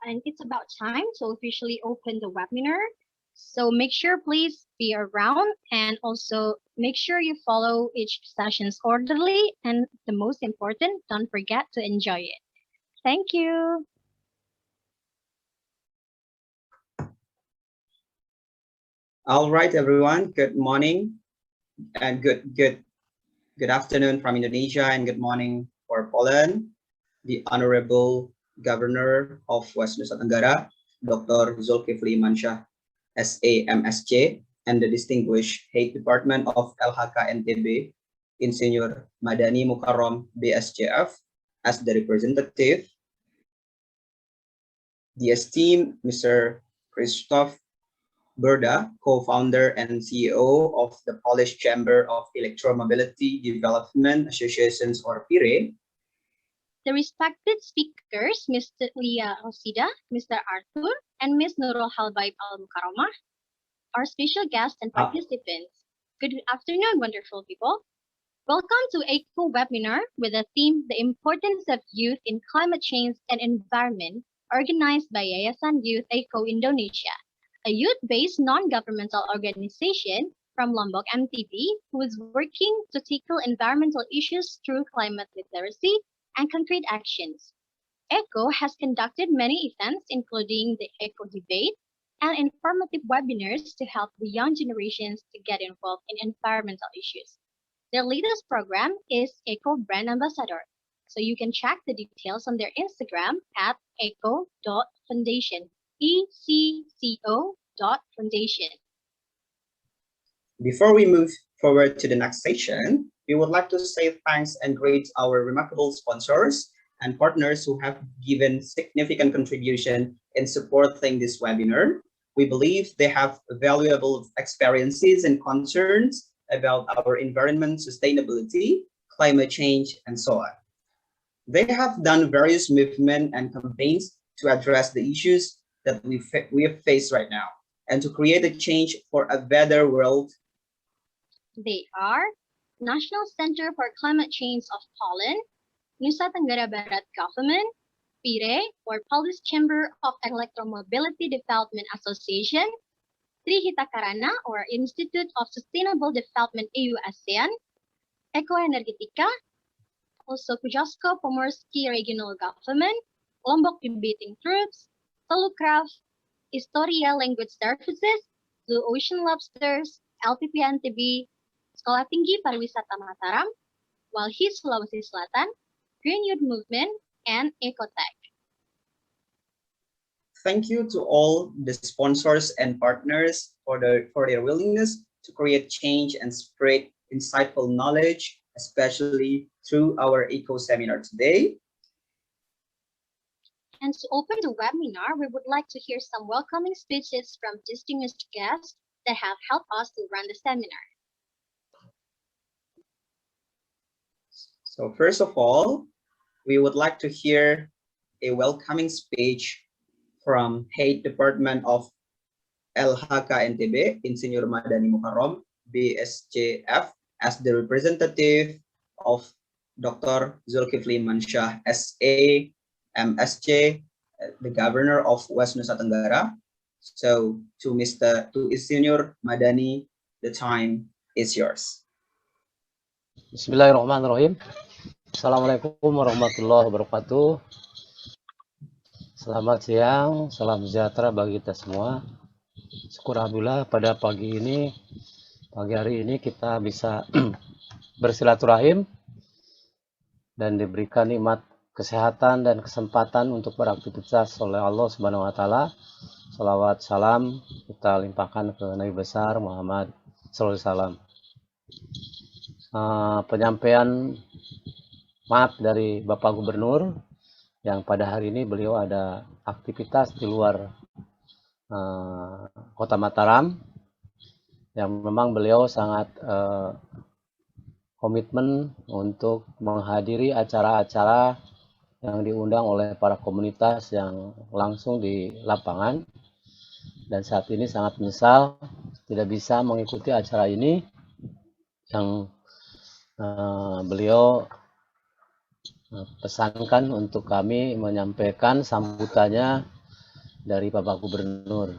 and it's about time to officially open the webinar. So make sure please be around and also make sure you follow each sessions orderly, and the most important, don't forget to enjoy it. Thank you. All right, everyone. Good morning and good afternoon from Indonesia, and good morning for Poland. The Honorable Governor of West Nusa Tenggara, Dr. Zulkifli Mansyah, SAMSC, and the distinguished Head Department of LHK NTB, Insinyur Madani Mukarram, BSJF, as the representative. The esteemed Mr. Christoph Burda, co-founder and CEO of the Polish Chamber of Electromobility Development Associations, or PIRE. The respected speakers, Mr. Lia Rosida, Mr. Artur, and Ms. Nurul Habaib al-Mukarramah, our special guests and participants. Good afternoon, wonderful people. Welcome to ECCO webinar with the theme, The Importance of Youth in Climate Change and Environment, organized by Yayasan Youth ECCO Indonesia, a youth-based non-governmental organization from Lombok MTB who is working to tackle environmental issues through climate literacy and concrete actions. ECCO has conducted many events, including the ECCO debate and informative webinars to help the young generations to get involved in environmental issues. Their latest program is ECCO Brand Ambassador, so you can check the details on their Instagram at ecco.foundation. ECCO.foundation. Before we move forward to the next session, we would like to say thanks and greet our remarkable sponsors and partners who have given significant contribution in supporting this webinar. We believe they have valuable experiences and concerns about our environment, sustainability, climate change, and so on. They have done various movements and campaigns to address the issues that we face right now and to create a change for a better world. They are National Center for Climate Change of Poland, Nusa Tenggara Barat Government, PIRE, or Polish Chamber of Electromobility Development Association, Trihita Karana, or Institute of Sustainable Development EU ASEAN, ECCO Energetika, also Kujawsko Pomorski Regional Government, Lombok Debating Troops, Telucraft, Historia Language Services, Blue Ocean Lobsters, LPP NTB, Sekolah Tinggi Pariwisata Mataram, Walhi Sulawesi Selatan, Green Youth Movement, and Ecotech. Thank you to all the sponsors and partners for their willingness to create change and spread insightful knowledge, especially through our ECCO seminar today. And to open the webinar, we would like to hear some welcoming speeches from distinguished guests that have helped us to run the seminar. So first of all, we would like to hear a welcoming speech from Head Department of LHK NTB, Insinyur Madani Mukarram, BSJF, as the representative of Dr. Zulkifli Mansyah, SAMSC, the Governor of West Nusa Tenggara. So to Insinyur Madani, the time is yours. Bismillahirrahmanirrahim. Assalamualaikum warahmatullahi wabarakatuh. Selamat siang, salam sejahtera bagi kita semua. Syukur alhamdulillah pada pagi hari ini kita bisa bersilaturahim dan diberikan nikmat kesehatan dan kesempatan untuk beraktivitas oleh Allah Subhanahu wa taala. Salawat salam kita limpahkan ke Nabi besar Muhammad sallallahu alaihi wasallam. Penyampaian maaf dari Bapak Gubernur yang pada hari ini beliau ada aktivitas di luar Kota Mataram, yang memang beliau sangat komitmen untuk menghadiri acara-acara yang diundang oleh para komunitas yang langsung di lapangan, dan saat ini sangat menyesal tidak bisa mengikuti acara ini yang beliau pesankan untuk kami menyampaikan sambutannya dari Bapak Gubernur.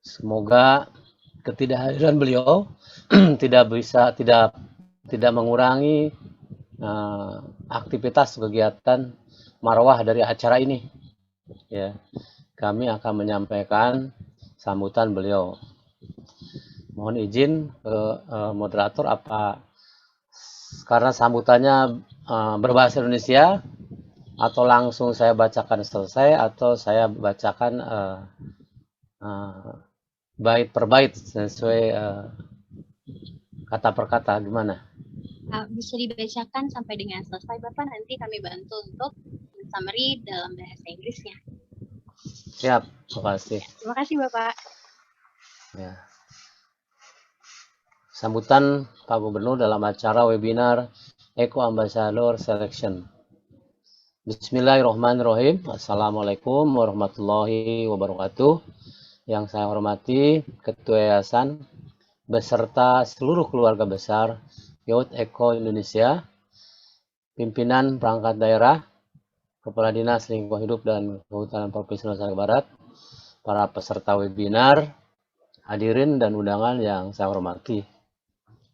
Semoga ketidakhadiran beliau tidak mengurangi aktivitas kegiatan marwah dari acara ini. Ya, kami akan menyampaikan sambutan beliau. Mohon izin ke moderator, apa karena sambutannya berbahasa Indonesia, atau langsung saya bacakan selesai, atau saya bacakan bait per bait sesuai kata per kata, gimana? Bisa dibacakan sampai dengan selesai Bapak, nanti kami bantu untuk summary dalam bahasa Inggrisnya. Siap, terima kasih. Terima kasih Bapak. Ya. Sambutan Pak Gubernur dalam acara webinar ECCO Ambassador Selection. Bismillahirrahmanirrahim. Assalamualaikum warahmatullahi wabarakatuh. Yang saya hormati Ketua Yayasan beserta seluruh keluarga besar Youth ECCO Indonesia, pimpinan perangkat daerah, Kepala Dinas Lingkungan Hidup dan Kehutanan Provinsi Nusa Tenggara Barat, para peserta webinar, hadirin dan undangan yang saya hormati.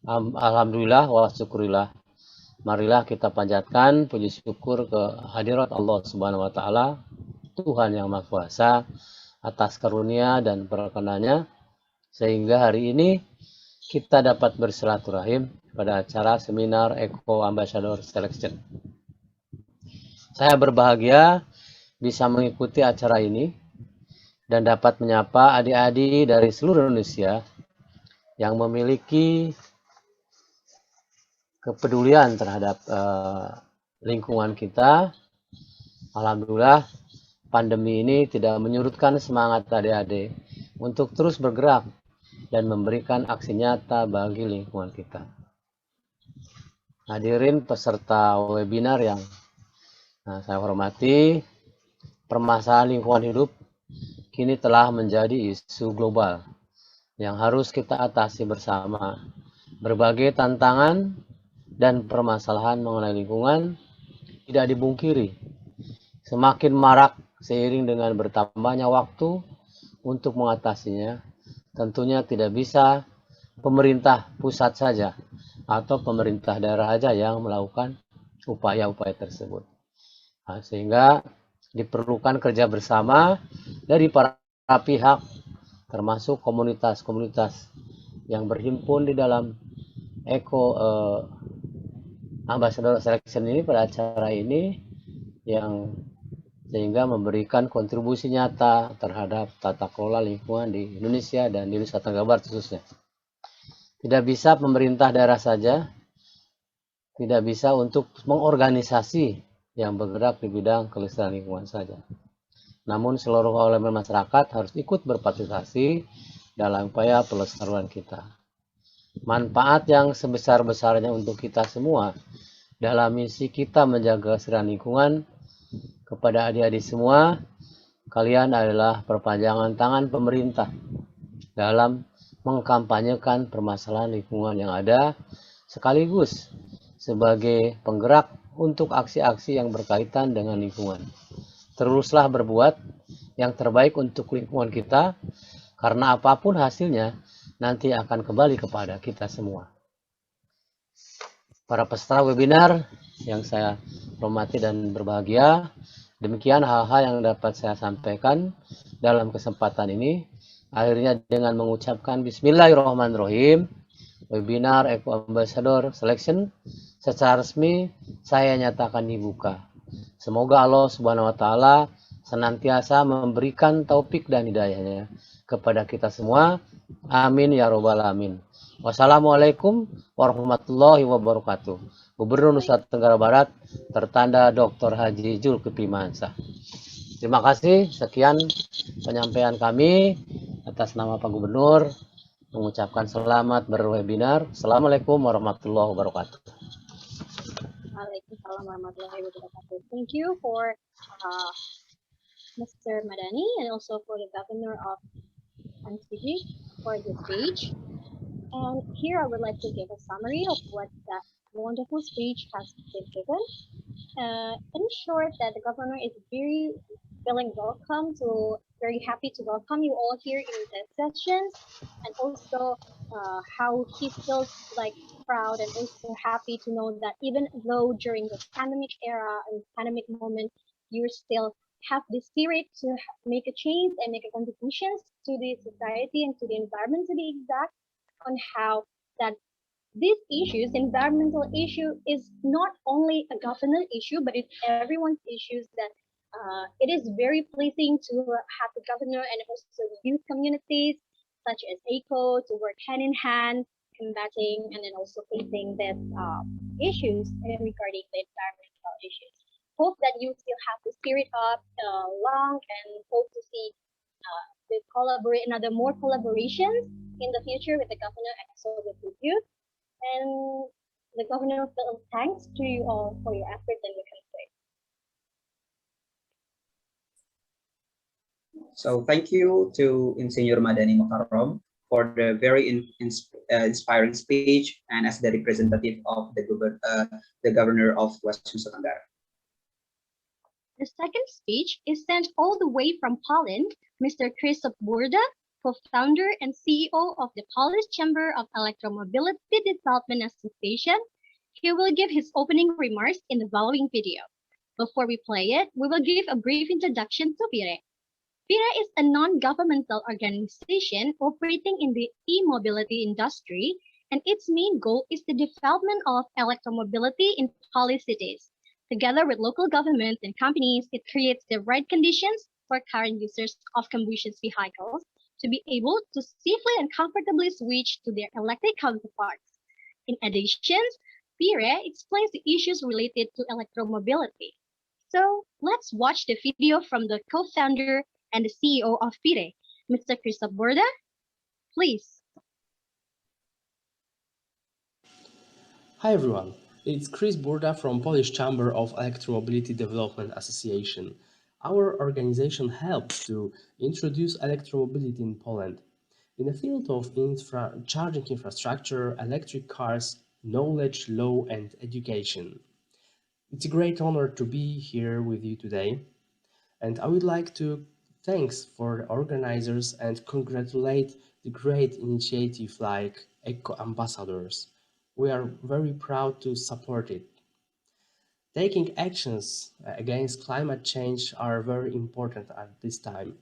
Alhamdulillah wa syukurillah. Marilah kita panjatkan puji syukur ke hadirat Allah Subhanahu wa taala, Tuhan yang Maha Kuasa, atas karunia dan perkenannya sehingga hari ini kita dapat bersilaturahim pada acara seminar ECCO Ambassador Selection. Saya berbahagia bisa mengikuti acara ini dan dapat menyapa adik-adik dari seluruh Indonesia yang memiliki kepedulian terhadap lingkungan kita. Alhamdulillah, pandemi ini tidak menyurutkan semangat adik-adik untuk terus bergerak dan memberikan aksi nyata bagi lingkungan kita. Hadirin peserta webinar yang saya hormati, permasalahan lingkungan hidup kini telah menjadi isu global yang harus kita atasi bersama. Berbagai tantangan dan permasalahan mengenai lingkungan tidak dibungkiri. Semakin marak seiring dengan bertambahnya waktu untuk mengatasinya. Tentunya tidak bisa pemerintah pusat saja atau pemerintah daerah saja yang melakukan upaya-upaya tersebut. Nah, sehingga diperlukan kerja bersama dari para pihak, termasuk komunitas-komunitas yang berhimpun di dalam ECCO Ambassador Selection ini pada acara ini, yang sehingga memberikan kontribusi nyata terhadap tata kelola lingkungan di Indonesia dan di Nusa Tenggara Barat khususnya. Tidak bisa pemerintah daerah saja, tidak bisa untuk mengorganisasi yang bergerak di bidang kelestarian lingkungan saja. Namun seluruh elemen masyarakat harus ikut berpartisipasi dalam upaya pelestarian kita. Manfaat yang sebesar-besarnya untuk kita semua dalam misi kita menjaga kelestarian lingkungan. Kepada adik-adik semua, kalian adalah perpanjangan tangan pemerintah dalam mengkampanyekan permasalahan lingkungan yang ada, sekaligus sebagai penggerak untuk aksi-aksi yang berkaitan dengan lingkungan. Teruslah berbuat yang terbaik untuk lingkungan kita, karena apapun hasilnya nanti akan kembali kepada kita semua. Para peserta webinar yang saya hormati dan berbahagia, demikian hal-hal yang dapat saya sampaikan dalam kesempatan ini. Akhirnya dengan mengucapkan Bismillahirrahmanirrahim, webinar ECCO Ambassador Selection secara resmi saya nyatakan dibuka. Semoga Allah Subhanahu wa taala senantiasa memberikan taufik dan hidayahnya kepada kita semua. Amin ya robbal alamin. Wassalamualaikum warahmatullahi wabarakatuh. Gubernur Nusa Tenggara Barat tertanda Dr. Haji Zulkifli Mansyah. Terima kasih. Sekian penyampaian kami atas nama Pak Gubernur, mengucapkan selamat berwebinar. Assalamualaikum warahmatullahi wabarakatuh. Waalaikumsalam warahmatullahi wabarakatuh. Thank you for Mr. Madani and also for the Governor of NCG for the speech. And here I would like to give a summary of what that wonderful speech has been given. In short, that the governor is very feeling very happy to welcome you all here in the sessions, and also how he feels like proud and also happy to know that even though during the pandemic era and pandemic moment, you still have the spirit to make a change and make a contributions to the society and to the environment, to be exact, on how that these issues, environmental issue, is not only a government issue, but it's everyone's issues. That it is very pleasing to have the governor and also the youth communities, such as ECCO, to work hand in hand, combating and then also facing these issues regarding the environmental issues. Hope that you still have the spirit up long, and hope to see the collaborate another more collaborations in the future with the governor and also with the youth. And the governor will thanks to you all for your efforts, and we can say. So thank you to Insinyur Madani Mukarram for the very inspiring speech, and as the representative of the governor of West Nusa Tenggara. The second speech is sent all the way from Poland, Mr. Krzysztof Burda, co-founder and CEO of the Polish Chamber of Electromobility Development Association. He will give his opening remarks in the following video. Before we play it, we will give a brief introduction to PIRE. PIRE is a non-governmental organization operating in the e-mobility industry, and its main goal is the development of electromobility in Polish cities. Together with local governments and companies, it creates the right conditions for current users of combustion vehicles to be able to safely and comfortably switch to their electric counterparts. In addition, PIRE explains the issues related to electromobility. So let's watch the video from the co-founder and the CEO of PIRE, Mr. Krzysztof Burda. Please. Hi everyone, it's Chris Burda from Polish Chamber of Electromobility Development Association. Our organization helps to introduce electromobility in Poland. In the field of charging infrastructure, electric cars, knowledge, law and education. It's a great honor to be here with you today, and I would like to thanks for the organizers and congratulate the great initiative like ECCO Ambassadors. We are very proud to support it. Taking actions against climate change are very important at this time.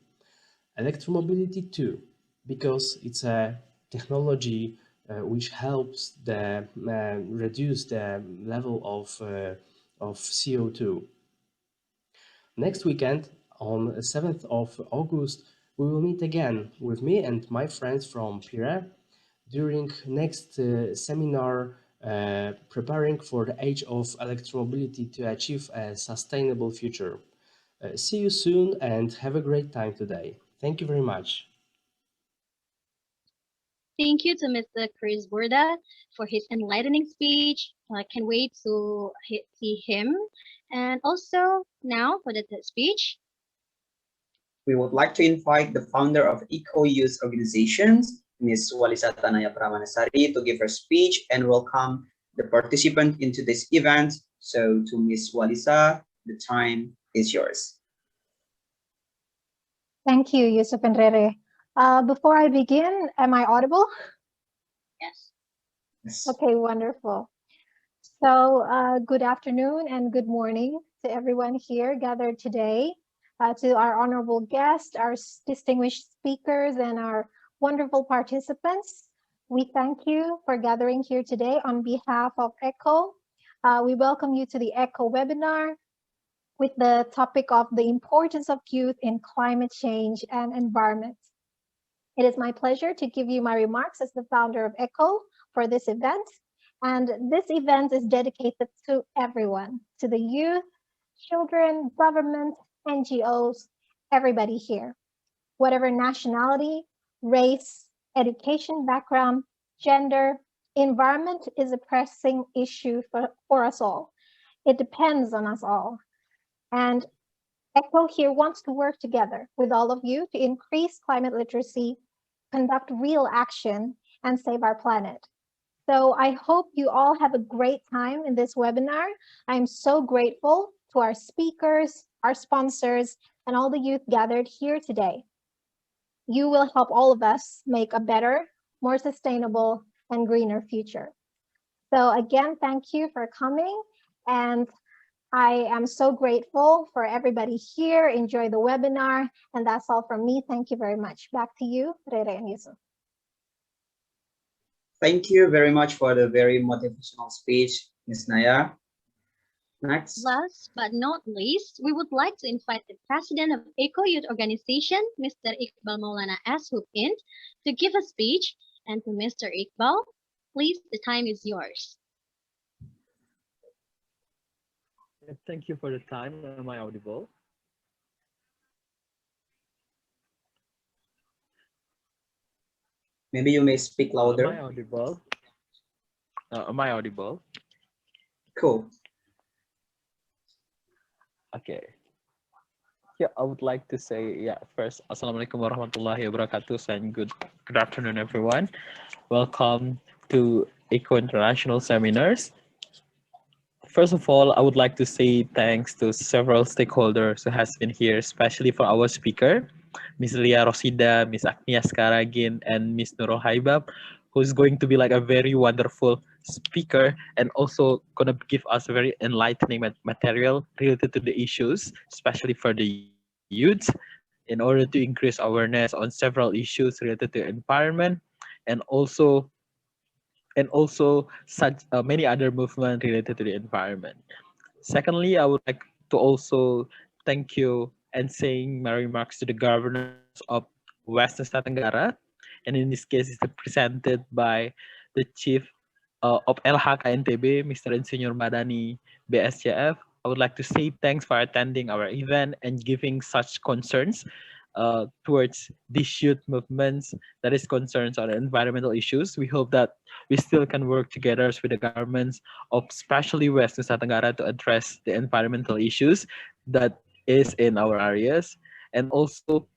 Electromobility too, because it's a technology which helps reduce the level of CO2. Next weekend, on 7th of August, we will meet again with me and my friends from PIRE during next seminar preparing for the age of electromobility to achieve a sustainable future. See you soon and have a great time today. Thank you very much. Thank you to Mr. Chris Burda for his enlightening speech. I can't wait to see him. And also now for the third speech. We would like to invite the founder of ECCO Youth Organizations, Ms. Walisa Tanaya Pramanasari, to give her speech and welcome the participant into this event. So to Ms. Walisa, the time is yours. Thank you, Yusuf and Rere. Before I begin, am I audible? Yes. Yes. Okay, wonderful. So good afternoon and good morning to everyone here gathered today, to our honorable guests, our distinguished speakers, and our wonderful participants. We thank you for gathering here today on behalf of ECCO. We welcome you to the ECCO webinar with the topic of the importance of youth in climate change and environment. It is my pleasure to give you my remarks as the founder of ECCO for this event. And this event is dedicated to everyone, to the youth, children, government, NGOs, everybody here. Whatever nationality, race, education background, gender, environment is a pressing issue for us all. It depends on us all. And ECCO here wants to work together with all of you to increase climate literacy, conduct real action, and save our planet. So I hope you all have a great time in this webinar. I'm so grateful to our speakers, our sponsors, and all the youth gathered here today. You will help all of us make a better, more sustainable, and greener future. So again, thank you for coming, and I am so grateful for everybody here. Enjoy the webinar, and that's all from me. Thank you very much. Back to you, Rere and Yusuf. Thank you very much for the very motivational speech, Ms. Naya. Next. Last but not least, we would like to invite the president of ECCO Youth Organization, Mr. Iqbal Maulana S. Hupin, to give a speech. And to Mr. Iqbal, please, the time is yours. Thank you for the time. Am I audible? Maybe you may speak louder. Am I audible? Am I audible? Cool. Okay. Yeah, I would like to say, first, Assalamualaikum warahmatullahi wabarakatuh, and good afternoon, everyone. Welcome to ECCO International Seminars. First of all, I would like to say thanks to several stakeholders who has been here, especially for our speaker, Ms. Lia Rosida, Ms. Agnieszka Karagin, and Ms. Nurul Habaib, who's going to be like a very wonderful speaker and also gonna give us very enlightening material related to the issues, especially for the youth, in order to increase awareness on several issues related to environment and also such many other movements related to the environment. Secondly, I would like to also thank you and saying my remarks to the governors of West Nusa Tenggara, and in this case, it's represented by the chief of LHKNTB, Mr. Insinyur Madani, BSJF. I would like to say thanks for attending our event and giving such concerns towards these youth movements that is concerns on environmental issues. We hope that we still can work together with the governments of especially West Nusa Tenggara to address the environmental issues that is in our areas. And also,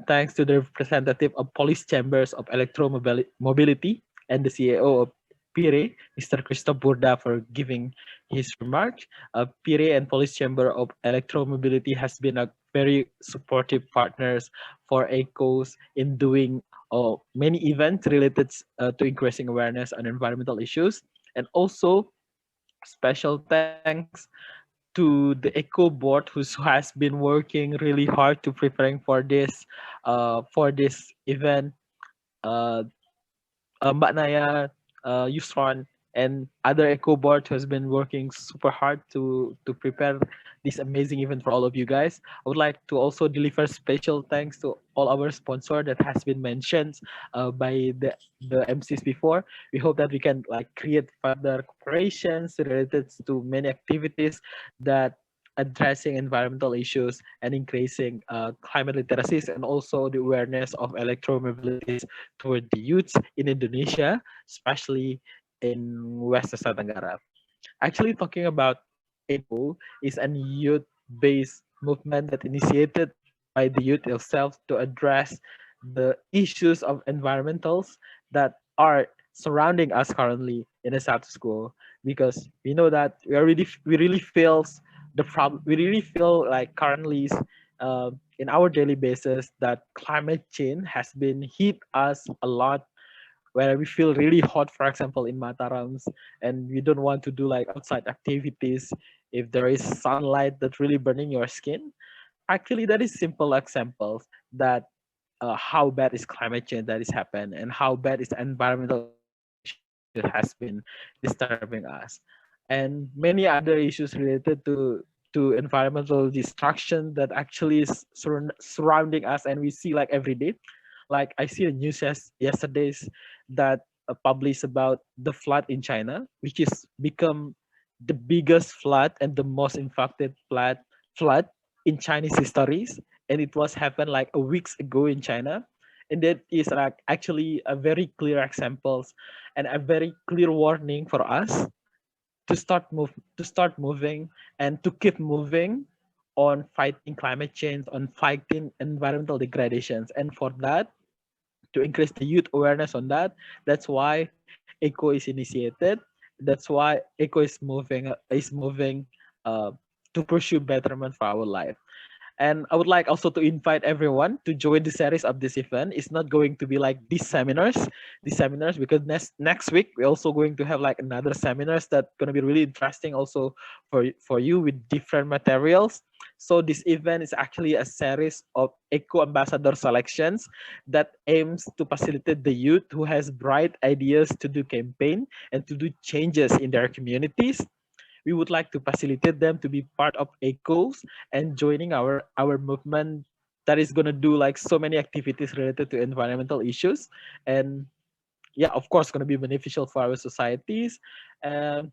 thanks to the representative of police chambers of electromobility and the CEO of PIRE, Mr. Christoph Burda, for giving his remarks. PIRE and Police Chamber of Electromobility has been a very supportive partners for ECCOs in doing many events related to increasing awareness on environmental issues. And also, special thanks to the ECCO board who has been working really hard to preparing for this event. Mbak Naya, Yusron, and other ECCO board who has been working super hard to prepare this amazing event for all of you guys. I would like to also deliver special thanks to all our sponsor that has been mentioned by the MCs before. We hope that we can like create further cooperations related to many activities that addressing environmental issues and increasing climate literacies and also the awareness of electromobilities toward the youths in Indonesia, especially in West Nusa Tenggara. Actually, talking about ECCO is a youth-based movement that initiated by the youth itself to address the issues of environmentals that are surrounding us currently in the status quo, because we know that we really feels the problem. We really feel like currently in our daily basis that climate change has been hit us a lot, where we feel really hot, for example, in Matarams, and we don't want to do like outside activities if there is sunlight that really burning your skin. Actually, that is simple examples that how bad is climate change that is happened and how bad is the environmental issue that has been disturbing us, and many other issues related to environmental destruction that actually is surrounding us, and we see like every day. Like I see the news yesterday that published about the flood in China, which is become the biggest flood and the most impacted flood in Chinese histories, and it was happened like a weeks ago in China, and that is like actually a very clear examples and a very clear warning for us to start moving and to keep moving on fighting climate change, on fighting environmental degradations, and for that to increase the youth awareness on that. That's why ECCO is initiated. That's why ECCO is moving to pursue betterment for our life. And I would like also to invite everyone to join the series of this event. It's not going to be like these seminars, because next week we're also going to have like another seminars that gonna be really interesting also for you with different materials. So this event is actually a series of ECCO ambassador selections that aims to facilitate the youth who has bright ideas to do campaign and to do changes in their communities. We would like to facilitate them to be part of ECCOs and joining our movement that is going to do like so many activities related to environmental issues, and yeah, of course going to be beneficial for our societies. And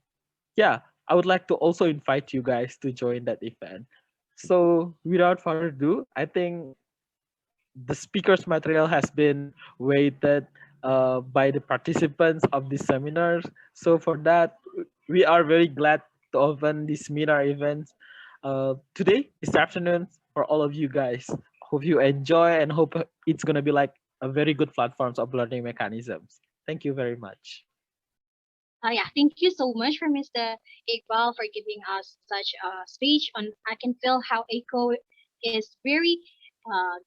yeah, I would like to also invite you guys to join that event. So without further ado, I think the speakers material has been weighted by the participants of these seminars. So for that, we are very glad to open this seminar event today, this afternoon, for all of you guys. Hope you enjoy and hope it's gonna be like a very good platforms of learning mechanisms. Thank you very much. Yeah, thank you so much for Mr. Iqbal for giving us such a speech on. I can feel how ECCO is very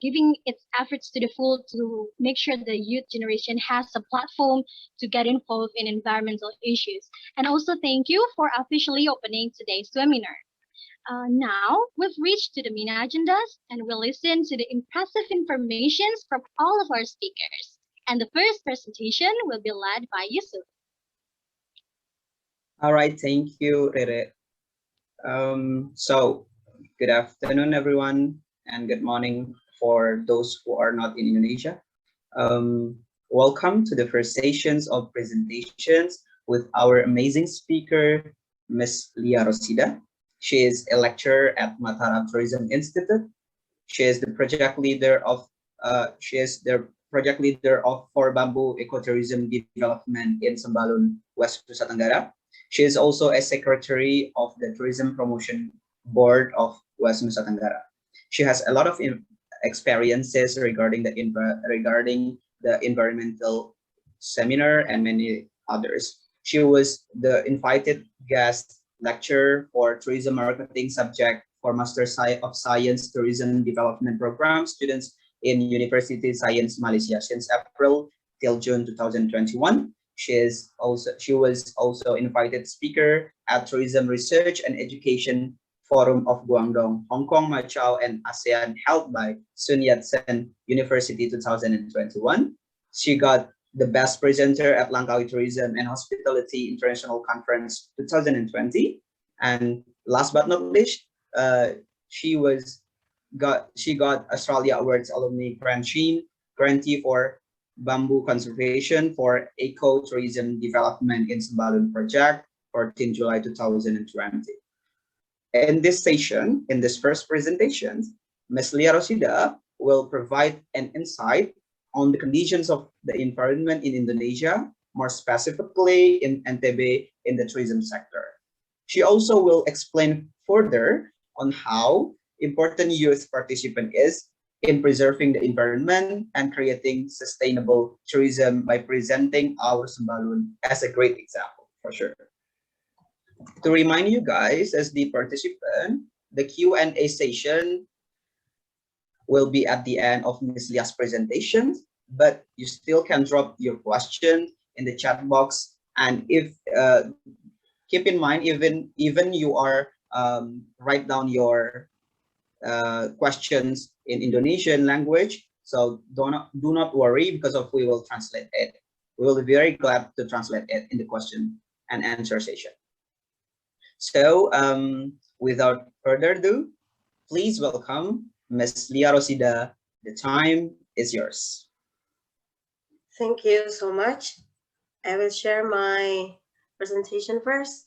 giving its efforts to the full to make sure the youth generation has a platform to get involved in environmental issues. And also thank you for officially opening today's seminar. Now we've reached to the main agendas and we'll listen to the impressive informations from all of our speakers. And the first presentation will be led by Yusuf. All right, thank you, Rere. So good afternoon, everyone, and good morning for those who are not in Indonesia. Welcome to the first sessions of presentations with our amazing speaker, Ms. Lia Rosida. She is a lecturer at Mataram Tourism Institute. She is the project leader of for bamboo ecotourism development in Sembalun, West Nusa Tenggara. She is also a secretary of the Tourism Promotion Board of West Nusa Tenggara. She has a lot of experiences regarding the environmental seminar and many others. She was the invited guest lecturer for tourism marketing subject for Master of Science Tourism Development Program students in University Science Malaysia since April till June 2021. She was also invited speaker at Tourism Research and Education Forum of Guangdong, Hong Kong, Macau, and ASEAN held by Sun Yat-sen University 2021. She got the Best Presenter at Langkawi Tourism and Hospitality International Conference 2020. And last but not least, she got Australia Awards Alumni Grantee for Bamboo Conservation for Eco-Tourism Development in Sembalun Project, 14 July 2020. In this first presentation, Ms. Lia Rosida will provide an insight on the conditions of the environment in Indonesia, more specifically in NTB in the tourism sector. She also will explain further on how important youth participant is in preserving the environment and creating sustainable tourism by presenting our Sembalun as a great example, for sure. To remind you guys, as the participant, the Q&A session will be at the end of Ms. Lia's presentation, but you still can drop your question in the chat box. And if keep in mind, even you are write down your questions in Indonesian language, so do not worry because we will translate it. We will be very glad to translate it in the question and answer session. So without further ado, please welcome Ms. Lia Rosida. The time is yours. Thank you so much. I will share my presentation first.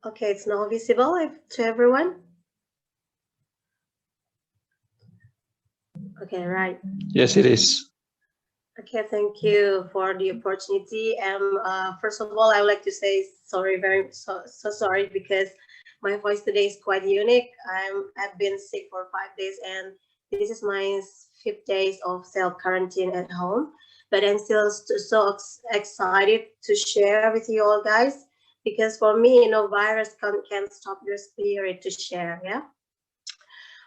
Okay, it's now visible to everyone. Okay, right. Yes, it is. Okay, thank you for the opportunity. First of all, I would like to say sorry, so sorry, because my voice today is quite unique. I've been sick for 5 days, and this is my 5th day of self quarantine at home. But I'm still so excited to share with you all, guys, because for me, virus can't stop your spirit to share. Yeah.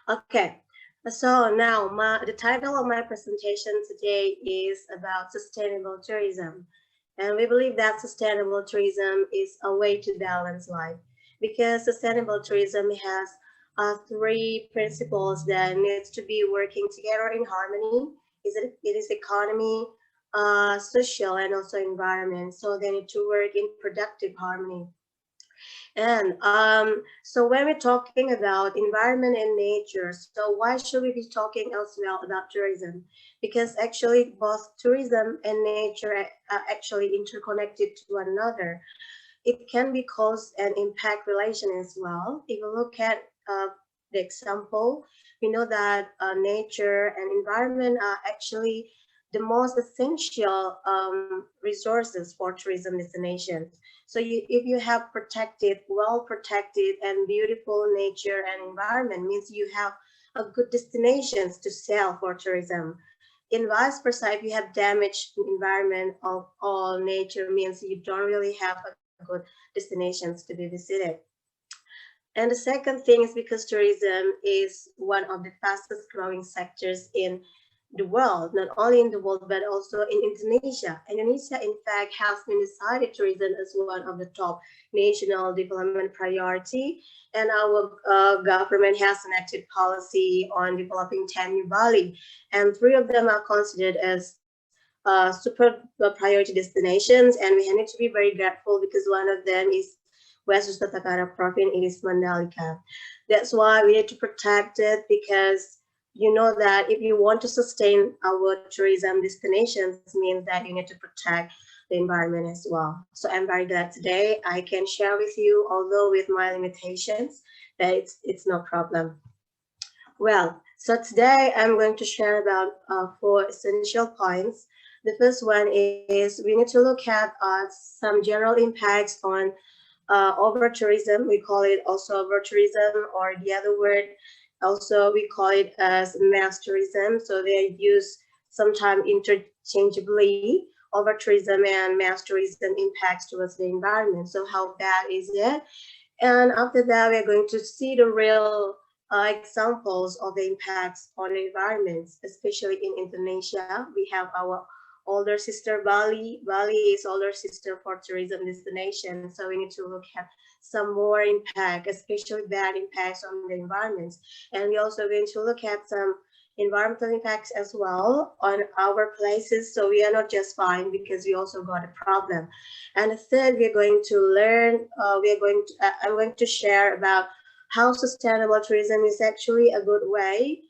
Okay, so now the title of my presentation today is about sustainable tourism. And we believe that sustainable tourism is a way to balance life, because sustainable tourism has 3 principles that needs to be working together in harmony. It is economy, social, and also environment. So they need to work in productive harmony. And so when we're talking about environment and nature, so why should we be talking as well about tourism? Because actually both tourism and nature are actually interconnected to one another. It can be cause and impact relation as well. If you look at the example, we know that nature and environment are actually the most essential resources for tourism destinations. So if you have protected, well protected and beautiful nature and environment, means you have a good destinations to sell for tourism. In vice versa, if you have damaged environment of all nature, means you don't really have a good destinations to be visited. And the second thing is because tourism is one of the fastest growing sectors in the world, not only in the world, but also in Indonesia. Indonesia, in fact, has been decided tourism as one of the top national development priority. And our government has enacted policy on developing 10 new Bali. And 3 of them are considered as super priority destinations. And we need to be very grateful because one of them is West Nusa Tenggara province, it is Mandalika. That's why we need to protect it, because you know that if you want to sustain our tourism destinations, means that you need to protect the environment as well. So I'm very glad today I can share with you, although with my limitations, that it's no problem. Well, so today I'm going to share about 4 essential points. The first one is we need to look at some general impacts on over tourism. We call it also over tourism, or the other word also we call it as mass tourism. So they use sometimes interchangeably. Over tourism and mass tourism impacts towards the environment. So how bad is it? And after that, we're going to see the real examples of the impacts on the environments, especially in Indonesia. We have our older sister Bali. Bali is older sister for tourism destination. So we need to look at some more impact, especially bad impacts on the environments. And we're also going to look at some environmental impacts as well on our places. So we are not just fine, because we also got a problem. And the third, we're going to learn, I'm going to share about how sustainable tourism is actually a good way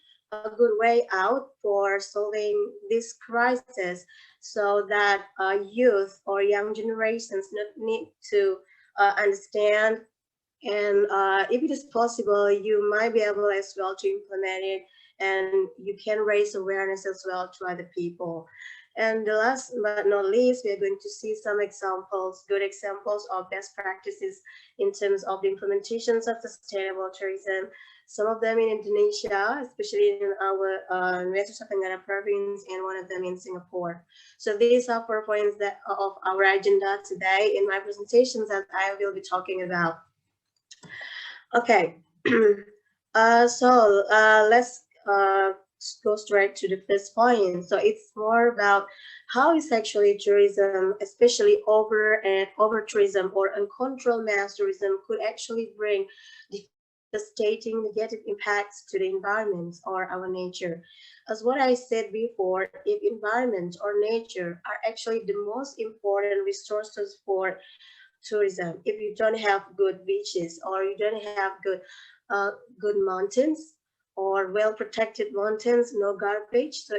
out for solving this crisis, so that youth or young generations need to understand. And if it is possible, you might be able as well to implement it, and you can raise awareness as well to other people. And the last but not least, we're going to see some examples, good examples of best practices in terms of the implementations of sustainable tourism. Some of them in Indonesia, especially in our West Nusa Tenggara province, and one of them in Singapore. So these are 4 points that of our agenda today in my presentations that I will be talking about. Okay, so let's go straight to the first point. So it's more about how is actually tourism, especially over tourism or uncontrolled mass tourism, could actually bring devastating negative impacts to the environment or our nature. As what I said before, if environment or nature are actually the most important resources for tourism, if you don't have good beaches, or you don't have good mountains, or well-protected mountains, no garbage, so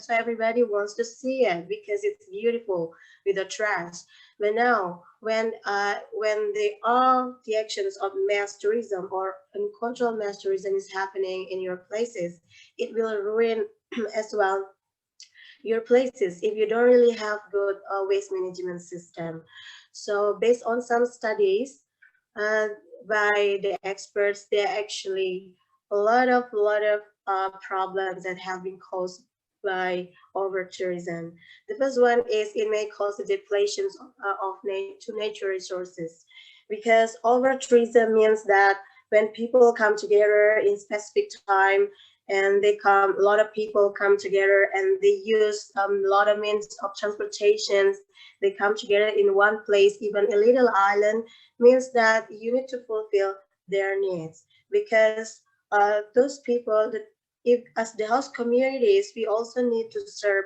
everybody wants to see it because it's beautiful with the trash. But now, when the actions of mass tourism or uncontrolled mass tourism is happening in your places, it will ruin as well your places if you don't really have good waste management system. So based on some studies uh, by the experts, there are actually a lot of problems that have been caused by over tourism. The first one is it may cause the depletion to nature resources, because over tourism means that when people come together in specific time, and a lot of people come together and they use a lot of means of transportations, they come together in one place, even a little island, means that you need to fulfill their needs, because those people that, if as the host communities, we also need to serve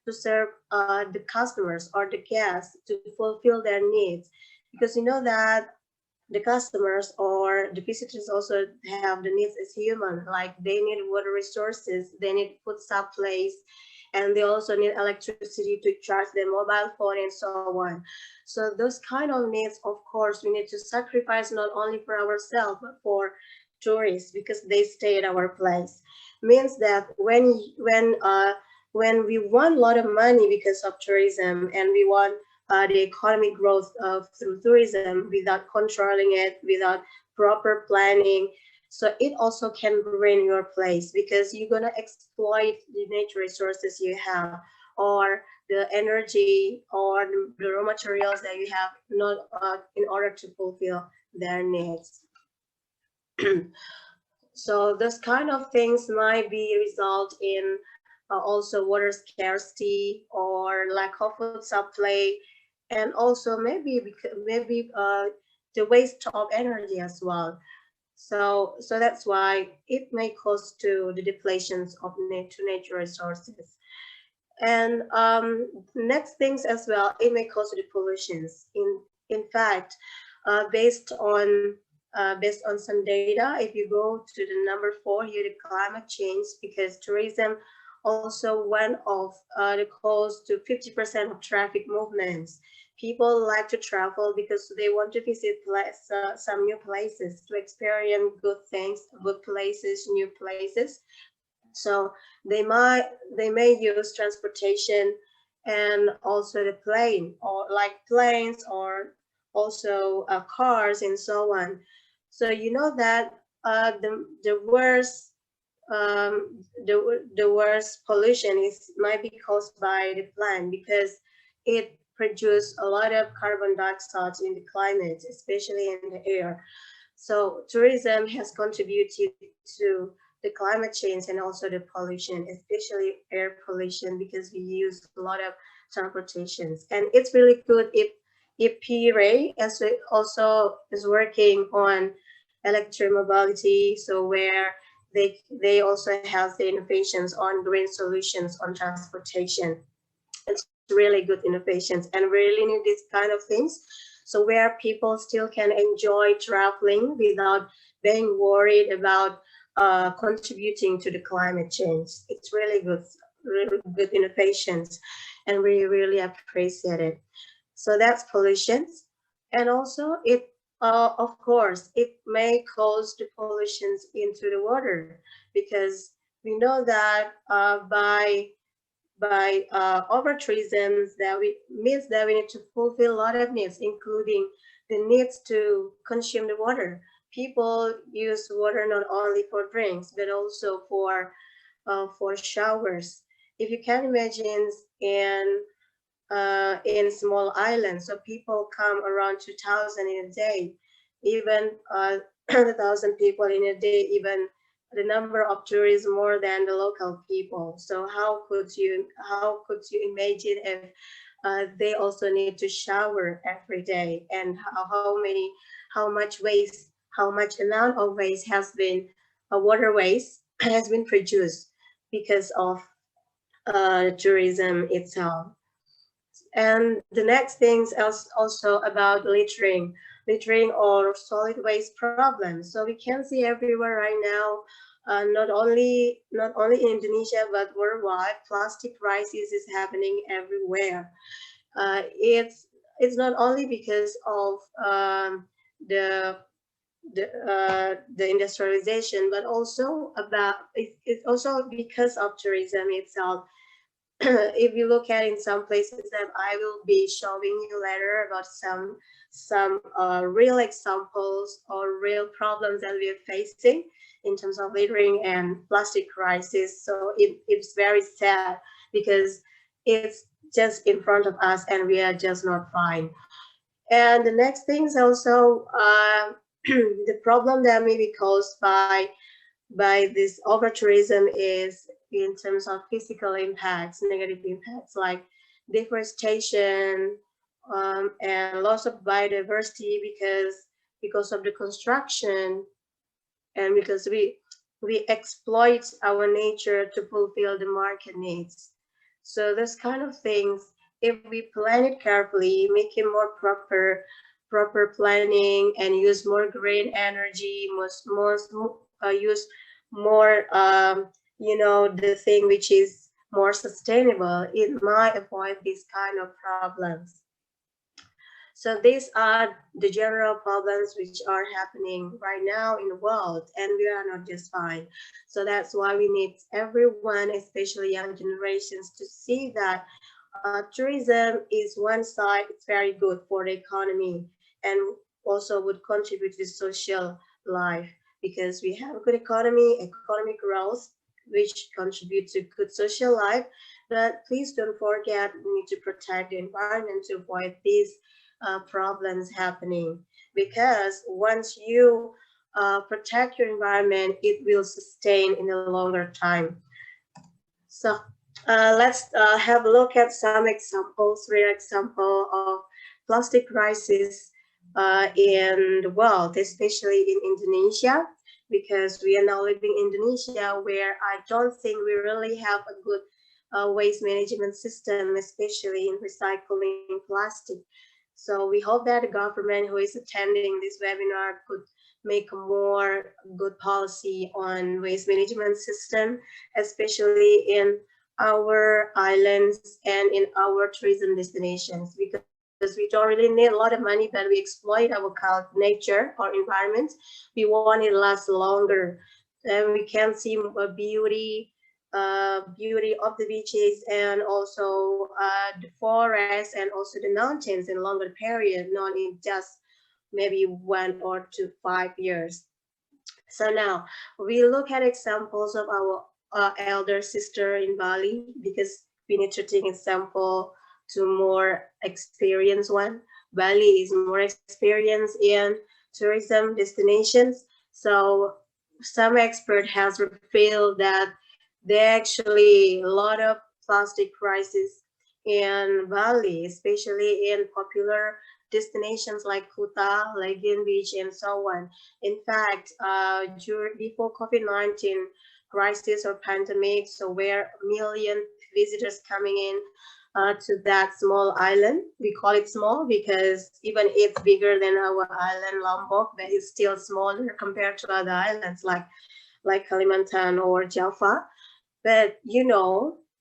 the customers or the guests to fulfill their needs, because you know that the customers or the visitors also have the needs as human, like they need water resources, they need food supplies, and they also need electricity to charge their mobile phone and so on. So those kind of needs, of course, we need to sacrifice not only for ourselves but for tourists, because they stay at our place. Means that when we want a lot of money because of tourism, and we want the economic growth through tourism without controlling it, without proper planning, so it also can ruin your place, because you're gonna exploit the nature resources you have, or the energy, or the raw materials that you have, not in order to fulfill their needs. So those kind of things might be result in also water scarcity or lack of food supply, and also maybe the waste of energy as well. So that's why it may cause to the depletions of nature resources. And next things as well, it may cause the pollutions. In fact, based on some data, if you go to the number 4 here, the climate change, because tourism also one of the cause to 50% of traffic movements. People like to travel because they want to visit some new places, to experience good things, good places, new places. So they may use transportation, and also the plane, or like planes, or also cars and so on. So you know that the worst the worst pollution is might be caused by the plant, because it produces a lot of carbon dioxide in the climate, especially in the air. So tourism has contributed to the climate change and also the pollution, especially air pollution, because we use a lot of transportations. And it's really good if P-Ray also is working on electromobility, so where they also have the innovations on green solutions on transportation. It's really good innovations, and we really need these kind of things. So where people still can enjoy traveling without being worried about contributing to the climate change. It's really good innovations, and we really appreciate it. So that's pollutions, and also it of course it may cause the pollutions into the water, because we know that by over tourism, that we means that we need to fulfill a lot of needs, including the needs to consume the water. People use water not only for drinks but also for showers. If you can imagine, in small islands, so people come around 2,000 in a day, even 1,000 people in a day, even the number of tourists more than the local people. So how could you imagine if they also need to shower every day, and how much amount of waste has been water waste has been produced because of tourism itself. And the next things is also about littering or solid waste problems. So we can see everywhere right now, not only in Indonesia but worldwide, plastic crisis is happening everywhere. It's not only because of the the industrialization, but also it's also because of tourism itself. if you look at in some places that I will be showing you later about some real examples or real problems that we are facing in terms of littering and plastic crisis. So it's very sad because it's just in front of us and we are just not fine. And the next thing is also the problem that may be caused by this over tourism is in terms of physical impacts, negative impacts like deforestation and loss of biodiversity because of the construction and because we exploit our nature to fulfill the market needs. So those kind of things, if we plan it carefully, make it more proper planning and use more green energy, use more the thing which is more sustainable, it might avoid these kind of problems. So these are the general problems which are happening right now in the world, and we are not just fine. So that's why we need everyone, especially young generations, to see that tourism is one side, it's very good for the economy and also would contribute to social life because we have a good economic growth, which contributes to good social life. But please don't forget, we need to protect the environment to avoid these problems happening, because once you protect your environment, it will sustain in a longer time. So let's have a look at some examples, real example of plastic crisis in the world, especially in Indonesia, because we are now living in Indonesia, where I don't think we really have a good waste management system, especially in recycling plastic. So we hope that the government who is attending this webinar could make a more good policy on waste management system, especially in our islands and in our tourism destinations, because we don't really need a lot of money, but we exploit our nature or environment. We want it to last longer, and we can see a beauty of the beaches and also the forest and also the mountains in longer period, not in just maybe 1 or 5 years. So now we look at examples of our elder sister in Bali, because we need to take example to more experienced one. Bali is more experienced in tourism destinations. So some expert has revealed that there actually a lot of plastic crisis in Bali, especially in popular destinations like Kuta, Lagoon Beach, and so on. In fact, before COVID-19 crisis or pandemic, so where a million visitors coming in to that small island. We call it small because even it's bigger than our island Lombok, but it's still smaller compared to other islands like Kalimantan or Java. But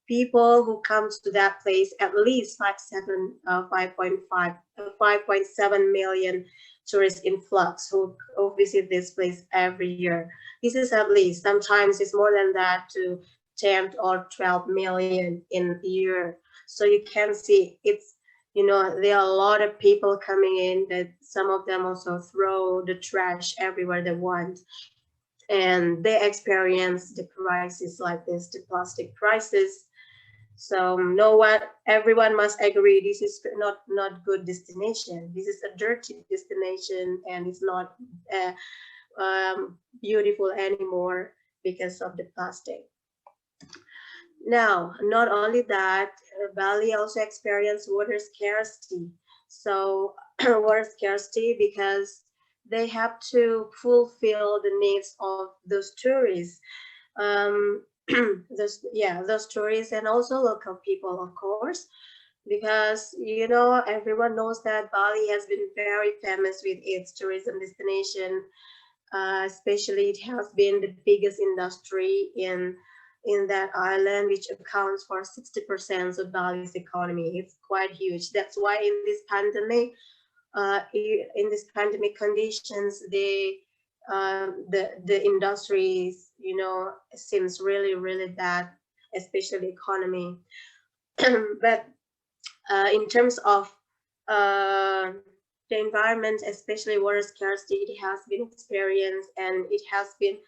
people who come to that place, at least 5.7 million tourist influx who visit this place every year. This is at least. Sometimes it's more than that, to 10 or 12 million in a year. So you can see it's, there are a lot of people coming in, that some of them also throw the trash everywhere they want. And they experience the crisis like this, the plastic crisis. So everyone must agree this is not good destination. This is a dirty destination, and it's not beautiful anymore because of the plastic. Now, not only that, Bali also experienced water scarcity. So water scarcity because they have to fulfill the needs of those tourists. Those tourists and also local people, of course, because everyone knows that Bali has been very famous with its tourism destination. Especially, it has been the biggest industry in that island, which accounts for 60% of Bali's economy. It's quite huge. That's why in this pandemic conditions, the industry seems really, really bad, especially economy. But in terms of the environment, especially water scarcity, it has been experienced, and it has been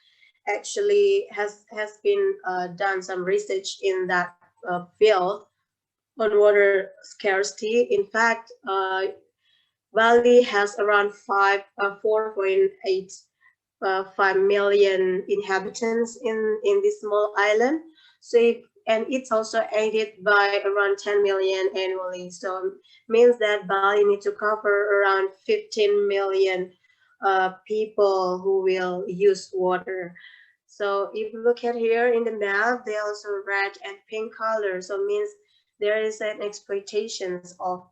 actually has been done some research in that field on water scarcity. In fact, Bali has around 4.85 million inhabitants in this small island. So and it's also aided by around 10 million annually. So means that Bali needs to cover around 15 million people who will use water. So if you look at here in the map, they also red and pink color. So means there is an exploitation of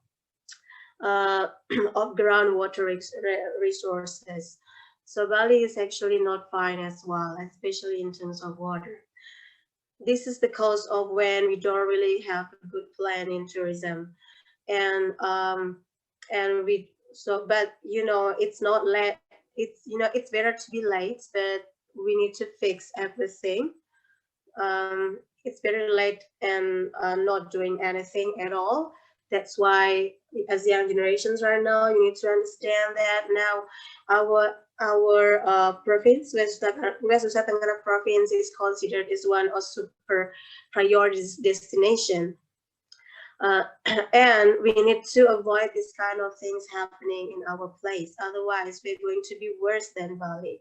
of groundwater resources. So Bali is actually not fine as well, especially in terms of water. This is the cause of when we don't really have a good plan in tourism, and but it's not late. It's better to be late, but we need to fix everything. It's better late and not doing anything at all. That's why, as young generations right now, you need to understand that now our province, West Nusa Tenggara province, is considered as one of super priority destination. And we need to avoid this kind of things happening in our place. Otherwise, we're going to be worse than Bali.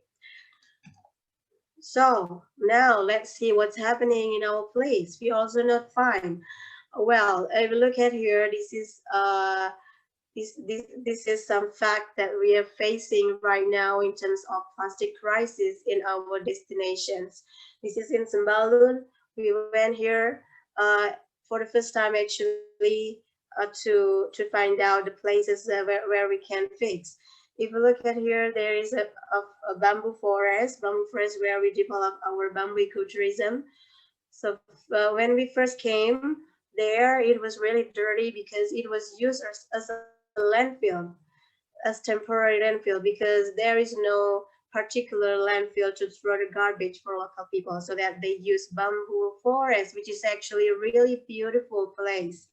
So now let's see what's happening in our place. We're also not fine. Well, if you look at here, this is some fact that we are facing right now in terms of plastic crisis in our destinations. This is in Sembalun. We went here for the first time actually to find out the places where we can fix. If you look at here, there is a bamboo forest where we develop our bamboo ecotourism. So when we first came there, it was really dirty because it was used as a landfill, as temporary landfill, because there is no particular landfill to throw the garbage for local people. So that they use bamboo forest, which is actually a really beautiful place.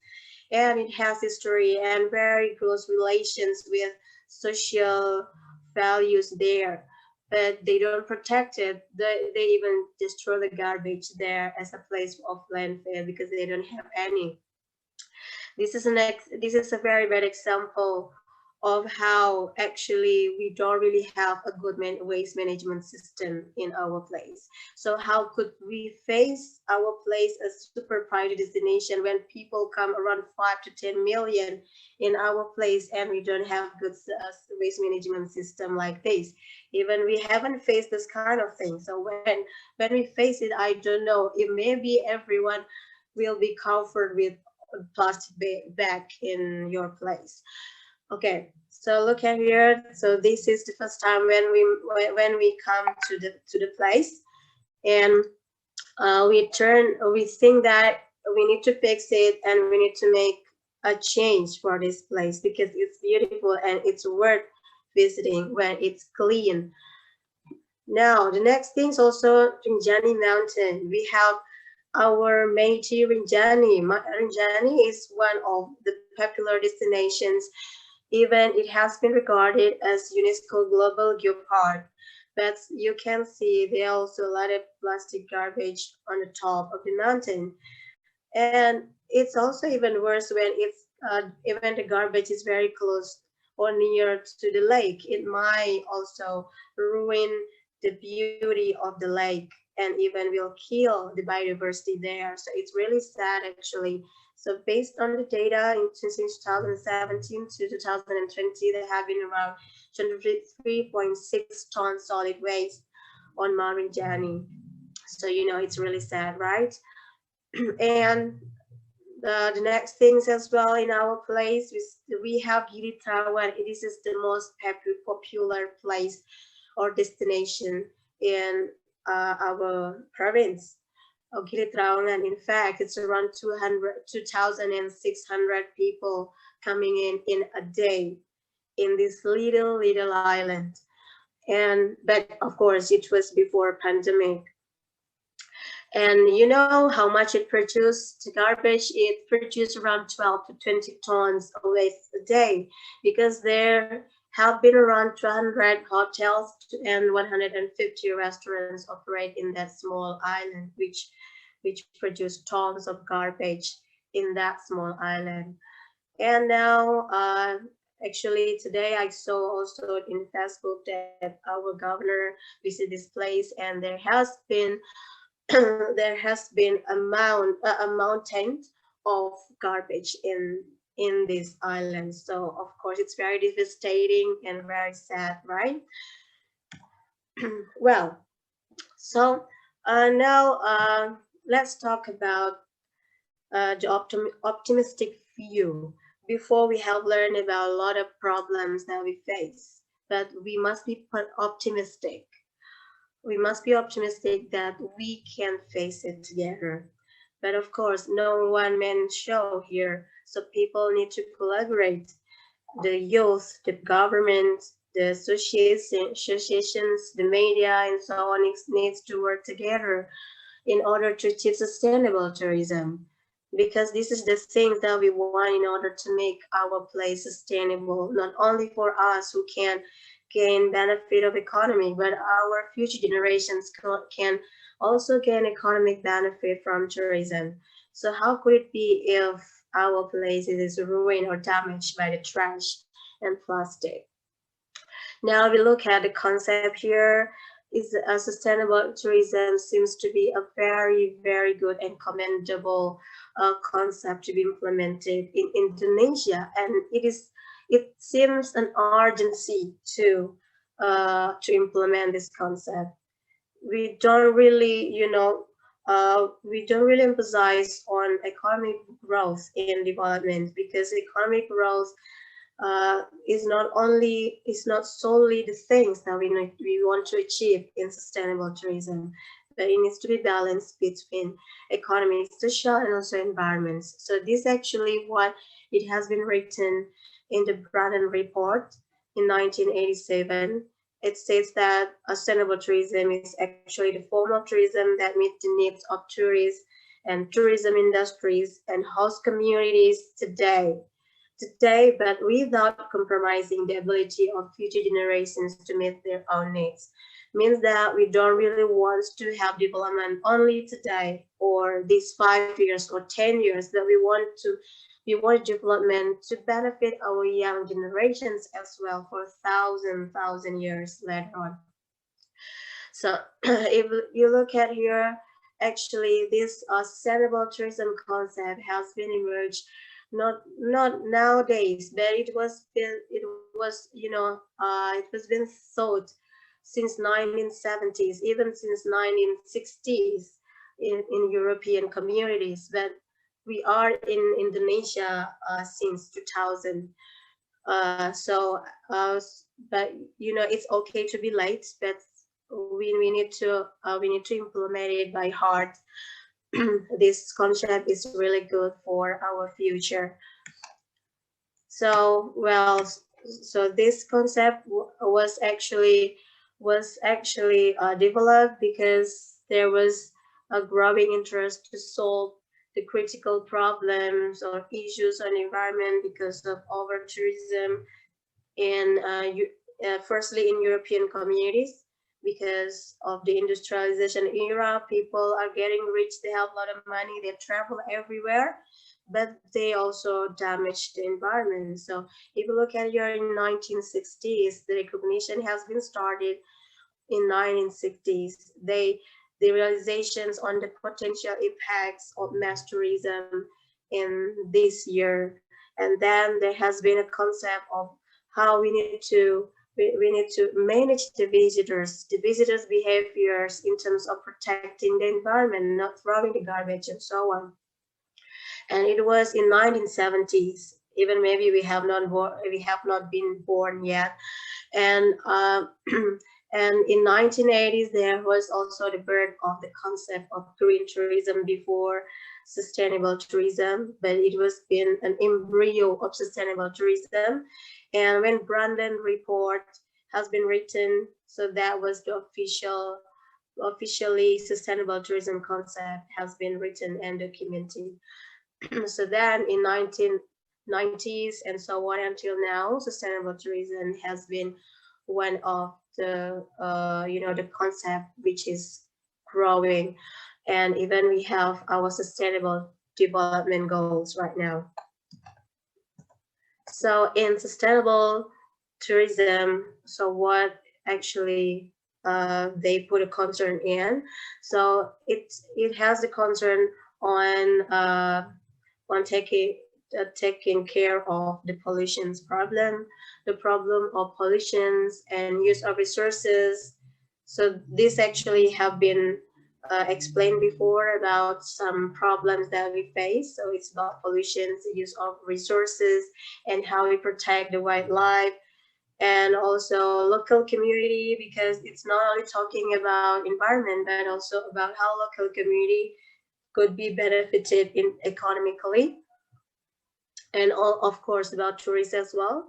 And it has history and very close relations with social values there, but they don't protect it. They even destroy the garbage there as a place of landfill because they don't have any. This is a very bad example of how actually we don't really have a good waste management system in our place. So how could we face our place as super priority destination when people come around 5 to 10 million in our place and we don't have good waste management system like this? Even we haven't faced this kind of thing. So when we face it, I don't know if maybe everyone will be covered with plastic bag in your place. Okay, so look at here. So this is the first time when we come to the place, and we think that we need to fix it and we need to make a change for this place because it's beautiful and it's worth visiting when it's clean. Now the next thing is also Rinjani Mountain. We have our Meiji Rinjani. Rinjani is one of the popular destinations. Even it has been regarded as UNESCO Global Geopark. But you can see there are also a lot of plastic garbage on the top of the mountain. And it's also even worse when it's even the garbage is very close or near to the lake. It might also ruin the beauty of the lake and even will kill the biodiversity there. So it's really sad actually. So based on the data since 2017 to 2020, there have been around 23.6 tons solid waste on Mount Rinjani. So it's really sad, right? And the next things as well in our place, we have Giri Tower. This is the most popular place or destination in our province of Giri Trawangan. In fact, it's around 2,600 people coming in a day in this little island. But of course, it was before pandemic. And you know how much it produced? The garbage, it produced around 12 to 20 tons of waste a day, because there have been around 200 hotels and 150 restaurants operate in that small island, which produce tons of garbage in that small island. And now, actually today I saw also in Facebook that our governor visited this place, and there has been there has been a mountain of garbage in this island. So of course it's very devastating and very sad, right? Well, so now let's talk about the optimistic view. Before, we have learned about a lot of problems that we face, but we must be optimistic. We must be optimistic that we can face it together. But of course, no one man show here, so people need to collaborate. The youth, the government, the associations, the media, and so on needs to work together in order to achieve sustainable tourism. Because this is the things that we want in order to make our place sustainable, not only for us who can gain benefit of economy, but our future generations can also gain economic benefit from tourism. So how could it be if our place is ruined or damaged by the trash and plastic? Now we look at the concept here. Is a sustainable tourism seems to be a very, very good and commendable concept to be implemented in Indonesia, and it seems an urgency to implement this concept. We don't really, we don't really emphasize on economic growth in development, because economic growth is not solely the things that we want to achieve in sustainable tourism, but it needs to be balanced between economy, social, and also environments. So this actually what it has been written in the Brandon report in 1987. It states that sustainable tourism is actually the form of tourism that meets the needs of tourists and tourism industries and host communities today, but without compromising the ability of future generations to meet their own needs. Means that we don't really want to have development only today or these 5 years or 10 years, that we want development to benefit our young generations as well for thousand years later on. So if you look at here, actually this sustainable tourism concept has been emerged not nowadays, but it was been thought since 1970s, even since 1960s in European communities. But we are in Indonesia since 2000. But it's okay to be late, but we need to implement it by heart. This concept is really good for our future. So this concept was actually developed because there was a growing interest to solve the critical problems or issues on the environment because of over tourism firstly in European communities. Because of the industrialization era, people are getting rich, they have a lot of money, they travel everywhere, but they also damage the environment. So if you look at here in 1960s, the recognition has been started in 1960s. The realizations on the potential impacts of mass tourism in this year. And then there has been a concept of how we need to manage the visitors' behaviors in terms of protecting the environment, not throwing the garbage and so on. And it was in 1970s, even maybe we have not been born yet. And and in 1980s, there was also the birth of the concept of green tourism before sustainable tourism, but it was been an embryo of sustainable tourism. And when Brandon report has been written, so that was the official officially sustainable tourism concept has been written and documented. So then in 1990s and so on until now, sustainable tourism has been one of the the concept which is growing, and even we have our sustainable development goals right now. So in sustainable tourism, so what actually they put a concern in? So it has a concern on taking care of the pollution's problem, the problem of pollutions and use of resources. So this actually have been explained before about some problems that we face. So it's about pollution, the use of resources, and how we protect the wildlife, and also local community, because it's not only talking about environment, but also about how local community could be benefited in economically, and all, of course, about tourists as well,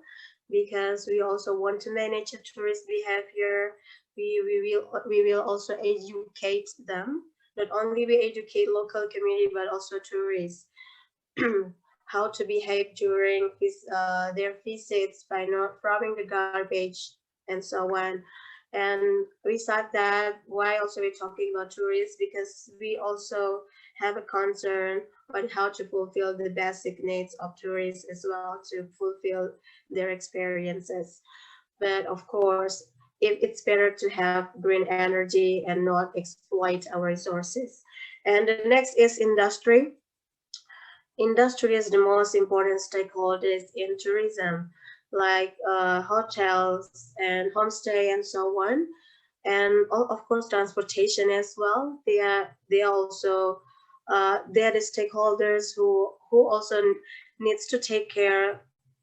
because we also want to manage a tourist behavior. We will also educate them. Not only we educate local community, but also tourists how to behave during their visits by not throwing the garbage and so on. And besides that, why also we're talking about tourists? Because we also have a concern on how to fulfill the basic needs of tourists as well, to fulfill their experiences. But of course, it's better to have green energy and not exploit our resources. And the next is industry. Industry is the most important stakeholders in tourism, like hotels and homestay and so on, and of course transportation as well. They are also they are the stakeholders who also needs to take care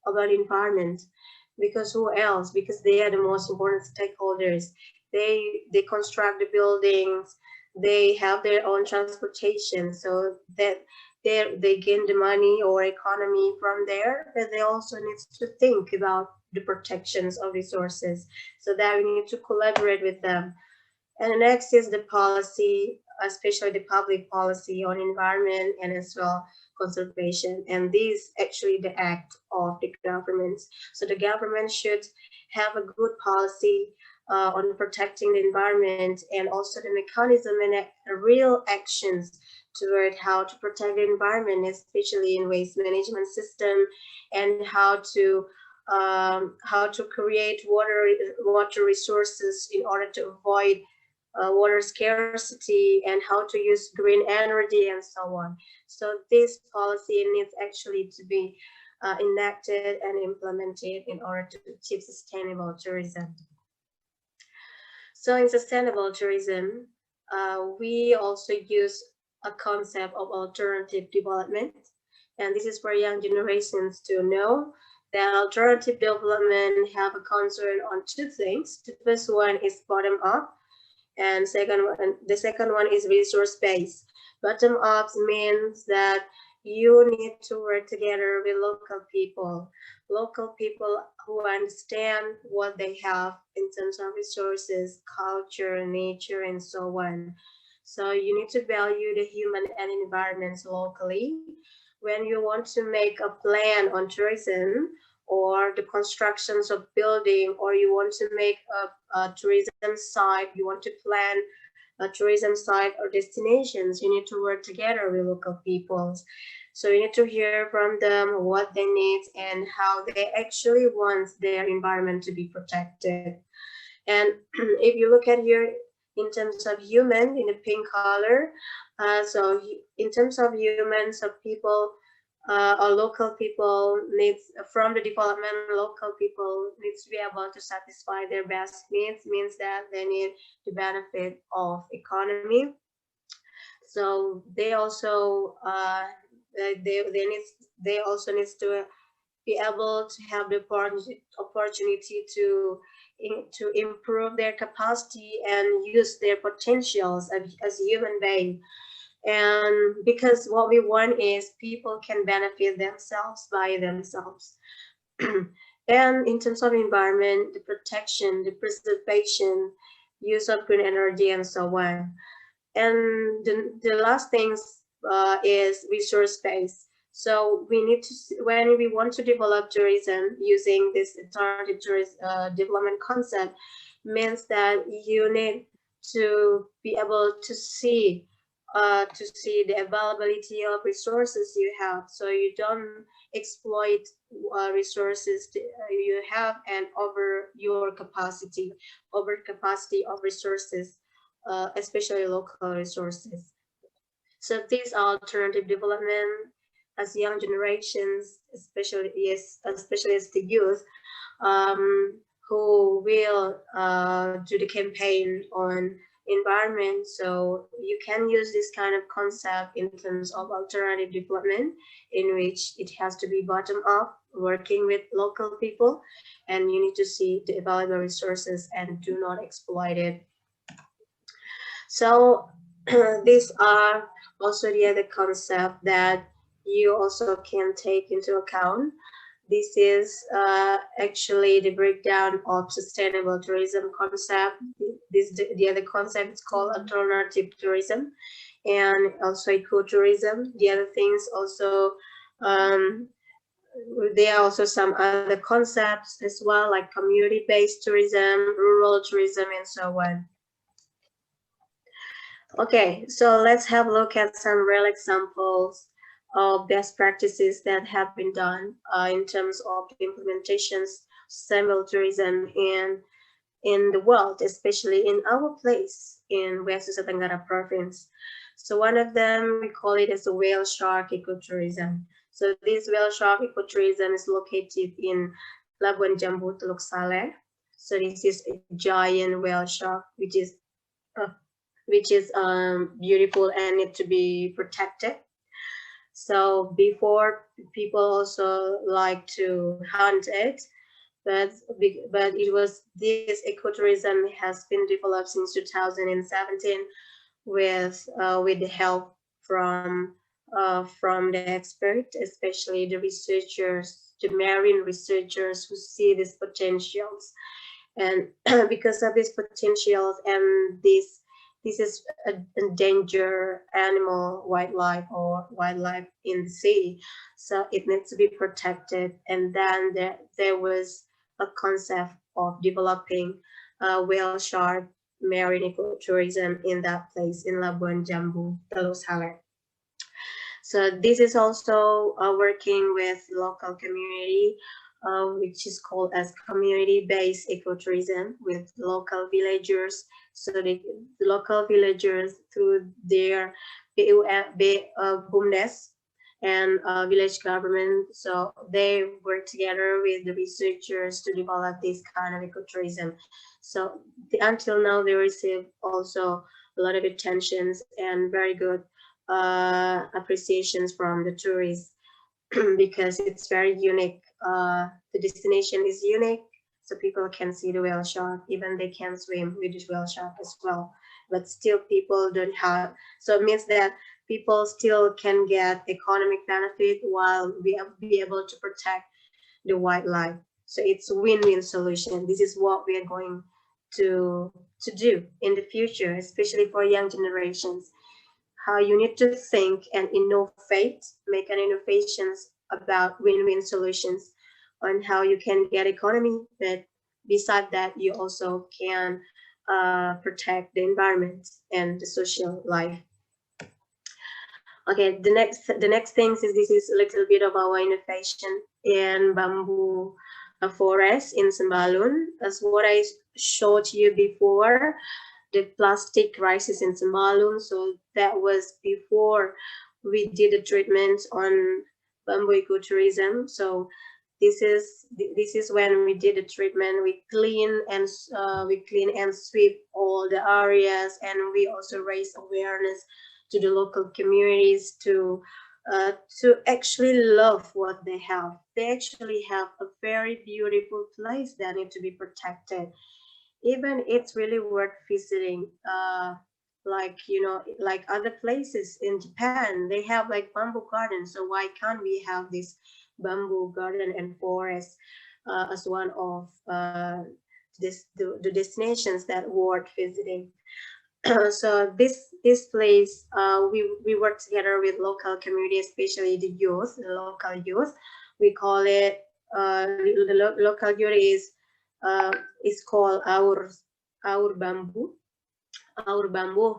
about environment, because who else? Because they are the most important stakeholders. They construct the buildings, they have their own transportation, so that they gain the money or economy from there, but they also need to think about the protections of resources, so that we need to collaborate with them. And the next is the policy, especially the public policy on environment and as well conservation. And this actually the act of the government. So the government should have a good policy on protecting the environment, and also the mechanism and real actions toward how to protect the environment, especially in waste management system, and how to create water resources in order to avoid water scarcity, and how to use green energy and so on. So this policy needs actually to be enacted and implemented in order to achieve sustainable tourism. So in sustainable tourism, we also use a concept of alternative development. And this is for young generations to know that alternative development have a concern on two things. The first one is bottom up, and the second one is resource based. Bottom up means that you need to work together with local people who understand what they have in terms of resources, culture, nature, and so on. So you need to value the human and environments locally. When you want to make a plan on tourism, or the constructions of building, or you want to make a tourism site, you want to plan a tourism site or destinations, you need to work together with local peoples. So you need to hear from them what they need and how they actually want their environment to be protected. And if you look at here in terms of human in the pink color, so in terms of humans, of people, or local people needs from the development, local people needs to be able to satisfy their best needs, means that they need the benefit of economy. So they also they also needs to be able to have the opportunity to improve their capacity and use their potentials as human being. And because what we want is people can benefit themselves by themselves. And in terms of environment, the protection, the preservation, use of green energy, and so on. And the last things is resource base. So we need to, when we want to develop tourism using this targeted tourist development concept, means that you need to be able to see the availability of resources you have, so you don't exploit resources you have and over your capacity, of resources, especially local resources. So these are alternative development as young generations, especially as the youth, who will do the campaign on environment. So you can use this kind of concept in terms of alternative development, in which it has to be bottom up, working with local people, and you need to see the available resources and do not exploit it. So these are also the other concept that you also can take into account. This is actually the breakdown of sustainable tourism concept. The other concept is called alternative tourism, and also ecotourism. The other things also, there are also some other concepts as well, like community-based tourism, rural tourism, and so on. Okay, so let's have a look at some real examples of best practices that have been done in terms of the implementations sustainable tourism in the world, especially in our place in West Nusa Tenggara province. So one of them, we call it as a whale shark ecotourism. So this whale shark ecotourism is located in Labuan Jambu, Teluk Saleh. So this is a giant whale shark, which is beautiful and need to be protected. So before, people also like to hunt it, but it was, this ecotourism has been developed since 2017 with the help from the experts, especially the researchers, the marine researchers who see these potentials. And because of these potentials and this is a endangered animal, wildlife in the sea, so it needs to be protected. And then there was a concept of developing whale shark marine ecotourism in that place in Labuan Jambu, Teluk Saleh. So this is also working with local community, which is called as community-based ecotourism, with local villagers. So the local villagers, through their BUMDes and village government, so they work together with the researchers to develop this kind of ecotourism. So until now, they receive also a lot of attentions and very good appreciations from the tourists because it's very unique. The destination is unique, so people can see the whale shark, even they can swim with the whale shark as well. But still, people don't have. So it means that people still can get economic benefit while we be able to protect the wildlife. So it's a win-win solution. This is what we are going to do in the future, especially for young generations. How you need to think and innovate, make an innovations about win-win solutions on how you can get economy, but beside that, you also can protect the environment and the social life. Okay, the next thing is, this is a little bit of our innovation in bamboo forest in Sembalun. As what I showed you before, the plastic crisis in Sembalun. So that was before we did the treatment on bamboo ecotourism. So this is when we did the treatment. We clean and sweep all the areas, and we also raise awareness to the local communities to actually love what they have. They actually have a very beautiful place that need to be protected. Even it's really worth visiting. Like, you know, like other places in Japan, they have like bamboo gardens. So why can't we have this bamboo garden and forest as one of the destinations that worth visiting. So this place, we work together with local community, especially the local youth. We call it the local youth is called our bamboo,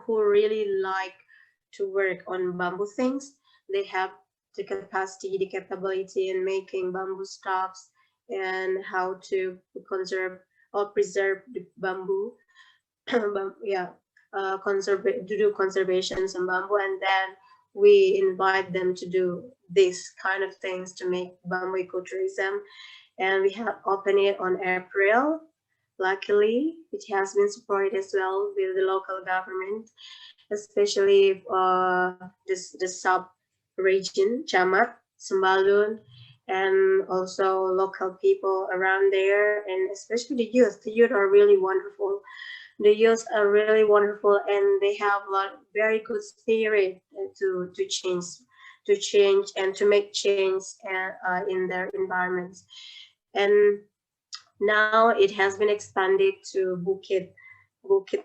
who really like to work on bamboo things. They have the capacity, the capability in making bamboo stuffs and how to conserve or preserve the bamboo. Yeah, to do conservations on bamboo, and then we invite them to do this kind of things to make bamboo ecotourism, and we have opened it on April. Luckily, it has been supported as well with the local government, especially the sub region, Camat, Sembalun, and also local people around there, and especially the youth. The youth are really wonderful. The youth are really wonderful, and they have a lot very good spirit to change and to make change in their environments. And now it has been expanded to Bukit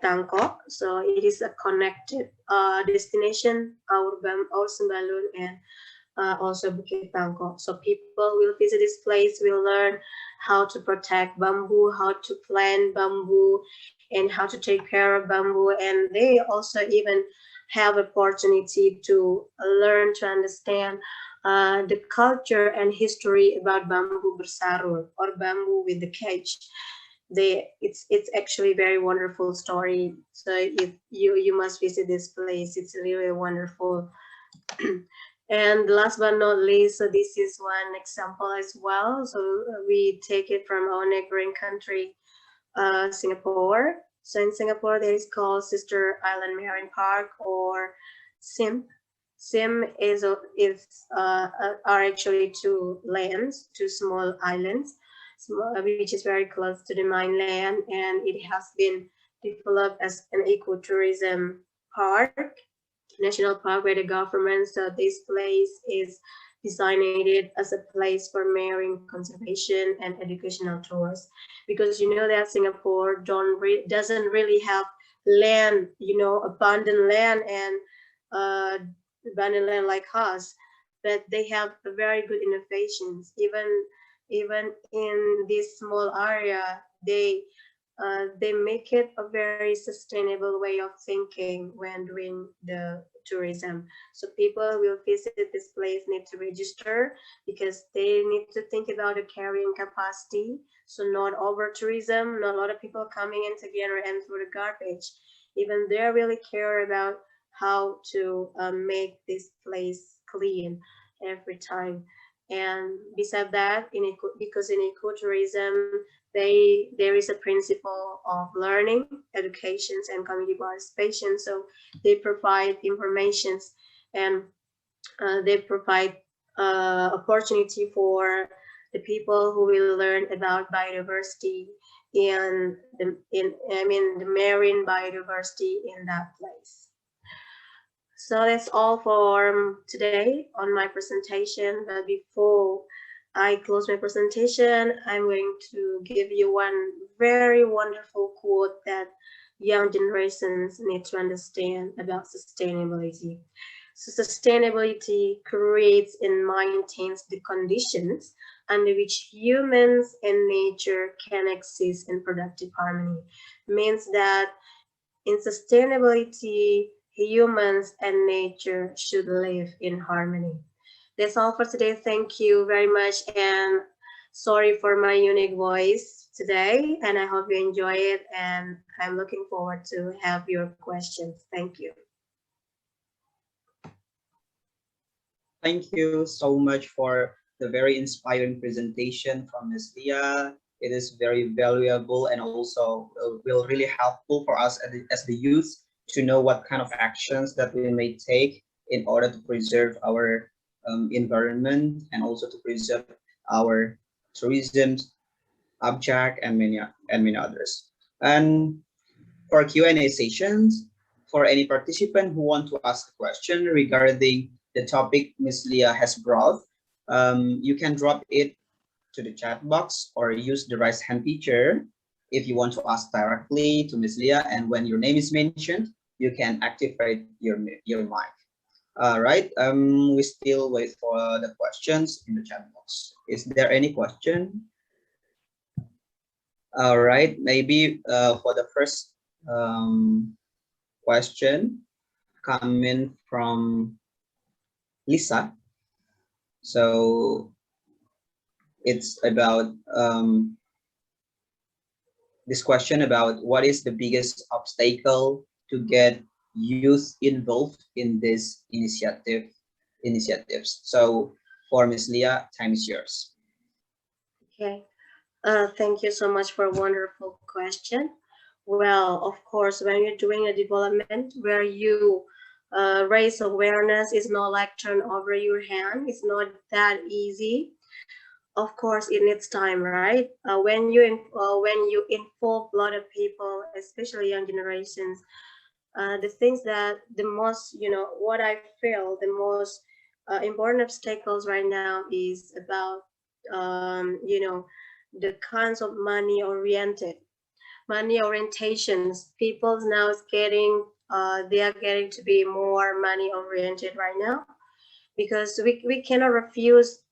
Tangkok, so it is a connected destination, our Sembalun and also Bukit Tangkok. So people will visit this place, will learn how to protect bamboo, how to plant bamboo, and how to take care of bamboo. And they also even have opportunity to learn to understand the culture and history about bamboo bersarur, or bamboo with the cage. It's actually a very wonderful story. So if you must visit this place, it's really wonderful. And last but not least, so this is one example as well. So we take it from our neighboring country, Singapore. So in Singapore, there is called Sister Island Marine Park, or SIM. SIM are actually two small islands, which is very close to the mainland, and it has been developed as an ecotourism park, national park, where the government. So this place is designated as a place for marine conservation and educational tours, because you know that Singapore doesn't really have land, abundant land and abundant land like us, but they have very good innovations. Even in this small area, they make it a very sustainable way of thinking when doing the tourism. So people will visit this place need to register, because they need to think about the carrying capacity. So not over tourism, not a lot of people coming in together and through the garbage. Even they really care about how to make this place clean every time. And besides that, because in ecotourism, there is a principle of learning, educations, and community participation. So they provide informations, and they provide opportunity for the people who will learn about biodiversity and the marine biodiversity in that place. So that's all for today on my presentation. But before I close my presentation, I'm going to give you one very wonderful quote that young generations need to understand about sustainability. So sustainability creates and maintains the conditions under which humans and nature can exist in productive harmony. Means that in sustainability, humans and nature should live in harmony. That's all for today. Thank you very much, and sorry for my unique voice today, and I hope you enjoy it, and I'm looking forward to have your questions. Thank you. Thank you so much for the very inspiring presentation from Ms. Lia. It is very valuable, and also will really helpful for us as the youth to know what kind of actions that we may take in order to preserve our environment, and also to preserve our tourism object and many others. And for Q&A sessions, for any participant who want to ask a question regarding the topic Ms. Lia has brought, you can drop it to the chat box or use the raise hand feature if you want to ask directly to Ms. Lia, and when your name is mentioned, you can activate your mic. All right, we still wait for the questions in the chat box. Is there any question? All right, maybe for the first question coming from Lisa. So it's about this question about what is the biggest obstacle to get youth involved in this initiatives. So for Ms. Lia, time is yours. Okay. Thank you so much for a wonderful question. Well, of course, when you're doing a development where you raise awareness, it's not like turn over your hand. It's not that easy. Of course, it needs time, right? When you involve a lot of people, especially young generations, the things that the most, what I feel the most important obstacles right now is about, the kinds of money orientations. People now is getting, they are getting to be more money oriented right now, because we cannot refuse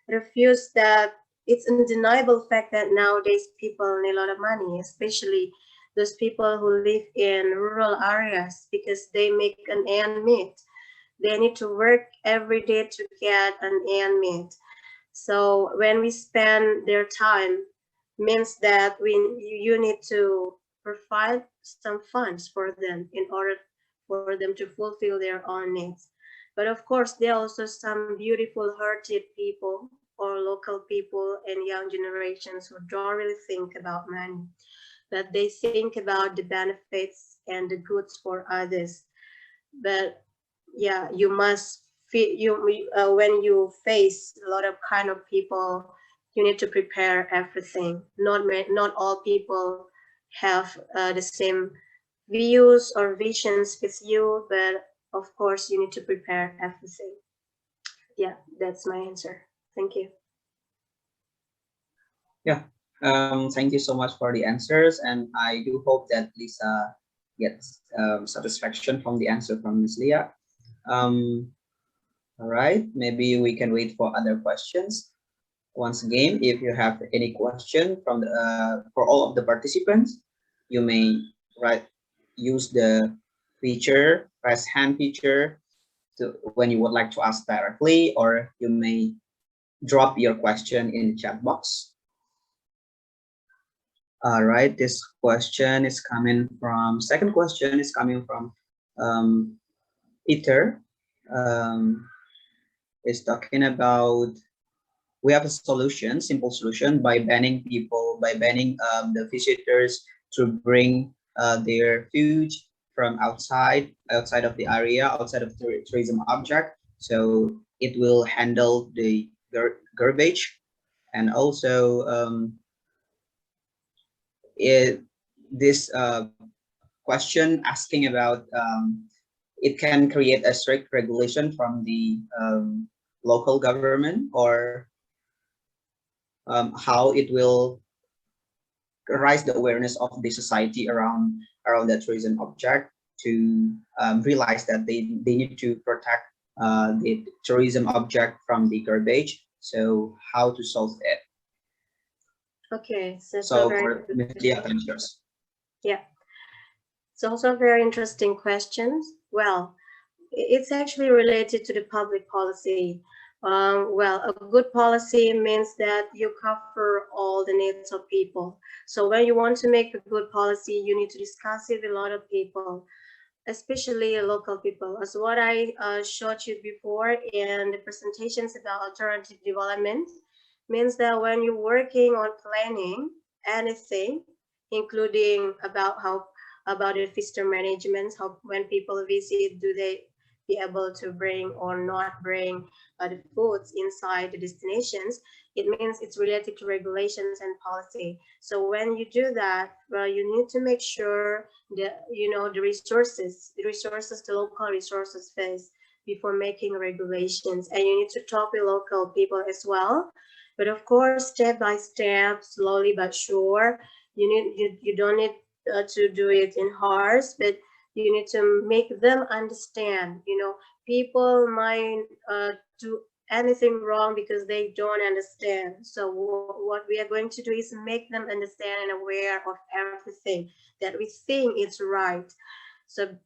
refuse that it's an undeniable fact that nowadays people need a lot of money, especially those people who live in rural areas, because they make an end meet. They need to work every day to get an end meet. So when we spend their time, means that you need to provide some funds for them in order for them to fulfill their own needs. But of course, there are also some beautiful hearted people or local people and young generations who don't really think about money, but they think about the benefits and the goods for others. But yeah, you must when you face a lot of kind of people, you need to prepare everything. Not all people have the same views or visions with you, but of course you need to prepare everything. Yeah, that's my answer. Thank you. Yeah, thank you so much for the answers, and I do hope that Lisa gets satisfaction from the answer from Ms. Lia. All right, maybe we can wait for other questions. Once again, if you have any question from the for all of the participants, you may use the feature, raise hand feature, to when you would like to ask directly, or you may drop your question in the chat box. All right, this question is coming from, second question is coming from Peter. Is talking about, we have a solution, simple solution, by banning the visitors to bring their food from outside of the area, outside of the tourism object. So it will handle the garbage, and also this question asking about it can create a strict regulation from the local government, or how it will raise the awareness of the society around that tourism object to realize that they need to protect the tourism object from the garbage. So how to solve it? Okay, So for Ms. Lia, yours. Yeah, it's also very interesting questions. Well, it's actually related to the public policy. Well, a good policy means that you cover all the needs of people. So when you want to make a good policy, you need to discuss it with a lot of people, especially local people. As what I showed you before in the presentations about alternative development, means that when you're working on planning anything, including about the visitor management, how when people visit, do they be able to bring or not bring the foods inside the destinations, it means it's related to regulations and policy. So when you do that, well, you need to make sure that the resources, the local resources first before making regulations, and you need to talk with local people as well. But of course, step by step, slowly but sure, you don't need to do it in harsh, but you need to make them understand. People might do anything wrong because they don't understand. So what we are going to do is make them understand and aware of everything that we think is right. So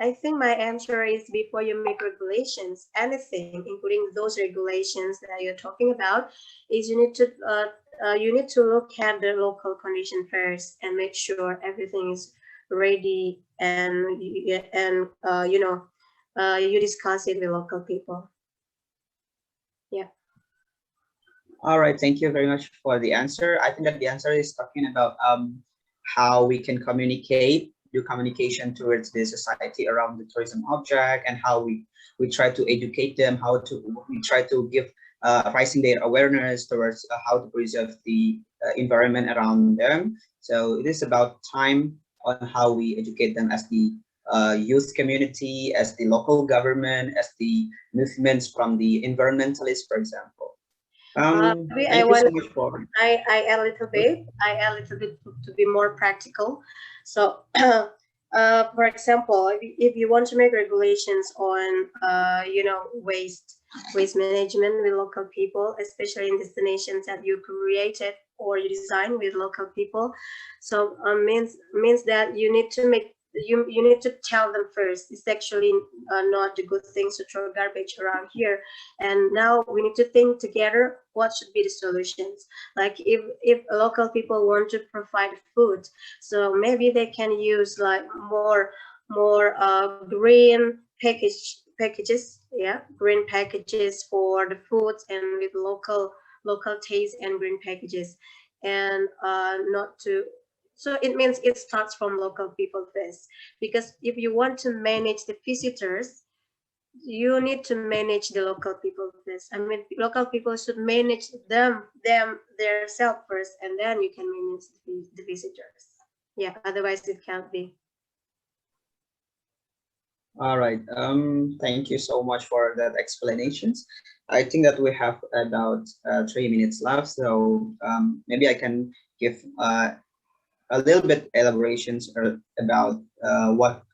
I think my answer is, before you make regulations, anything, including those regulations that you're talking about, is you need to look at the local condition first and make sure everything is ready, and you discuss it with local people. Yeah. All right, thank you very much for the answer. I think that the answer is talking about how we can do communication towards the society around the tourism object, and how we try to educate them, we try to give raising their awareness towards how to preserve the environment around them. So it is about time on how we educate them as the youth community, as the local government, as the movements from the environmentalists, for example. Maybe Thank you so much for. I add a little bit. To be more practical. So, for example, if you want to make regulations on, waste management with local people, especially in destinations that you created or you design with local people, so means that you need to you need to tell them first. It's actually not a good thing to throw garbage around here, and now we need to think together what should be the solutions. Like if local people want to provide food, so maybe they can use like more green packages, yeah, green packages for the foods, and with local taste and green packages, and not to. So it means it starts from local people first, because if you want to manage the visitors, you need to manage the local people first. I mean, local people should manage their self first, and then you can manage the visitors. Yeah, otherwise it can't be. All right. Thank you so much for that explanations. I think that we have about 3 minutes left, so maybe I can give a little bit elaborations about what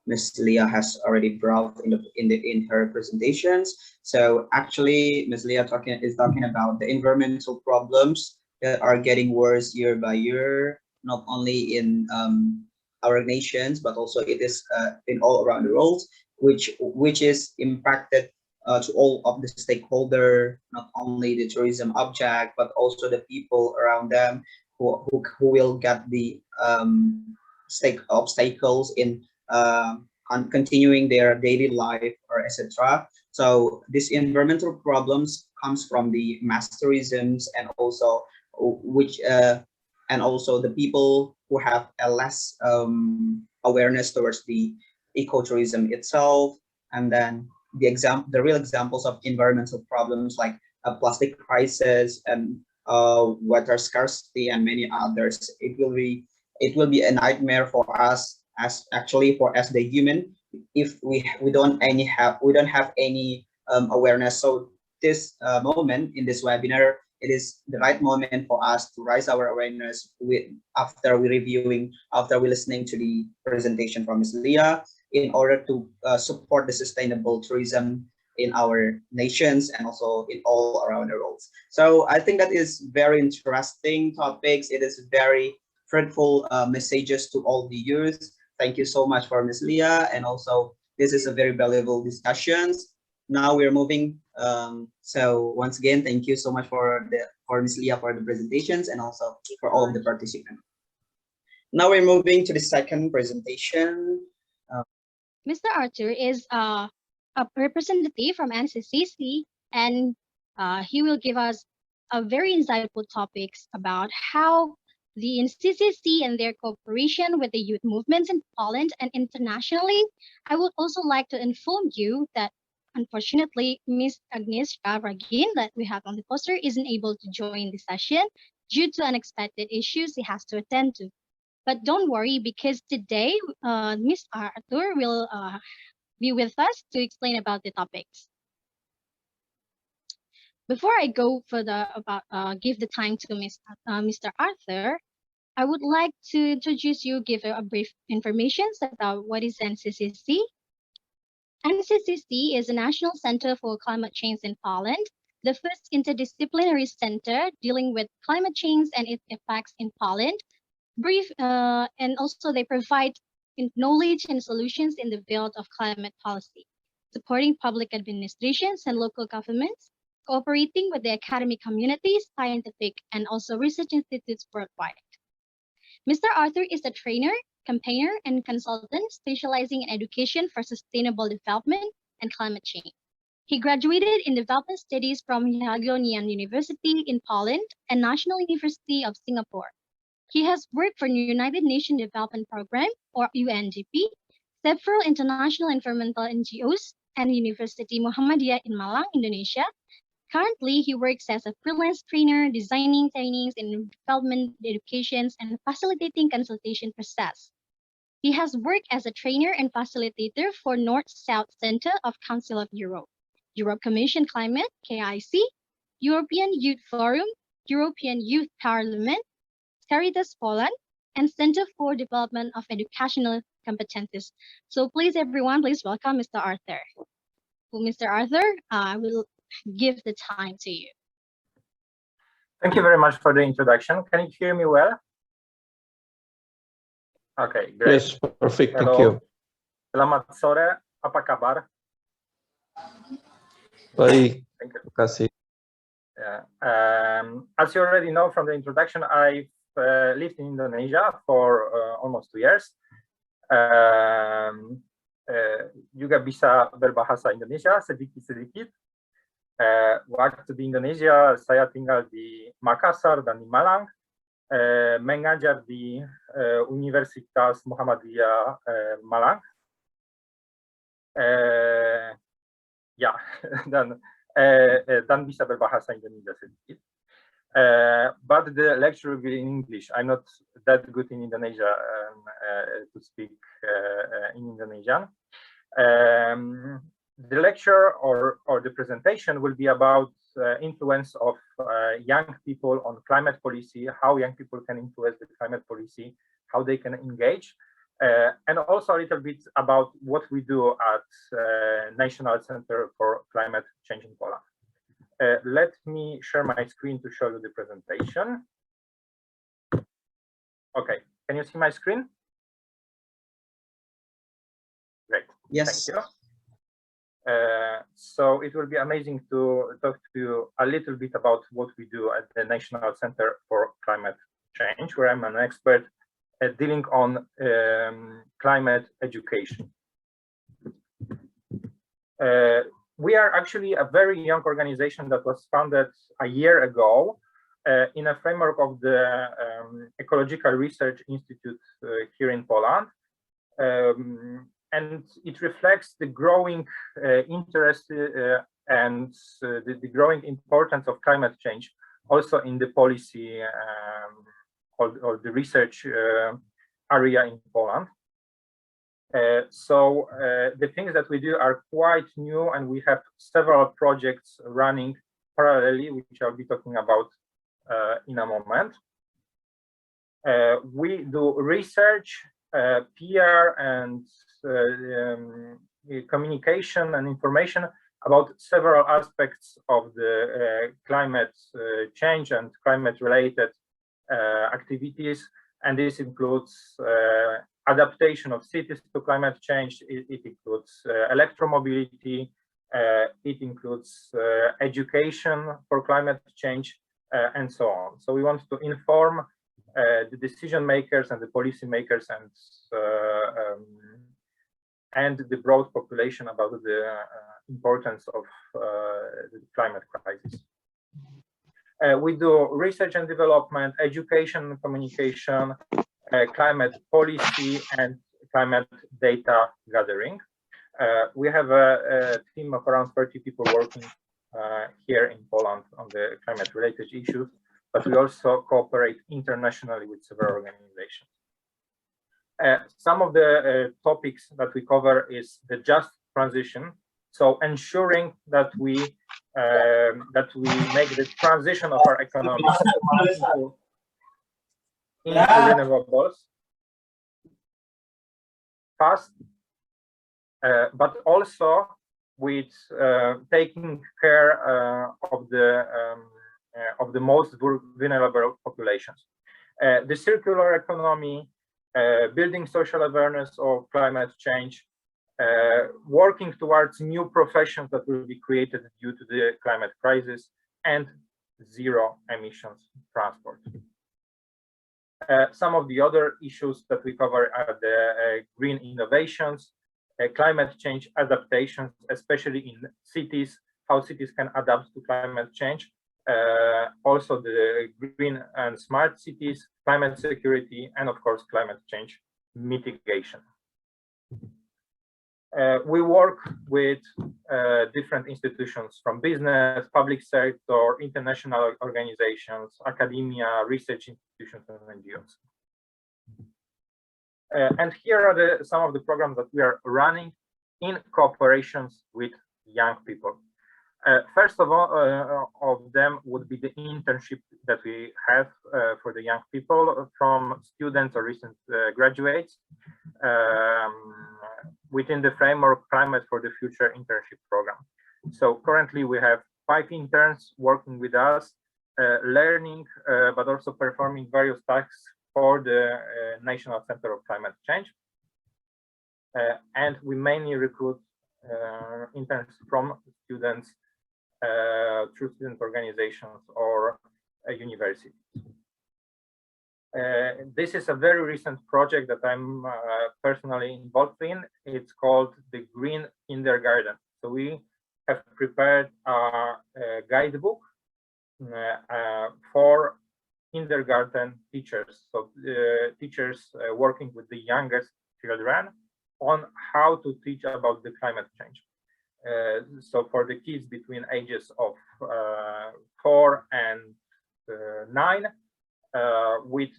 Ms. Lia has already brought in her presentations. So actually, Ms. Lia is talking about the environmental problems that are getting worse year by year, not only in our nations, but also it is in all around the world, which is impacted to all of the stakeholder, not only the tourism object, but also the people around them who will get the obstacles in on continuing their daily life or etc. So these environmental problems comes from the mass tourisms, and also the people who have a less awareness towards the ecotourism itself. And then the real examples of environmental problems like a plastic crisis and water scarcity and many others. It will be a nightmare for us as the human if we don't have any awareness. So this moment in this webinar, it is the right moment for us to raise our awareness after we listening to the presentation from Ms. Lia, in order to support the sustainable tourism in our nations and also in all around the world. So I think that is very interesting topics. It is very fruitful messages to all the youth. Thank you so much for Ms. Lia, and also this is a very valuable discussions. Now we're moving. So once again, thank you so much for Ms. Lia for the presentations, and also for all of the participants. Now we're moving to the second presentation. Mr. Artur is a representative from NCCC, and he will give us a very insightful topics about how the NCCC and their cooperation with the youth movements in Poland and internationally. I would also like to inform you that unfortunately, Ms. Agnieszka Ragin that we have on the poster isn't able to join the session due to unexpected issues he has to attend to. But don't worry, because today Ms. Artur will be with us to explain about the topics. Before I go further about give the time to Mr. Arthur, I would like to introduce you, give a brief information about what is NCCC. NCCC is a National Center for Climate Change in Poland, the first interdisciplinary center dealing with climate change and its effects in Poland. And also they provide knowledge and solutions in the field of climate policy, supporting public administrations and local governments, cooperating with the academic communities, scientific, and also research institutes worldwide. Mr. Artur is a trainer, campaigner, and consultant specializing in education for sustainable development and climate change. He graduated in development studies from Jagiellonian University in Poland and National University of Singapore. He has worked for the United Nations Development Programme, or UNDP, several international environmental NGOs, and University Muhammadiyah in Malang, Indonesia. Currently, he works as a freelance trainer, designing trainings in development educations and facilitating consultation process. He has worked as a trainer and facilitator for North-South Center of Council of Europe, Europe Commission Climate, KIC, European Youth Forum, European Youth Parliament, Caritas Poland, and Center for Development of Educational Competencies. So please, everyone, please welcome Mr. Artur. Well, Mr. Artur, I will give the time to you. Thank you very much for the introduction. Can you hear me well? Okay, great. Yes, perfect. Hello. Thank you. Selamat sore. Apa kabar? Baik. Thank you. Terima kasih. Yeah. As you already know from the introduction, I've lived in Indonesia for almost 2 years. Juga bisa berbahasa Indonesia sedikit-sedikit. Waktu di Indonesia, saya tinggal di Makassar dan di Malang, mengajar di Universitas Muhammadiyah Malang. Ya, dan bisa berbahasa Indonesia sedikit. But the lecture will be in English. I'm not that good in Indonesia to speak in Indonesian. The lecture or the presentation will be about influence of young people on climate policy, how young people can influence the climate policy, how they can engage, and also a little bit about what we do at National Center for Climate Change in Poland. Let me share my screen to show you the presentation. Okay, can you see my screen? Great. Yes. Thank you. So it will be amazing to talk to you a little bit about what we do at the National Center for Climate Change, where I'm an expert at dealing on climate education. We are actually a very young organization that was founded a year ago in a framework of the Ecological Research Institute here in Poland. And it reflects the growing interest and the growing importance of climate change also in the policy or the research area in Poland. So the things that we do are quite new, and we have several projects running parallelly, which I'll be talking about in a moment. We do research, PR, and communication and information about several aspects of the climate change and climate-related activities, and this includes adaptation of cities to climate change. It includes electromobility. It includes education for climate change, and so on. So we want to inform the decision makers and the policy makers and the broad population about the importance of the climate crisis. We do research and development, education and communication, climate policy, and climate data gathering. We have a team of around 30 people working here in Poland on the climate-related issues, but we also cooperate internationally with several organizations. Some of the topics that we cover is the just transition, so ensuring that we make the transition of our economy in renewables fast, but also with taking care of the most vulnerable populations. The circular economy, building social awareness of climate change, working towards new professions that will be created due to the climate crisis, and zero emissions transport. Some of the other issues that we cover are the green innovations, climate change adaptations, especially in cities, how cities can adapt to climate change, also the green and smart cities, climate security, and of course, climate change mitigation. We work with different institutions from business, public sector, international organizations, academia, research institutions, and NGOs. And here are some of the programs that we are running in cooperations with young people. First of all, of them would be the internship that we have for the young people from students or recent graduates within the framework Climate for the Future internship program. So currently we have 5 interns working with us, learning, but also performing various tasks for the National Center of Climate Change. And we mainly recruit interns from students through student organizations or universities. This is a very recent project that I'm personally involved in. It's called the Green Kindergarten. So we have prepared a guidebook for kindergarten teachers, so teachers working with the youngest children on how to teach about the climate change. So for the kids between ages of 4 and 9, with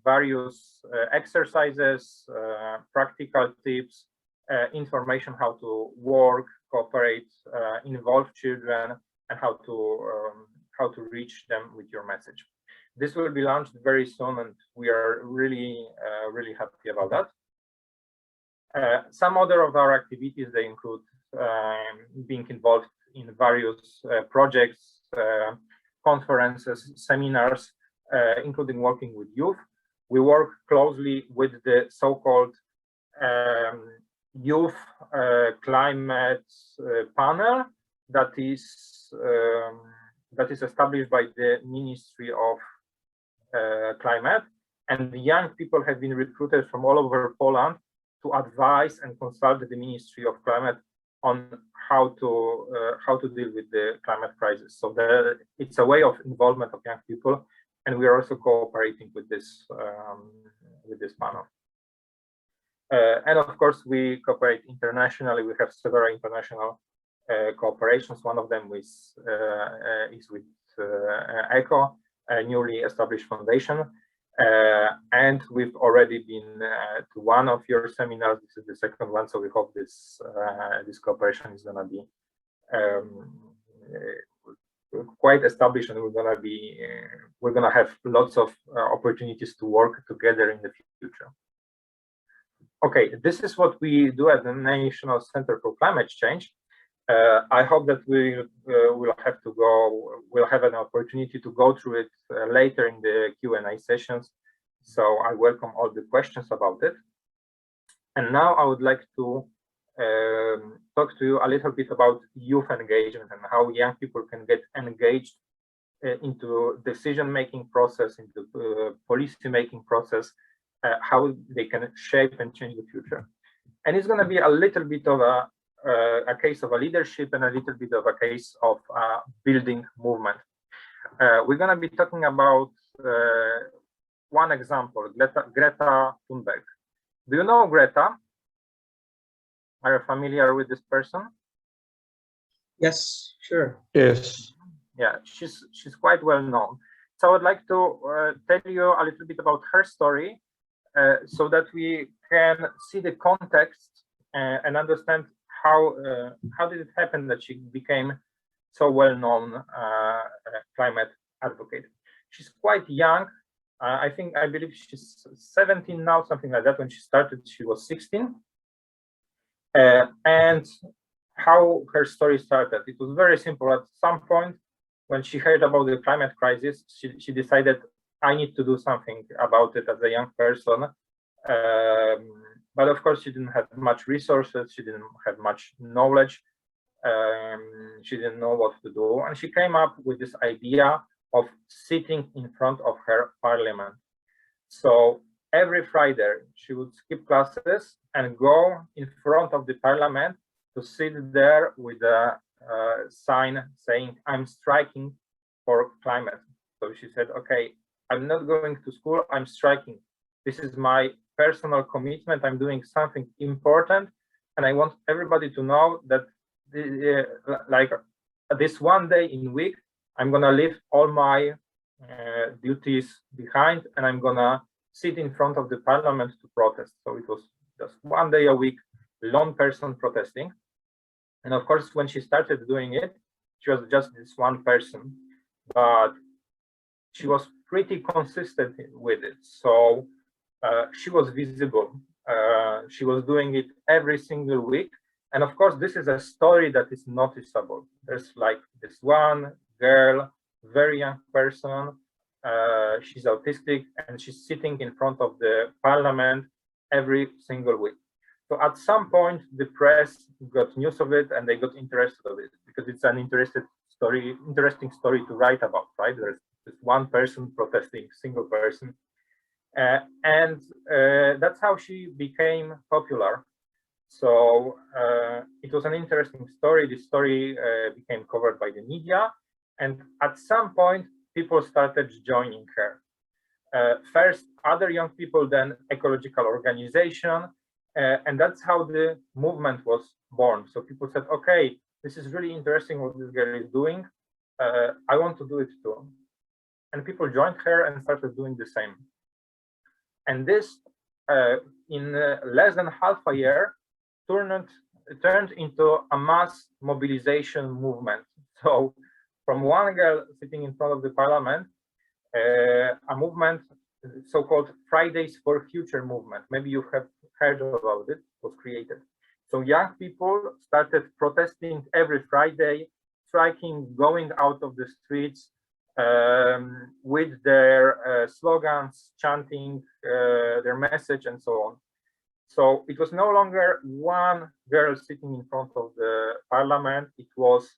various exercises, practical tips, information how to work, cooperate, involve children, and how to reach them with your message. This will be launched very soon, and we are really happy about that. Some other of our activities, they include being involved in various projects, conferences, seminars, including working with youth. We work closely with the so-called youth climate panel that is established by the Ministry of Climate, and the young people have been recruited from all over Poland to advise and consult the Ministry of Climate on how to deal with the climate crisis. So it's a way of involvement of young people, and we are also cooperating with this panel. And of course, we cooperate internationally. We have several international cooperations. One of them is with ECCO, a newly established foundation. And we've already been to one of your seminars. This is the second one, so we hope this cooperation is going to be quite established, and we're gonna have lots of opportunities to work together in the future. Okay, this is what we do at the National Center for Climate Change. I hope that we'll have an opportunity to go through it later in the Q&A sessions. So I welcome all the questions about it. And now I would like to talk to you a little bit about youth engagement and how young people can get engaged into decision-making process, into policy-making process, how they can shape and change the future. And it's going to be a little bit of a case of a leadership and a little bit of a case of a building movement. We're going to be talking about one example, Greta Tunde. Do you know Greta? Are you familiar with this person? Yes, sure. Yes. Yeah, she's quite well known. So I would like to tell you a little bit about her story so that we can see the context and understand how did it happen that she became so well known climate advocate. She's quite young. I believe she's 17 now, something like that. When she started, she was 16. And how her story started, it was very simple. At some point, when she heard about the climate crisis, she decided, I need to do something about it as a young person. But of course, she didn't have much resources. She didn't have much knowledge. She didn't know what to do. And she came up with this idea of sitting in front of her parliament. So every Friday, she would skip classes and go in front of the parliament to sit there with a sign saying, I'm striking for climate. So she said, okay, I'm not going to school, I'm striking. This is my personal commitment. I'm doing something important. And I want everybody to know that like this one day in week, I'm going to leave all my duties behind and I'm going to sit in front of the parliament to protest. So it was just one day a week, lone person protesting. And of course, when she started doing it, she was just this one person, but she was pretty consistent with it. So she was visible. She was doing it every single week. And of course, this is a story that is noticeable. There's like this one girl, very young person. She's autistic and she's sitting in front of the parliament every single week. So at some point, the press got news of it and they got interested in it because it's an interesting story to write about, right? There's this one person protesting, single person. And that's how she became popular. So it was an interesting story. This story became covered by the media. And at some point, people started joining her. First, other young people, then ecological organization. And that's how the movement was born. So people said, okay, this is really interesting what this girl is doing. I want to do it too. And people joined her and started doing the same. And this, in less than half a year, turned into a mass mobilization movement. So from one girl sitting in front of the parliament, a movement, so-called Fridays for Future movement. Maybe you have heard about it, was created. So young people started protesting every Friday, striking, going out of the streets with their slogans, chanting their message and so on. So it was no longer one girl sitting in front of the parliament, it was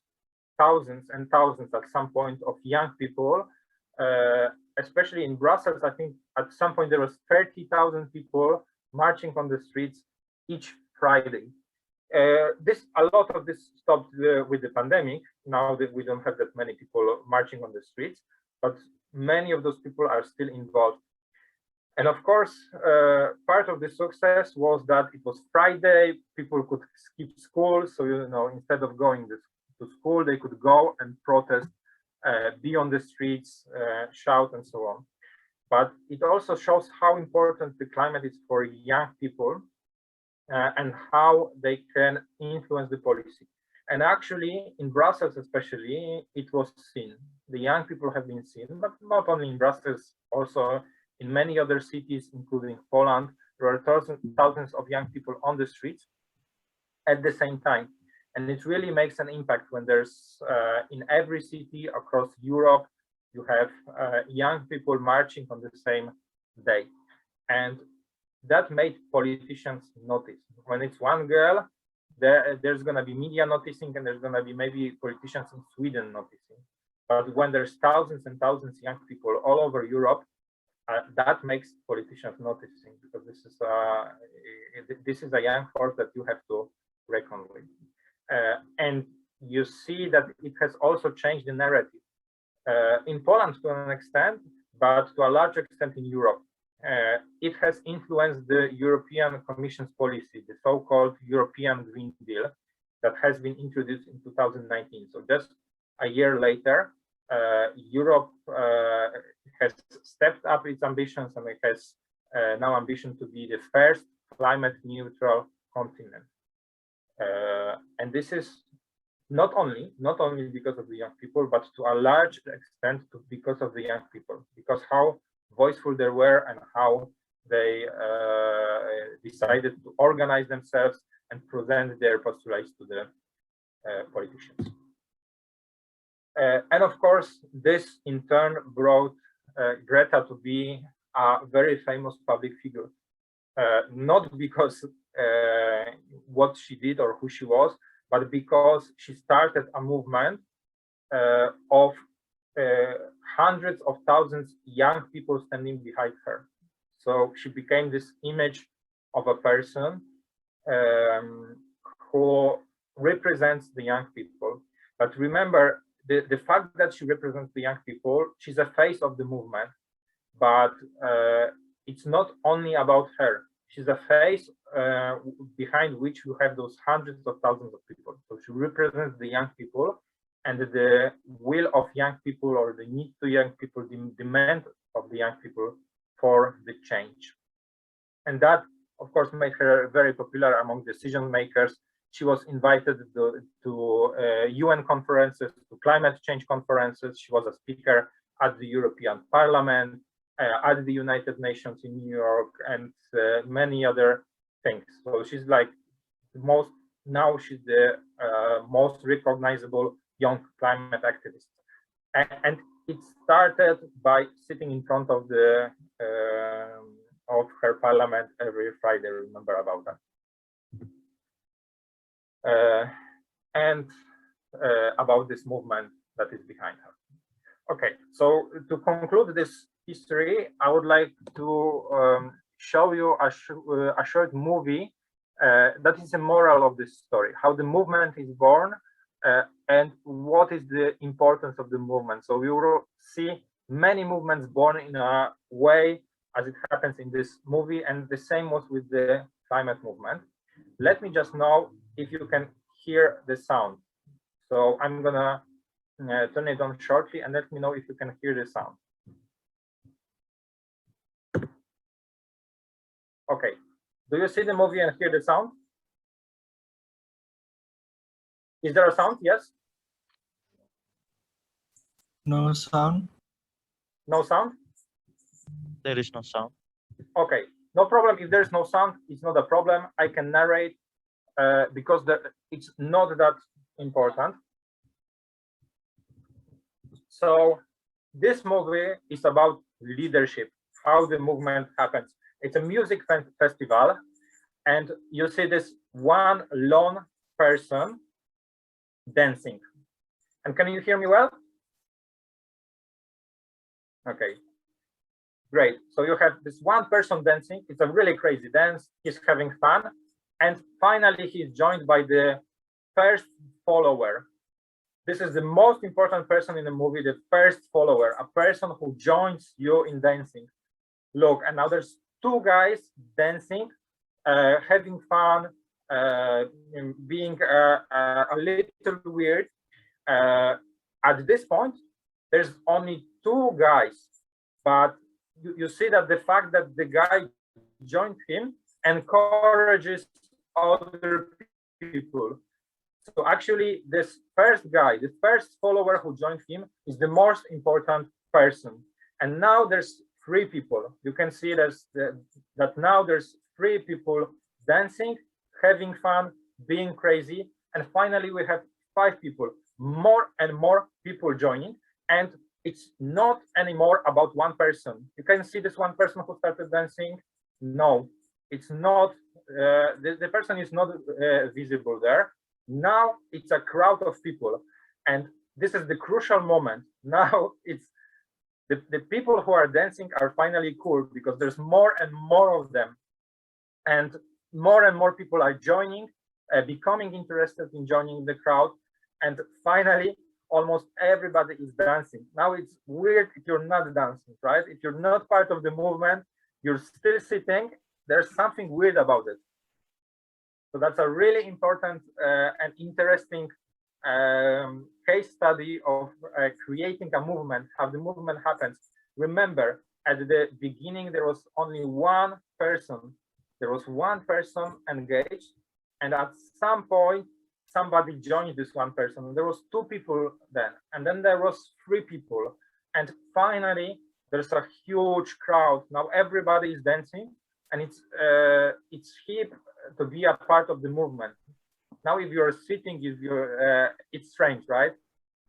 thousands and thousands at some point of young people, especially in Brussels. I think at some point there was 30,000 people marching on the streets each Friday. A lot of this stopped with the pandemic. Now that we don't have that many people marching on the streets, but many of those people are still involved. And of course, part of the success was that it was Friday, people could skip school. So, you know, instead of going to school, they could go and protest, be on the streets, shout and so on. But it also shows how important the climate is for young people and how they can influence the policy. And actually, in Brussels especially, it was seen. The young people have been seen, but not only in Brussels, also in many other cities, including Poland. There are thousands of young people on the streets at the same time. And it really makes an impact when there's, in every city across Europe, you have young people marching on the same day. And that made politicians notice. When it's one girl, there's going to be media noticing, and there's going to be maybe politicians in Sweden noticing. But when there's thousands and thousands of young people all over Europe, that makes politicians noticing, because this is a young force that you have to reckon with. And you see that it has also changed the narrative in Poland to an extent, but to a large extent in Europe. It has influenced the European Commission's policy, the so-called European Green Deal that has been introduced in 2019. So just a year later, Europe has stepped up its ambitions, and it has now ambition to be the first climate neutral continent. And this is not only because of the young people, but to a large extent because of the young people. Because how voiceful they were and how they decided to organize themselves and present their postulates to the politicians. And of course, this in turn brought Greta to be a very famous public figure, not because what she did or who she was, but because she started a movement of hundreds of thousands young people standing behind her. So she became this image of a person who represents the young people. But remember, the fact that she represents the young people, she's a face of the movement, but it's not only about her. She's a face behind which you have those hundreds of thousands of people. So she represents the young people and the will of young people, or the need to young people, the demand of the young people for the change. And that, of course, made her very popular among decision makers. She was invited to UN conferences, to climate change conferences. She was a speaker at the European Parliament, at the United Nations in New York, and many other things. So she's like now she's the most recognizable young climate activist. And it started by sitting in front of the of her parliament every Friday. Remember about that. And about this movement that is behind her. Okay, so to conclude this history, I would like to show you a short movie that is a moral of this story, how the movement is born and what is the importance of the movement. So we will see many movements born in a way as it happens in this movie, and the same was with the climate movement. Let me just know if you can hear the sound. So I'm gonna turn it on shortly and let me know if you can hear the sound. Okay, do you see the movie and hear the sound? Is there a sound? Yes? No sound. No sound? There is no sound. Okay, no problem. If there's no sound, it's not a problem. I can narrate because it's not that important. So this movie is about leadership, how the movement happens. It's a music festival, and you see this one lone person dancing. And can you hear me well? Okay, great. So you have this one person dancing. It's a really crazy dance. He's having fun. And finally, he's joined by the first follower. This is the most important person in the movie, the first follower, a person who joins you in dancing. Look, and now there's two guys dancing, having fun, being a little weird. At this point, there's only two guys, but you see that the fact that the guy joined him encourages other people. So actually, this first guy, the first follower who joined him, is the most important person. And now there's three people. You can see that now there's three people dancing, having fun, being crazy. And finally, we have five people, more and more people joining. And it's not anymore about one person. You can see this one person who started dancing. No, it's not, the person is not visible there. Now it's a crowd of people. And this is the crucial moment. Now it's the people who are dancing are finally cool because there's more and more of them. And more people are joining, becoming interested in joining the crowd. And finally, almost everybody is dancing. Now it's weird if you're not dancing, right? If you're not part of the movement, you're still sitting, there's something weird about it. So that's a really important and interesting case study of creating a movement, how the movement happens. Remember, at the beginning, there was only one person. There was one person engaged, and at some point, somebody joined this one person. There was two people then, and then there was three people. And finally, there's a huge crowd. Now everybody is dancing, and it's hip to be a part of the movement. Now, if you're sitting, it's strange, right?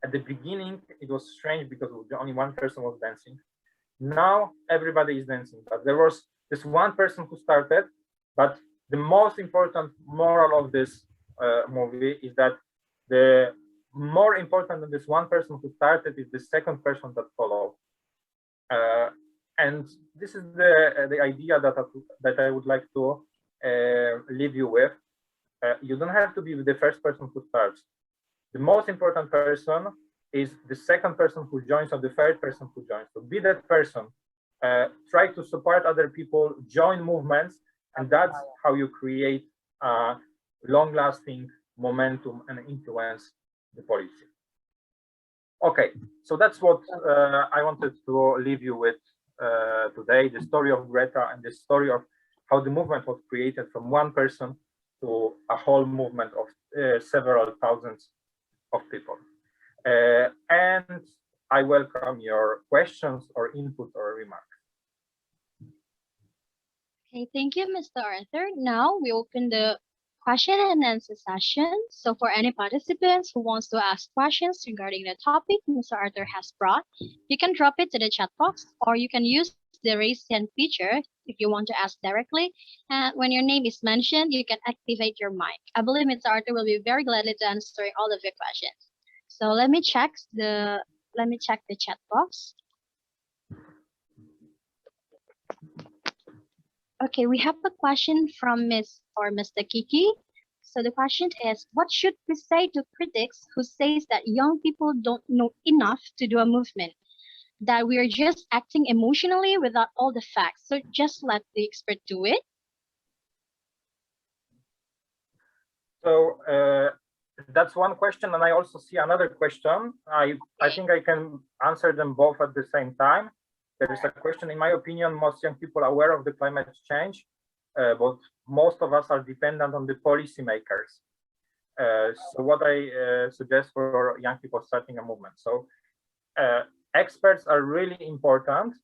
At the beginning, it was strange because only one person was dancing. Now everybody is dancing, but there was this one person who started. But the most important moral of this movie is that the more important than this one person who started is the second person that followed. And this is the idea that I would like to leave you with. You don't have to be the first person who starts. The most important person is the second person who joins or the third person who joins. So be that person. Try to support other people, join movements, and that's how you create long-lasting momentum and influence the policy. Okay, so that's what I wanted to leave you with today, the story of Greta and the story of how the movement was created from one person to a whole movement of several thousands of people. And I welcome your questions or input or remarks. Okay, thank you, Mr. Arthur. Now we open the question and answer session. So for any participants who wants to ask questions regarding the topic Mr. Arthur has brought, you can drop it to the chat box, or you can use the raise hand feature if you want to ask directly. And when your name is mentioned, you can activate your mic. I believe Mr. Arthur will be very gladly to answer all of your questions. So let me check the chat box. Okay, we have a question from Mr. Kiki. So the question is, what should we say to critics who says that young people don't know enough to do a movement, that we are just acting emotionally without all the facts, so just let the expert do it? So that's one question, and I also see another question. I think I can answer them both at the same time. There is a question, in my opinion, most young people are aware of the climate change, but most of us are dependent on the policymakers. So what I suggest for young people starting a movement. So experts are really important,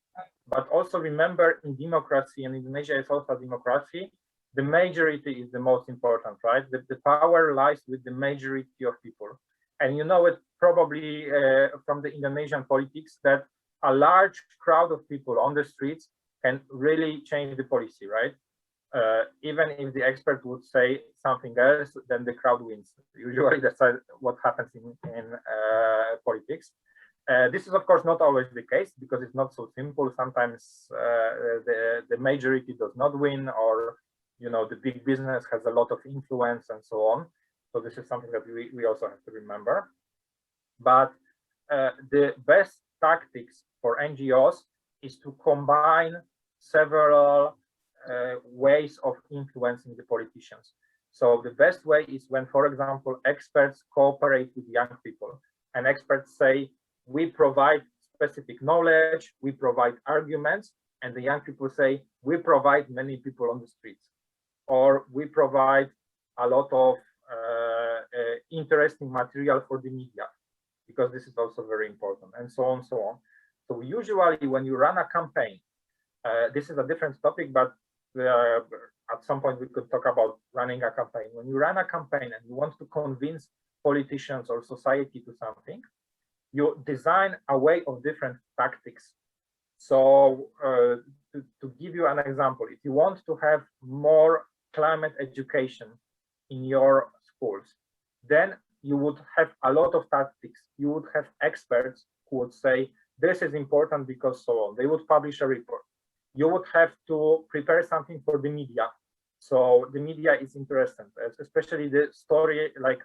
but also remember, in democracy, and Indonesia is also a democracy, the majority is the most important, right? The power lies with the majority of people. And you know it probably from the Indonesian politics that a large crowd of people on the streets can really change the policy, right? Even if the expert would say something else, then the crowd wins. Usually that's what happens in politics. This is, of course, not always the case, because it's not so simple. Sometimes the majority does not win, or the big business has a lot of influence and so on. So this is something that we also have to remember. But the best tactics for NGOs is to combine several ways of influencing the politicians. So the best way is when, for example, experts cooperate with young people, and experts say, we provide specific knowledge, we provide arguments, and the young people say, we provide many people on the streets, or we provide a lot of interesting material for the media, because this is also very important, and so on, so on. So usually when you run a campaign, this is a different topic, but at some point we could talk about running a campaign. When you run a campaign and you want to convince politicians or society to something, you design a way of different tactics. So to give you an example, if you want to have more climate education in your schools, then you would have a lot of tactics. You would have experts who would say, this is important because so on. They would publish a report. You would have to prepare something for the media. So the media is interested, especially the story, like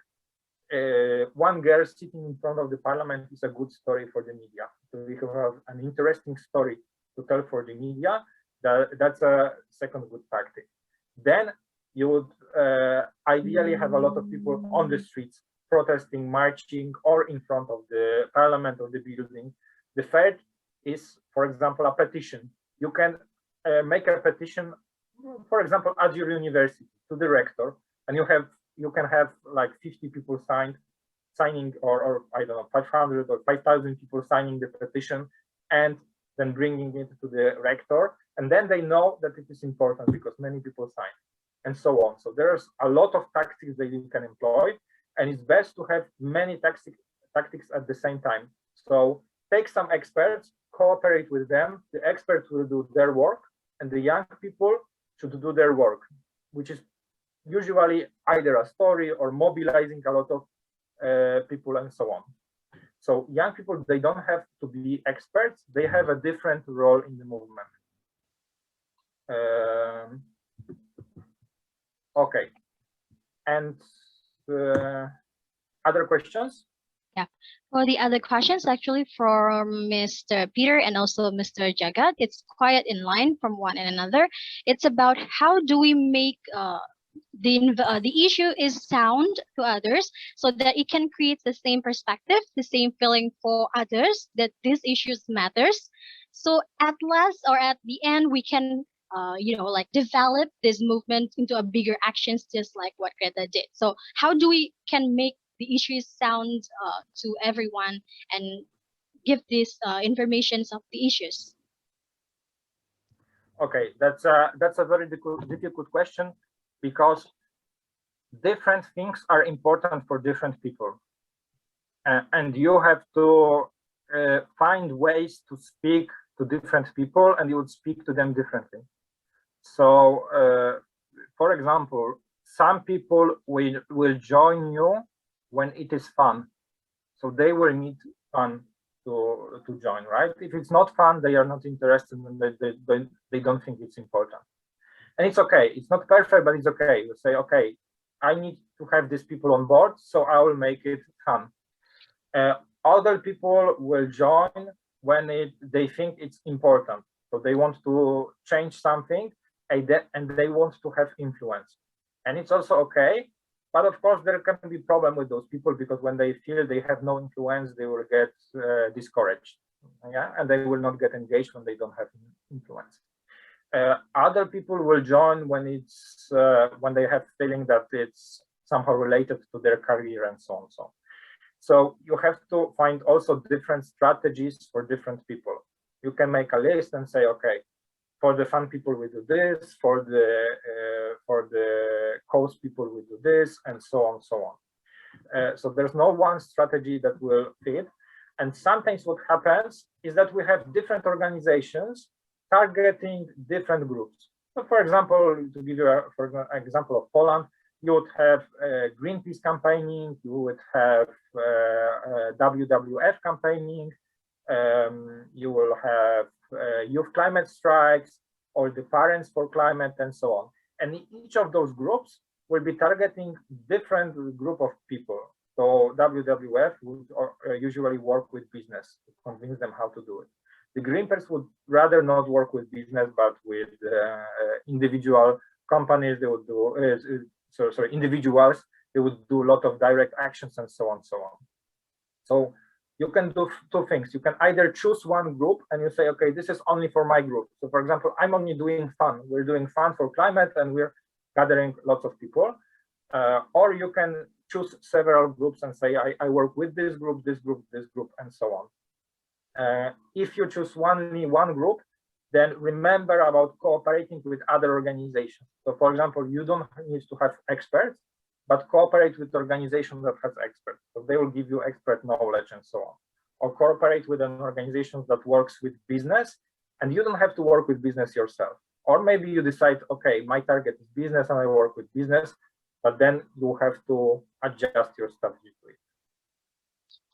one girl sitting in front of the parliament is a good story for the media. So we have an interesting story to tell for the media. That's a second good tactic. Then you would ideally have a lot of people on the streets protesting, marching, or in front of the parliament or the building. The third is, for example, a petition. You can make a petition, for example, at your university to the rector, and you can have like 50 people signing, or I don't know, 500 or 5,000 people signing the petition, and then bringing it to the rector, and then they know that it is important because many people sign, and so on. So there's a lot of tactics that you can employ, and it's best to have many tactics at the same time. So take some experts, cooperate with them, the experts will do their work, and the young people should do their work, which is usually either a story or mobilizing a lot of people and so on. So young people, they don't have to be experts, they have a different role in the movement. Okay, and other questions? Yeah. Well, the other questions actually from Mr. Peter and also Mr. Jagat. It's quite in line from one and another. It's about how do we make the issue is sound to others so that it can create the same perspective, the same feeling for others that these issues matters. So at last or at the end, we can like develop this movement into a bigger actions, just like what Greta did. So how do we can make the issues sound to everyone and give this information of the issues? Okay, that's a very difficult question, because different things are important for different people, and you have to find ways to speak to different people, and you would speak to them differently. So for example, some people will join you when it is fun, so they will need fun to join, right? If it's not fun, they are not interested, and they don't think it's important. And it's okay, it's not perfect, but it's okay. You say, okay, I need to have these people on board, so I will make it fun. Other people will join when they think it's important, so they want to change something, and they want to have influence. And it's also okay, but of course there can be problem with those people, because when they feel they have no influence, they will get discouraged, yeah, and they will not get engaged when they don't have influence. Other people will join when it's when they have feeling that it's somehow related to their career and so on. So you have to find also different strategies for different people. You can make a list and say, okay, for the fun people we do this, for the cause people we do this, and so on, so on. So there's no one strategy that will fit. And sometimes what happens is that we have different organizations targeting different groups. So for example, to give you for example of Poland, you would have Greenpeace campaigning, you would have WWF campaigning, you will have youth climate strikes, or the Parents for Climate, and so on. And each of those groups will be targeting different group of people. So WWF would usually work with business to convince them how to do it. The Greenpeace would rather not work with business, but with individual companies. They would do individuals. They would do a lot of direct actions and so on, so on. So you can do two things. You can either choose one group and you say, okay, this is only for my group. So for example, I'm only doing fun. We're doing fun for climate, and we're gathering lots of people. Or you can choose several groups and say, I work with this group, and so on. If you choose only one group, then remember about cooperating with other organizations. So for example, you don't need to have experts, but cooperate with organizations that has experts. So they will give you expert knowledge and so on. Or cooperate with an organization that works with business, and you don't have to work with business yourself. Or maybe you decide, okay, my target is business and I work with business, but then you have to adjust your strategy to it.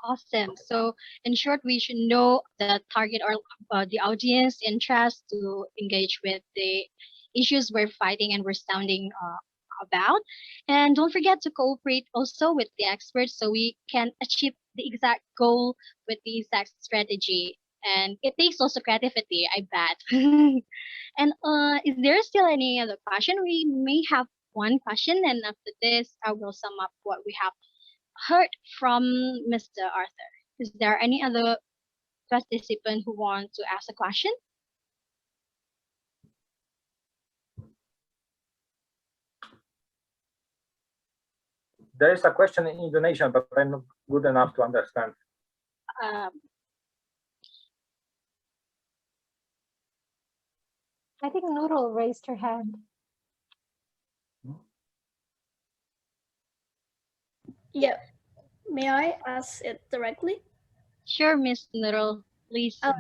Awesome. So in short, we should know the target or the audience interest to engage with the issues we're fighting and we're sounding about. And don't forget to cooperate also with the experts so we can achieve the exact goal with the exact strategy. And it takes also creativity, I bet. And is there still any other question? We may have one question, and after this, I will sum up what we have heard from Mr. Arthur. Is there any other participant who want to ask a question? There is a question in Indonesian, but I'm not good enough to understand. I think Nurul raised her hand. Yeah. May I ask it directly? Sure, Miss Nurul, please. Oh,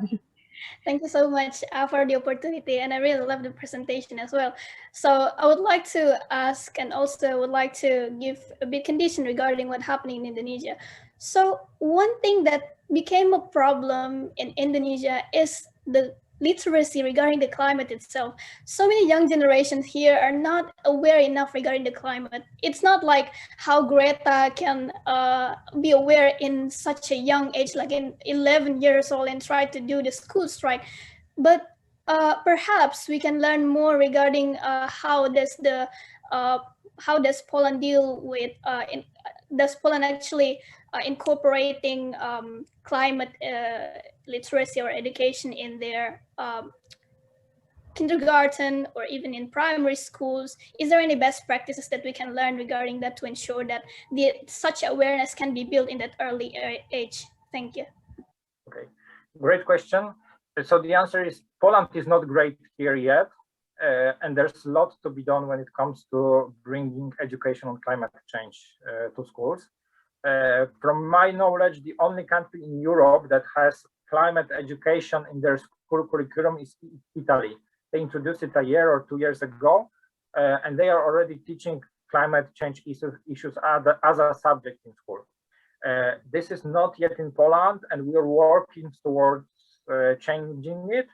thank you so much for the opportunity, and I really love the presentation as well. So I would like to ask, and also would like to give a bit condition regarding what happening in Indonesia. So one thing that became a problem in Indonesia is the literacy regarding the climate itself. So many young generations here are not aware enough regarding the climate. It's not like how Greta can be aware in such a young age, like in 11 years old, and try to do the school strike. But perhaps we can learn more regarding how does Poland deal with does Poland actually incorporating climate literacy or education in their kindergarten or even in primary schools? Is there any best practices that we can learn regarding that to ensure that such awareness can be built in that early age? Thank you. Okay, great question. So the answer is Poland is not great here yet, and there's a lot to be done when it comes to bringing education on climate change to schools. From my knowledge, the only country in Europe that has climate education in their school curriculum is Italy. They introduced it a year or 2 years ago, and they are already teaching climate change issues as a subject in school. This is not yet in Poland, and we are working towards changing it,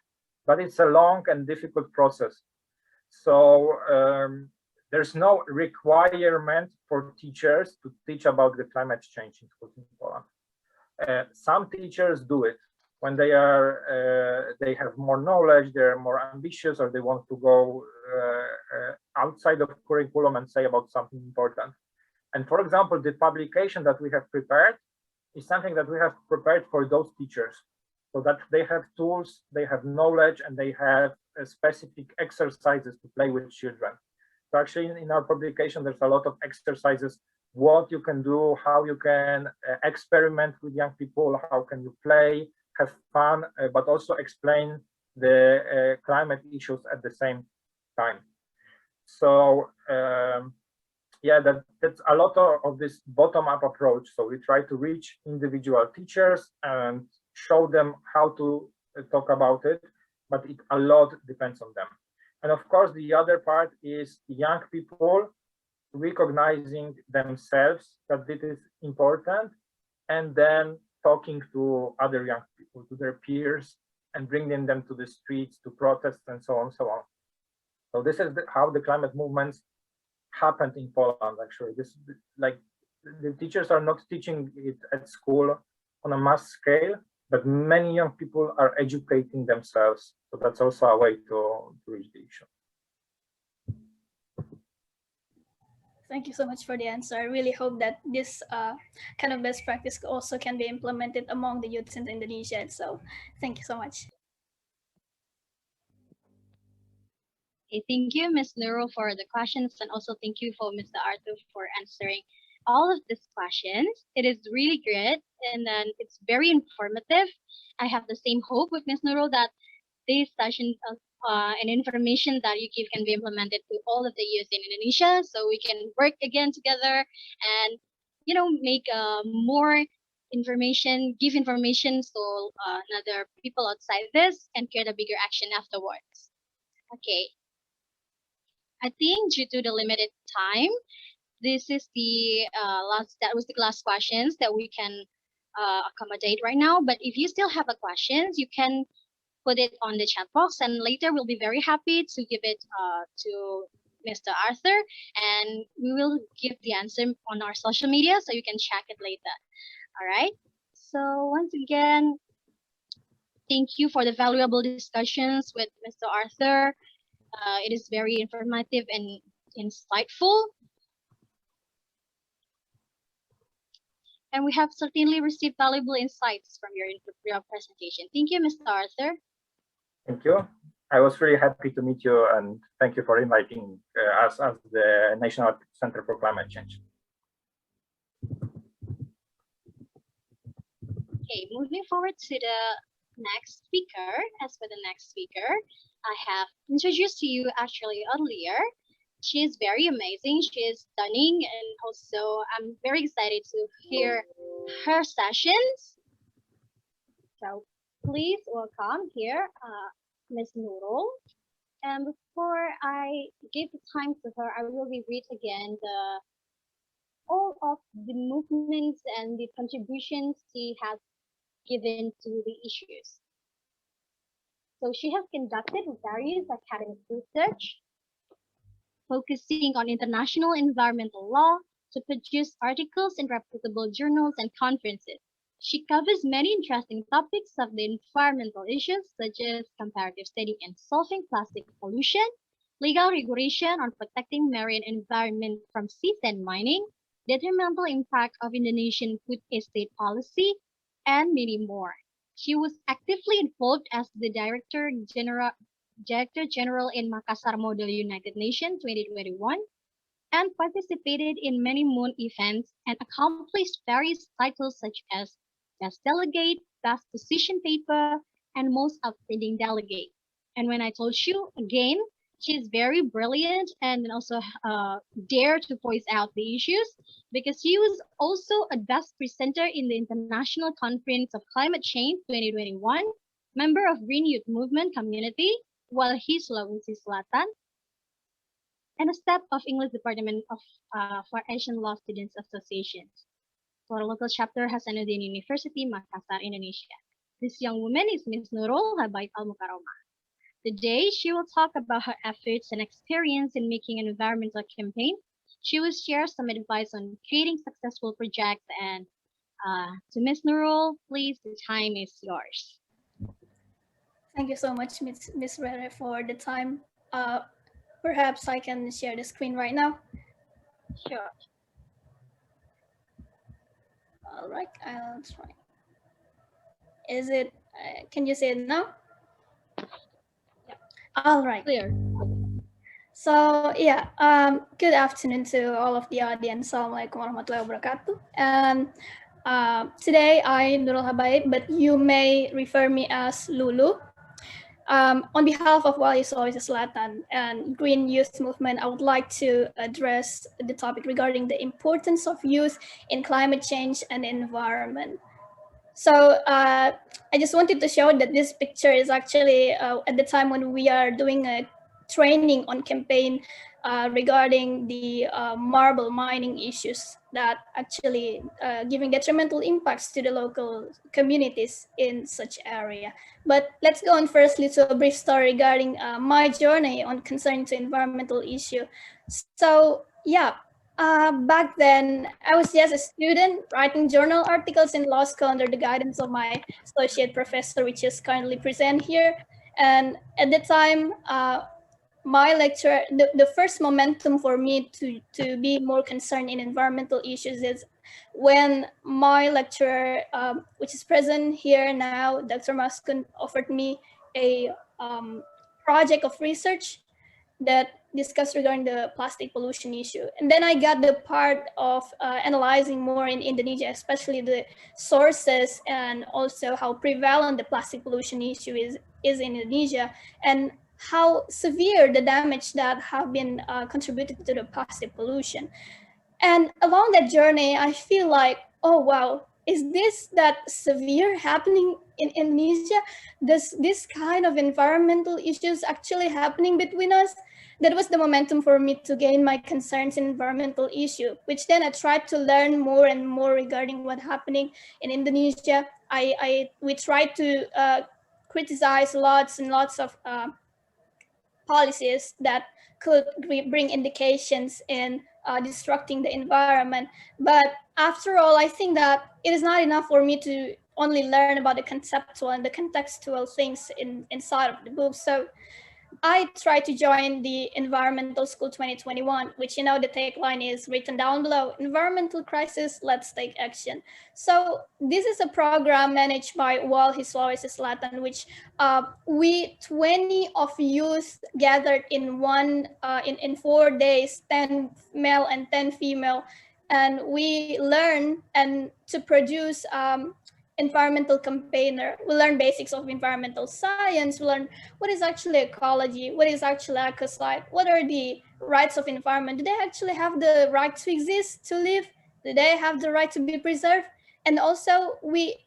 but it's a long and difficult process. So there's no requirement for teachers to teach about the climate change in schools in Poland. Some teachers do it when they have more knowledge, they're more ambitious, or they want to go outside of curriculum and say about something important. And for example, the publication that we have prepared is something that we have prepared for those teachers, so that they have tools, they have knowledge, and they have specific exercises to play with children. So actually in our publication, there's a lot of exercises, what you can do, how you can experiment with young people, how can you play, have fun, but also explain the climate issues at the same time. So yeah, that's a lot of this bottom-up approach. So we try to reach individual teachers and show them how to talk about it, but a lot depends on them. And of course, the other part is young people recognizing themselves that this is important, and then talking to other young people, to their peers, and bringing them to the streets to protest and so on, so on. So this is how the climate movements happened in Poland. Actually, this, like, the teachers are not teaching it at school on a mass scale, but many young people are educating themselves. So that's also a way to reach the issue. Thank you so much for the answer. I really hope that this kind of best practice also can be implemented among the youths in Indonesia. So thank you so much. Okay, thank you, Ms. Nurul, for the questions, and also thank you for Mr. Artur for answering all of these questions. It is really great, and then it's very informative. I have the same hope with Ms. Nurul that these sessions and information that you give can be implemented to all of the youth in Indonesia, so we can work again together and, you know, make more information, give information, so other people outside this can create a bigger action afterwards. Okay. I think due to the limited time, this is the that was the last questions that we can accommodate right now. But if you still have a questions, you can put it on the chat box, and later we'll be very happy to give it to Mr. Arthur, and we will give the answer on our social media, so you can check it later. All right. So once again, thank you for the valuable discussions with Mr. Arthur. It is very informative and insightful. And we have certainly received valuable insights from your presentation. Thank you, Mr. Arthur. Thank you. I was really happy to meet you, and thank you for inviting us as the National Center for Climate Change. Okay, moving forward to the next speaker. As for the next speaker, I have introduced to you actually earlier. She is very amazing. She is stunning, and also I'm very excited to hear her sessions. So please welcome here, Ms. Nurul. And before I give the time to her, I will read again the all of the movements and the contributions she has given to the issues. So she has conducted various academic research focusing on international environmental law to produce articles in reputable journals and conferences. She covers many interesting topics of the environmental issues such as comparative study in solving plastic pollution, legal regulation on protecting marine environment from sea sand mining, detrimental impact of Indonesian food estate policy, and many more. She was actively involved as the Director General in Makassar Model United Nations 2021 and participated in many moon events and accomplished various titles such as Best Delegate, Best Position Paper, and Most Outstanding Delegate. And when I told you again, she's very brilliant and also dare to voice out the issues because she was also a best presenter in the International Conference of Climate Change 2021, member of Green Youth Movement community, while he's Sulawesi Selatan, and a step of English Department of for Asian Law Students Association. So our local chapter Hasanuddin University, Makassar, Indonesia. This young woman is Ms. Nurul Habaib Al-Mukarramah. Today, she will talk about her efforts and experience in making an environmental campaign. She will share some advice on creating successful projects. And to Ms. Nurul, please, the time is yours. Thank you so much, Ms. Rere, for the time. Perhaps I can share the screen right now. Sure. All right, I'll try. Is it, can you see it now? Yeah. All right. Clear. So yeah, good afternoon to all of the audience. Assalamualaikum warahmatullahi wabarakatuh. And today I Nurul Habaib, but you may refer me as Lulu. On behalf of Wali Sulawesi Selatan and Green Youth Movement, I would like to address the topic regarding the importance of youth in climate change and environment. So I just wanted to show that this picture is actually at the time when we are doing a training on campaign regarding the marble mining issues that actually giving detrimental impacts to the local communities in such area. But let's go on firstly to a brief story regarding my journey on concern to environmental issue. So yeah, back then I was just a student writing journal articles in law school under the guidance of my associate professor, which is currently present here. And at the time, my lecture, the first momentum for me to be more concerned in environmental issues is when my lecturer, which is present here now, Dr. Maskun, offered me a project of research that discussed regarding the plastic pollution issue. And then I got the part of analyzing more in Indonesia, especially the sources and also how prevalent the plastic pollution issue is in Indonesia, and how severe the damage that have been contributed to the plastic pollution. And along that journey, I feel like, oh, wow, is this that severe happening in Indonesia? Does this kind of environmental issues actually happening between us? That was the momentum for me to gain my concerns in environmental issue, which then I tried to learn more and more regarding what's happening in Indonesia. We tried to criticize lots and lots of policies that could bring indications in destructing the environment. But after all, I think that it is not enough for me to only learn about the conceptual and the contextual things inside of the book. So I tried to join the Environmental School 2021, which, you know, the tagline is written down below: environmental crisis, let's take action. So this is a program managed by Walhi Sulawesi Selatan, which we 20 of youth gathered in in 4 days, 10 male and 10 female, and we learn and to produce environmental campaigner. We learn basics of environmental science. We learn what is actually ecology, what is actually ecocide, what are the rights of environment. Do they actually have the right to exist, to live? Do they have the right to be preserved? And also, we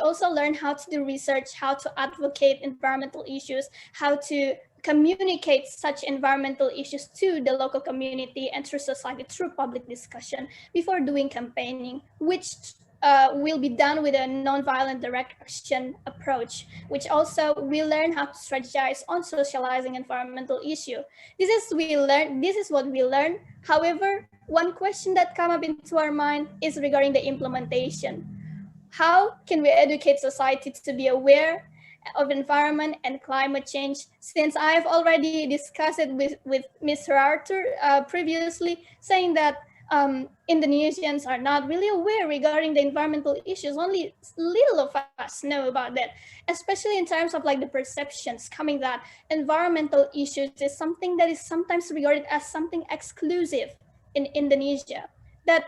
also learn how to do research, how to advocate environmental issues, how to communicate such environmental issues to the local community and through society, through public discussion before doing campaigning, which will be done with a non-violent direct action approach, which also we learn how to strategize on socializing environmental issue. This is what we learn. However, one question that come up into our mind is regarding the implementation. How can we educate society to be aware of environment and climate change? Since I've already discussed it with Mr. Artur previously, saying that Indonesians are not really aware regarding the environmental issues. Only little of us know about that, especially in terms of like the perceptions coming that environmental issues is something that is sometimes regarded as something exclusive in Indonesia. That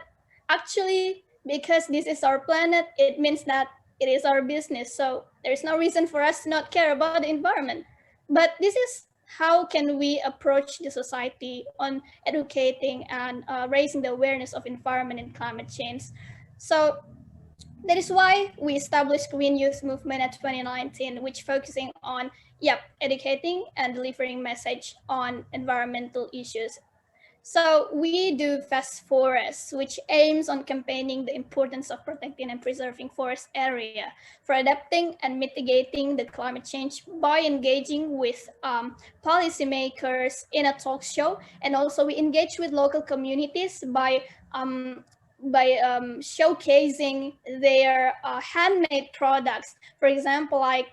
actually, because this is our planet, it means that it is our business. So there's no reason for us to not care about the environment. But this is how can we approach the society on educating and raising the awareness of environment and climate change. So that is why we established Green Youth Movement at 2019, which focusing on, educating and delivering message on environmental issues. So we do Fast Forests, which aims on campaigning the importance of protecting and preserving forest area for adapting and mitigating the climate change by engaging with policymakers in a talk show. And also we engage with local communities by showcasing their handmade products. For example, like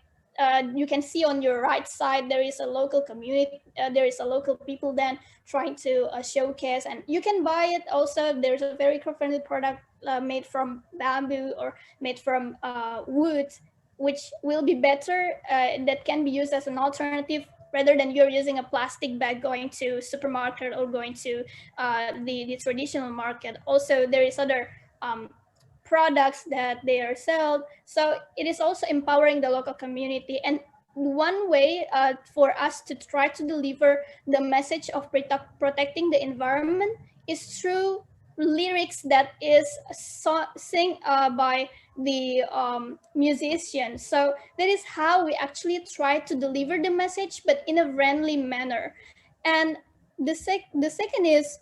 you can see on your right side, there is a local community, there is a local people then trying to showcase, and you can buy it also. There's a very eco-friendly product made from bamboo or made from wood, which will be better, that can be used as an alternative rather than you're using a plastic bag going to supermarket or going to the traditional market. Also, there is other products that they are sold. So it is also empowering the local community. And one way for us to try to deliver the message of protecting the environment is through lyrics that is sung by the musician. So that is how we actually try to deliver the message, but in a friendly manner. And the second is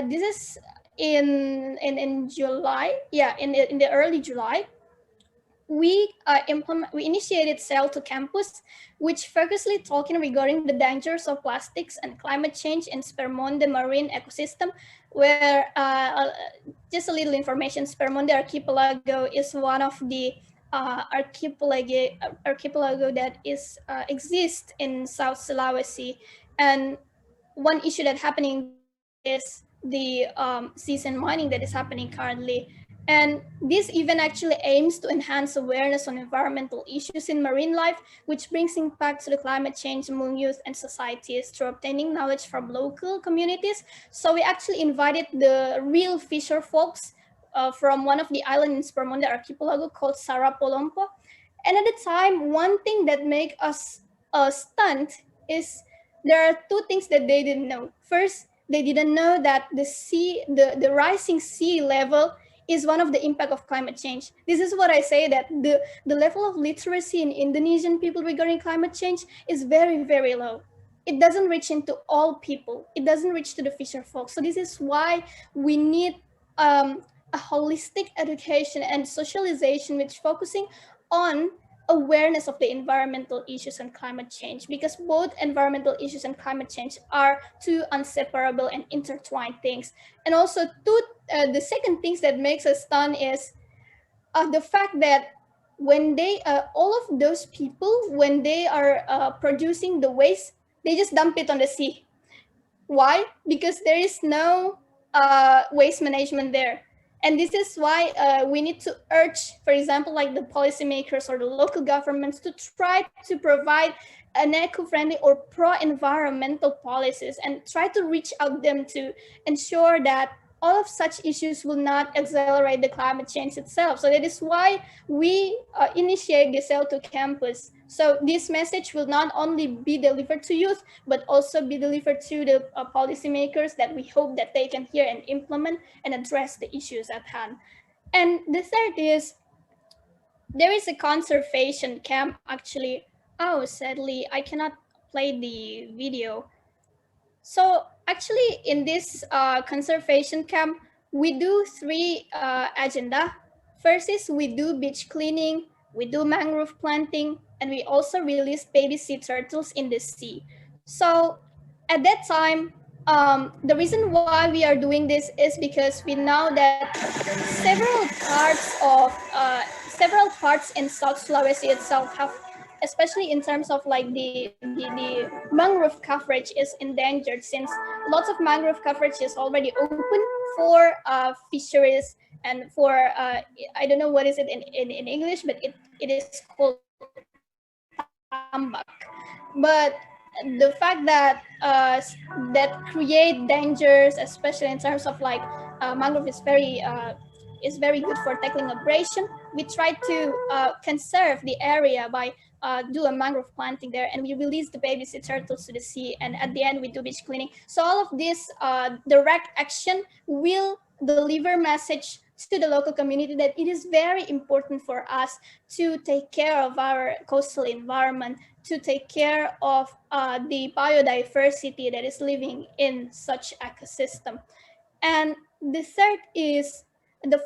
this is in July, in the early July, we initiated Sail to Campus, which focusedly talking regarding the dangers of plastics and climate change in Sperm, the marine ecosystem, where just a little information, Sperm archipelago is one of the archipelago that is exists in South Sulawesi. And one issue that's happening there is the season mining that is happening currently. And this event actually aims to enhance awareness on environmental issues in marine life, which brings impact to the climate change among youth and societies through obtaining knowledge from local communities. So we actually invited the real fisher folks from one of the islands in Spermonda archipelago called Sarapolompo. And at the time, one thing that made us stunned is there are two things that they didn't know. First, they didn't know that the rising sea level is one of the impact of climate change. This is what I say, that the level of literacy in Indonesian people regarding climate change is very, very low. It doesn't reach into all people. It doesn't reach to the fisher folk. So this is why we need a holistic education and socialization, which focusing on awareness of the environmental issues and climate change, because both environmental issues and climate change are two inseparable and intertwined things. And also the second things that makes us stunned is the fact that when they all of those people, when they are producing the waste, they just dump it on the sea. Why? Because there is no waste management there. And this is why we need to urge, for example, like the policymakers or the local governments to try to provide an eco-friendly or pro-environmental policies and try to reach out them to ensure that all of such issues will not accelerate the climate change itself. So that is why we initiate the Cell to Campus. So this message will not only be delivered to youth, but also be delivered to the policymakers that we hope that they can hear and implement and address the issues at hand. And the third is, there is a conservation camp actually. Oh, sadly, I cannot play the video. So actually in this conservation camp, we do three agenda. First is we do beach cleaning, we do mangrove planting, and we also release baby sea turtles in the sea. So at that time, the reason why we are doing this is because we know that several parts in South Sulawesi itself have, especially in terms of like the mangrove coverage is endangered, since lots of mangrove coverage is already open for fisheries and for I don't know what is it in English, but it is called tambak. But the fact that that create dangers, especially in terms of like mangrove is very good for tackling abrasion. We try to conserve the area by do a mangrove planting there, and we release the baby sea turtles to the sea, and at the end we do beach cleaning. So all of this direct action will deliver message to the local community that it is very important for us to take care of our coastal environment, to take care of the biodiversity that is living in such ecosystem. And the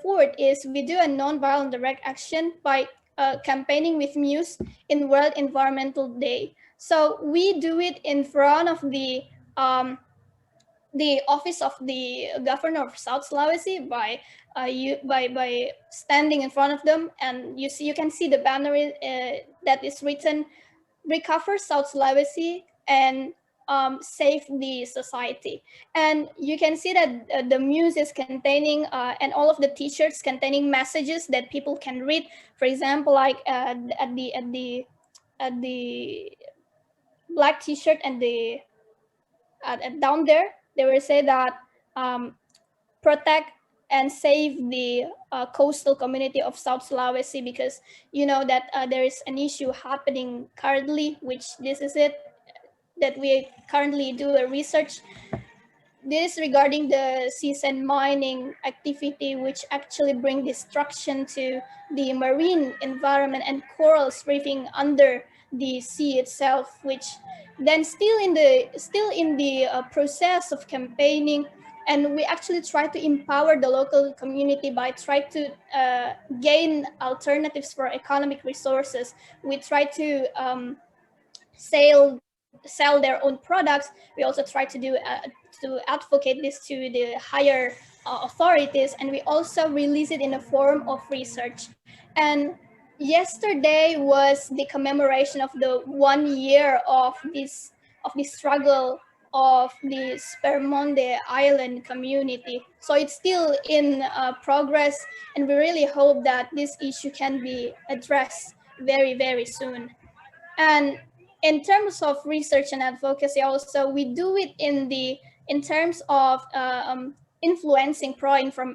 fourth is we do a non-violent direct action by campaigning with Muse in World Environmental Day. So we do it in front of the office of the governor of South Sulawesi by standing in front of them, and you can see the banner that is written "Recover South Sulawesi" and save the society. And you can see that the muse is containing and all of the t-shirts containing messages that people can read. For example, like at the black t-shirt and the down there, they will say that protect and save the coastal community of South Sulawesi, because you know that there is an issue happening currently, which this is it, that we currently do a research. This regarding the seasoned mining activity, which actually bring destruction to the marine environment and corals reefing under the sea itself, which then still in the process of campaigning. And we actually try to empower the local community by trying to gain alternatives for economic resources. We try to sell their own products. We also try to do to advocate this to the higher authorities, and we also release it in a form of research. And yesterday was the commemoration of the 1 year of this struggle of the Sperm island community. So it's still in progress, and we really hope that this issue can be addressed very, very soon. And in terms of research and advocacy, also we do it in terms of influencing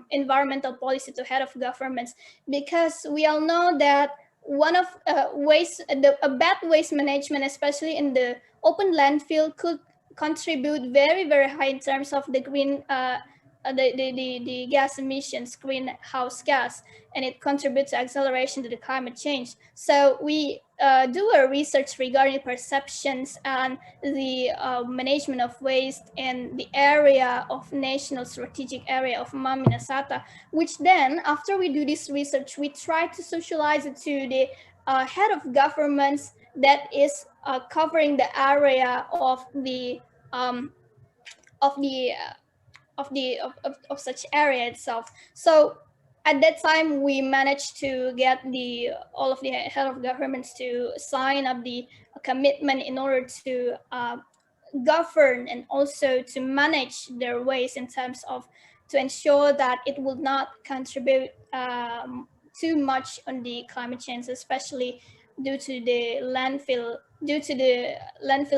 environmental policy to head of governments, because we all know that one of a bad waste management, especially in the open landfill, could contribute very, very high in terms of the green the gas emissions, greenhouse gas, and it contributes to acceleration to the climate change. So we do a research regarding perceptions and the management of waste in the area of national strategic area of Maminasata, which then after we do this research, we try to socialize it to the head of governments that is covering the area of the of such area itself. So at that time, we managed to get all of the head of governments to sign up the commitment in order to govern and also to manage their waste in terms of to ensure that it will not contribute too much on the climate change, especially due to the landfill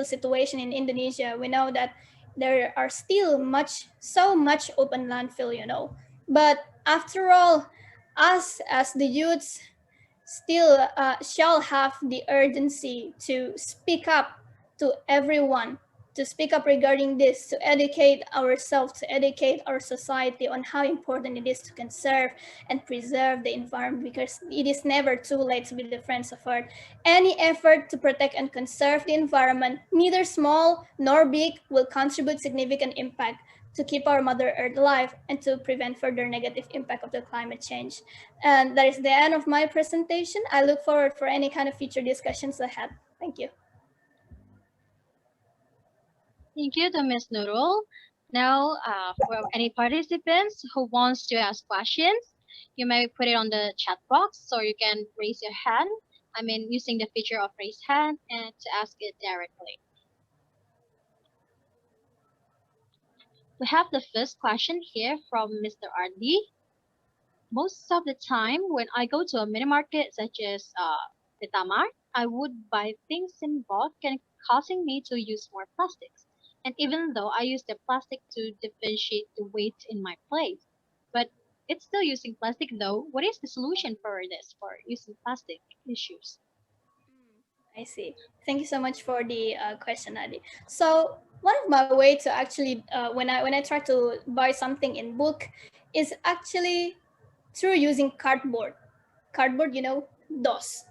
situation in Indonesia. We know that there are still so much open landfill, you know. But after all, us as the youths still shall have the urgency to speak up to everyone, to speak up regarding this, to educate ourselves, to educate our society on how important it is to conserve and preserve the environment, because it is never too late to be the friends of Earth. Any effort to protect and conserve the environment, neither small nor big, will contribute significant impact to keep our Mother Earth alive and to prevent further negative impact of the climate change. And that is the end of my presentation. I look forward for any kind of future discussions ahead. Thank you. Thank you to Ms. Nurul. Now, for any participants who wants to ask questions, you may put it on the chat box, or you can raise your hand. I mean, using the feature of raise hand and to ask it directly. We have the first question here from Mr. RD. Most of the time, when I go to a mini market such as the Tamar, I would buy things in bulk and causing me to use more plastics. And even though I use the plastic to differentiate the weight in my plate, but it's still using plastic though. What is the solution for this, for using plastic issues? I see. Thank you so much for the question, Adi. So one of my way to actually, when I try to buy something in bulk, is actually through using cardboard. Cardboard, you know, DOS.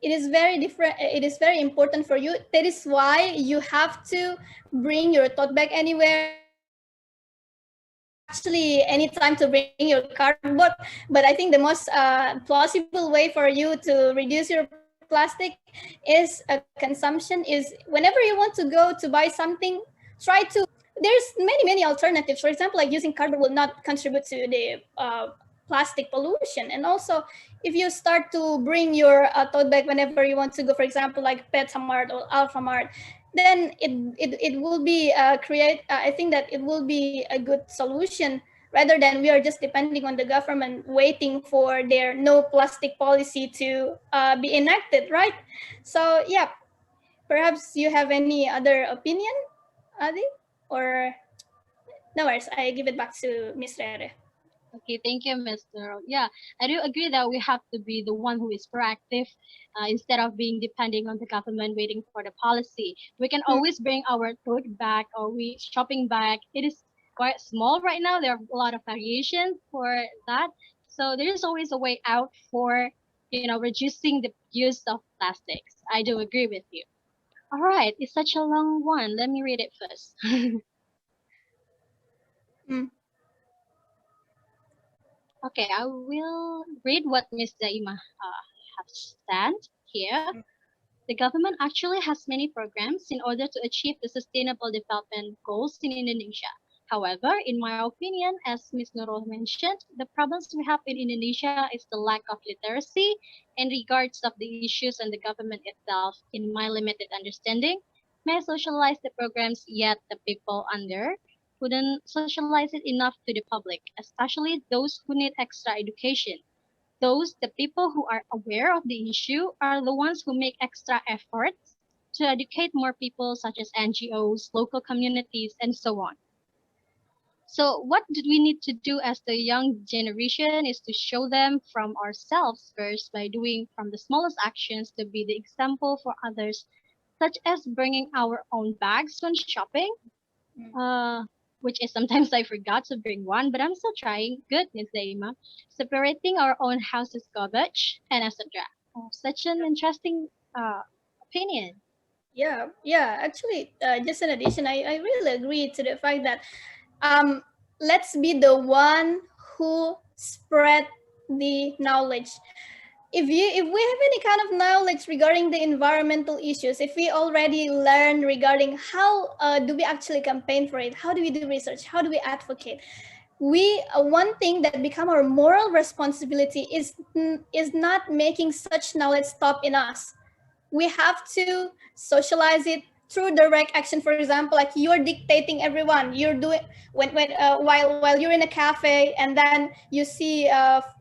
It is very different. It is very important for you. That is why you have to bring your tote bag anywhere. Actually, anytime to bring your cardboard, but I think the most plausible way for you to reduce your plastic is consumption is whenever you want to go to buy something, try to, there's many alternatives. For example, like using cardboard will not contribute to the plastic pollution. And also, if you start to bring your tote bag whenever you want to go, for example, like PetSmart or Alphamart, then it will be I think that it will be a good solution, rather than we are just depending on the government waiting for their no plastic policy to be enacted, right? So yeah, perhaps you have any other opinion, Adi? Or no worries, I give it back to Ms. Rere. Okay, thank you, Mr. Yeah, I do agree that we have to be the one who is proactive instead of being depending on the government waiting for the policy. We can always bring our tote bag or we shopping bag. It is quite small right now. There are a lot of variations for that. So there is always a way out for, reducing the use of plastics. I do agree with you. All right, it's such a long one. Let me read it first. Okay, I will read what Ms. Zaima has said here. The government actually has many programs in order to achieve the sustainable development goals in Indonesia. However, in my opinion, as Ms. Nurul mentioned, the problems we have in Indonesia is the lack of literacy in regards of the issues and the government itself. In my limited understanding, may socialize the programs, yet the people under wouldn't socialize it enough to the public, especially those who need extra education. The people who are aware of the issue are the ones who make extra efforts to educate more people, such as NGOs, local communities, and so on. So what do we need to do as the young generation is to show them from ourselves first by doing from the smallest actions to be the example for others, such as bringing our own bags when shopping, which is sometimes I forgot to bring one, but I'm still trying. Good, Ms. Zaima. Separating our own house's garbage, and etc. Such an interesting opinion. Yeah. Actually, just in addition, I really agree to the fact that let's be the one who spread the knowledge. If we have any kind of knowledge regarding the environmental issues, if we already learn regarding how do we actually campaign for it, how do we do research, how do we advocate, we one thing that become our moral responsibility is not making such knowledge stop in us. We have to socialize it through direct action. For example, like you're dictating everyone, you're doing while you're in a cafe, and then you see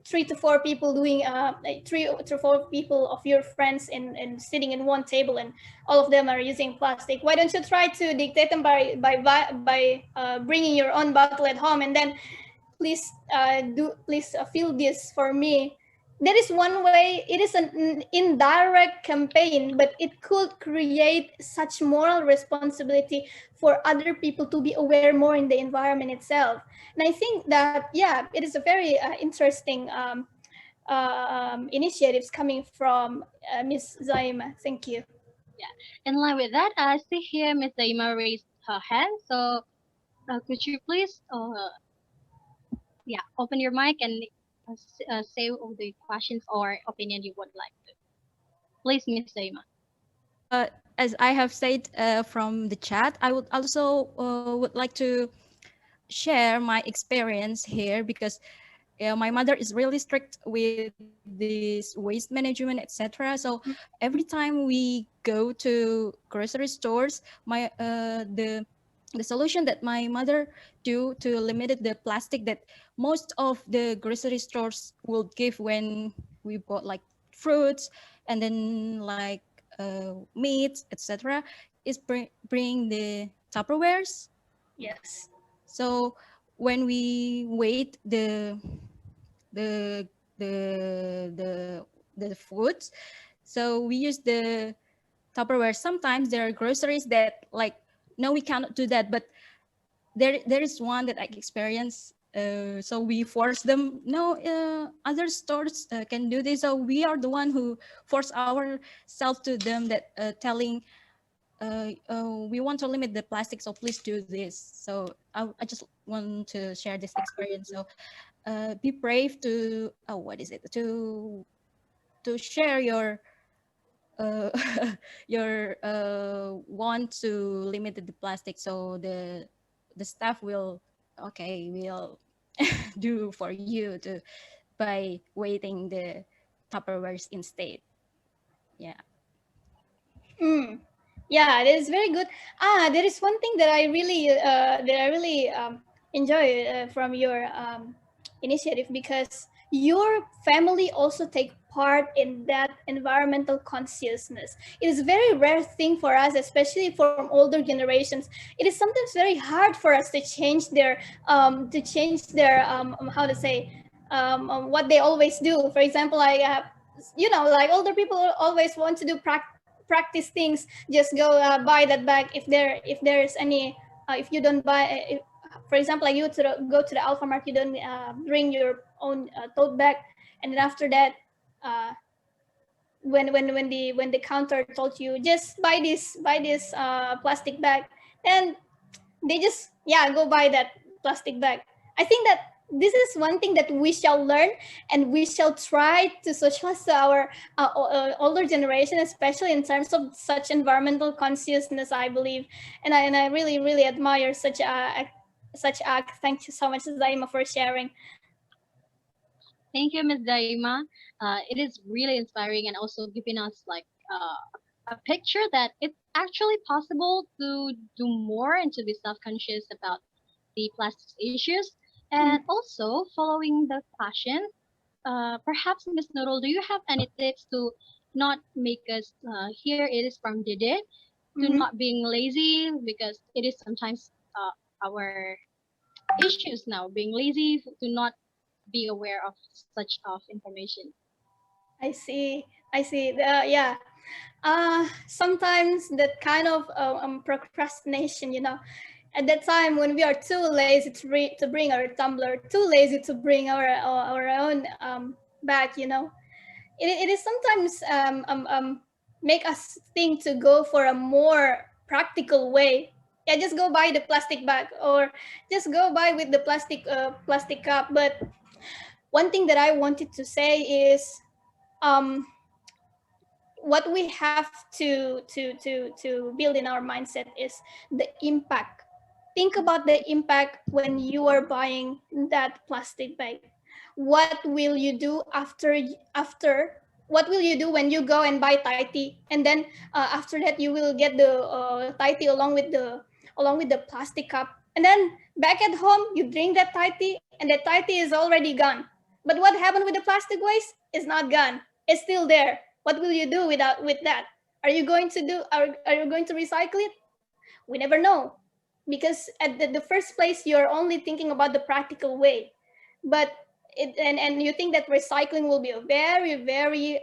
3 to 4 people doing like 3 to 4 people of your friends in sitting in one table, and all of them are using plastic. Why don't you try to dictate them by bringing your own bottle at home, and then please fill this for me. That is one way. It is an indirect campaign, but it could create such moral responsibility for other people to be aware more in the environment itself. And I think that, yeah, it is a very interesting initiatives coming from Ms. Zaima. Thank you. Yeah. In line with that, I see here Ms. Zaima raised her hand. So could you please open your mic and say all the questions or opinion you would like to. Please, Ms. Zaima. As I have said from the chat, I would also would like to share my experience here, because my mother is really strict with this waste management, etc. So every time we go to grocery stores, the solution that my mother do to limit the plastic that most of the grocery stores will give when we bought like fruits and then like meat, etc., is bring the Tupperwares. Yes. So when we wait the the the foods, so we use the Tupperware. Sometimes there are groceries that like, no, we cannot do that, but there is one that I experienced. So we force them. No, other stores can do this. So we are the one who force ourselves to them, that telling, we want to limit the plastic, so please do this. So I just want to share this experience. So be brave to what is it, to share your your want to limit the plastic, so the staff will do for you to by waiting the Tupperwares instead. Yeah. Yeah, that is very good. There is one thing that I really enjoy from your initiative, because your family also take part in that environmental consciousness. It is a very rare thing for us, especially from older generations. It is sometimes very hard for us to change their how to say what they always do. For example, like older people always want to do practice things. Just go buy that bag if there's any if you don't buy for example, like you go to the Alphamart, you don't bring your own tote bag, and then after that when the counter told you just buy this plastic bag, then they just go buy that plastic bag. I think that this is one thing that we shall learn, and we shall try to socialize to our older generation, especially in terms of such environmental consciousness, I believe. And I really admire such act. Thank you so much, Zaima, for sharing. Thank you, Ms. Daima. It is really inspiring and also giving us like a picture that it's actually possible to do more and to be self-conscious about the plastics issues. And also following the passion, perhaps Ms. Nurul, do you have any tips to not make us here it is from Didit to not being lazy, because it is sometimes our issues now, being lazy to not be aware of such of information. I see. Yeah. Sometimes that kind of procrastination, at that time when we are too lazy to bring our tumbler, too lazy to bring our own bag, it is sometimes make us think to go for a more practical way. Yeah, just go buy the plastic bag, or just go buy with the plastic cup. But one thing that I wanted to say is what we have to build in our mindset is the impact. Think about the impact when you are buying that plastic bag. What will you do after what will you do when you go and buy Thai tea, and then after that you will get the Thai tea along with the plastic cup, and then back at home you drink that Thai tea, and that Thai tea is already gone. But what happened with the plastic waste is not gone. It's still there. What will you do with that? Are you going to recycle it? We never know, because at the first place you're only thinking about the practical way, but and you think that recycling will be a very, very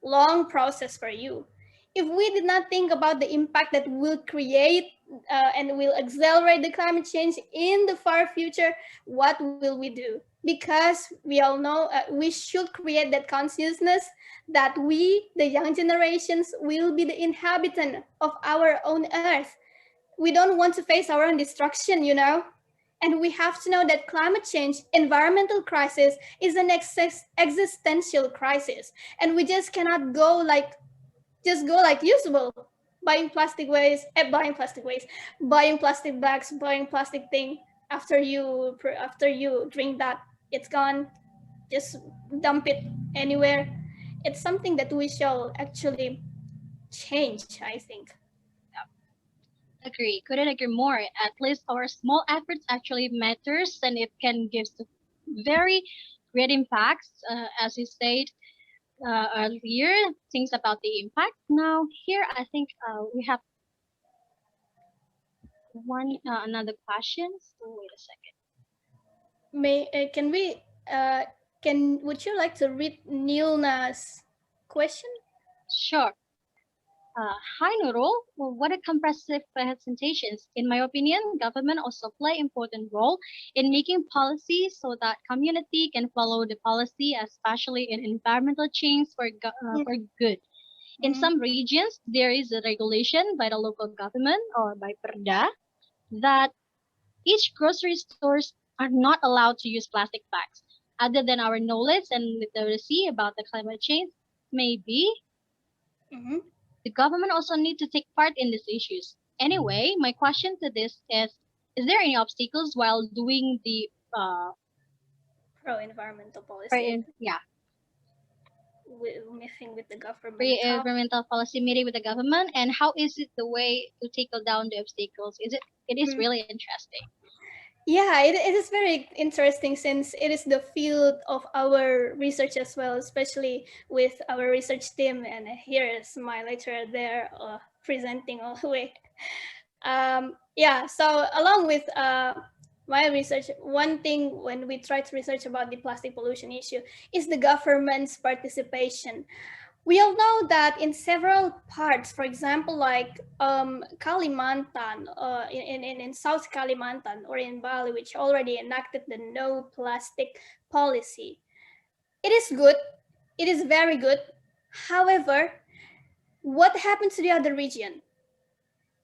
long process for you. If we did not think about the impact that will create and will accelerate the climate change in the far future, what will we do? Because we all know we should create that consciousness that we, the young generations, will be the inhabitant of our own earth. We don't want to face our own destruction, you know? And we have to know that climate change, environmental crisis is an existential crisis. And we just cannot go like usual, buying plastic bags, buying plastic thing. After you drink that, it's gone. Just dump it anywhere. It's something that we shall actually change, I think. Agree. Couldn't agree more. At least our small efforts actually matters, and it can give very great impacts. As you said earlier, things about the impact. Now here, I think we have another question. So wait a second. Would you like to read Nilna's question? Sure. Hi Nurul, well, what a comprehensive presentations. In my opinion, government also play important role in making policy so that community can follow the policy, especially in environmental change for good. In some regions, there is a regulation by the local government or by Perda that each grocery stores are not allowed to use plastic bags. Other than our knowledge and literacy about the climate change, maybe the government also need to take part in these issues. Anyway, my question to this is there any obstacles while doing the pro-environmental policy? Meeting with the government. Pre-environmental policy meeting with the government, and how is it the way to tackle down the obstacles? It is really interesting. Yeah, it is very interesting since it is the field of our research as well, especially with our research team. And here is my lecturer there presenting all the way. Yeah, so along with my research, one thing when we try to research about the plastic pollution issue is the government's participation. We all know that in several parts, for example, like Kalimantan, in South Kalimantan or in Bali, which already enacted the no plastic policy. It is good. It is very good. However, what happened to the other region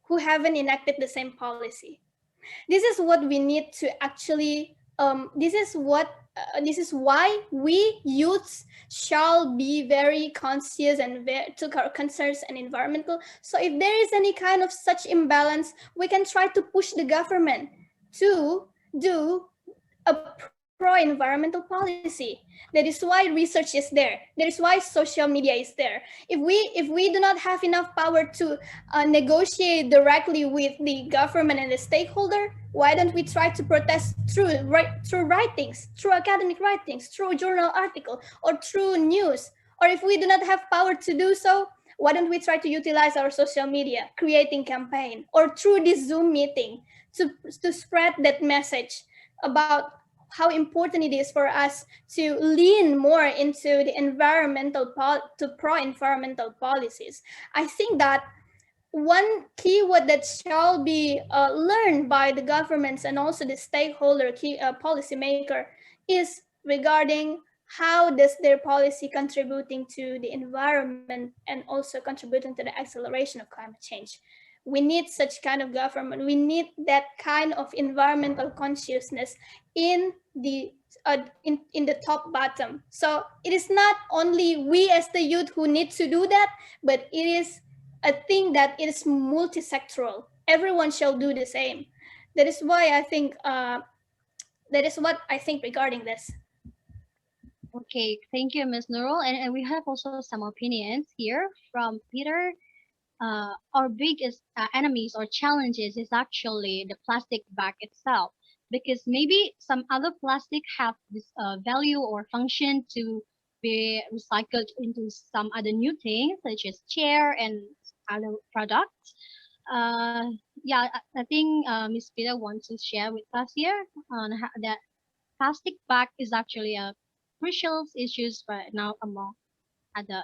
who haven't enacted the same policy? This is what we need to actually, this is why we youths shall be very conscious and took our concerns and environmental. So if there is any kind of such imbalance, we can try to push the government to do a pro-environmental policy. That is why research is there. That is why social media is there. If we do not have enough power to negotiate directly with the government and the stakeholder, why don't we try to protest through writings, through academic writings, through journal article, or through news? Or if we do not have power to do so, why don't we try to utilize our social media, creating campaign, or through this Zoom meeting to spread that message about how important it is for us to lean more into the pro-environmental policies. I think that one keyword that shall be learned by the governments and also the stakeholder policymaker is regarding how does their policy contributing to the environment and also contributing to the acceleration of climate change. We need such kind of government. We need that kind of environmental consciousness in the top bottom. So it is not only we as the youth who need to do that, but it is a thing that it is multi-sectoral. Everyone shall do the same. That is why I think that is what I think regarding this. Okay, thank you, Ms. Nurul. And we have also some opinions here from Peter. Our biggest enemies or challenges is actually the plastic bag itself, because maybe some other plastic have this value or function to be recycled into some other new things such as chair and other products. Yeah, I think Ms. Peter wants to share with us here on how that plastic bag is actually a crucial issues right now among other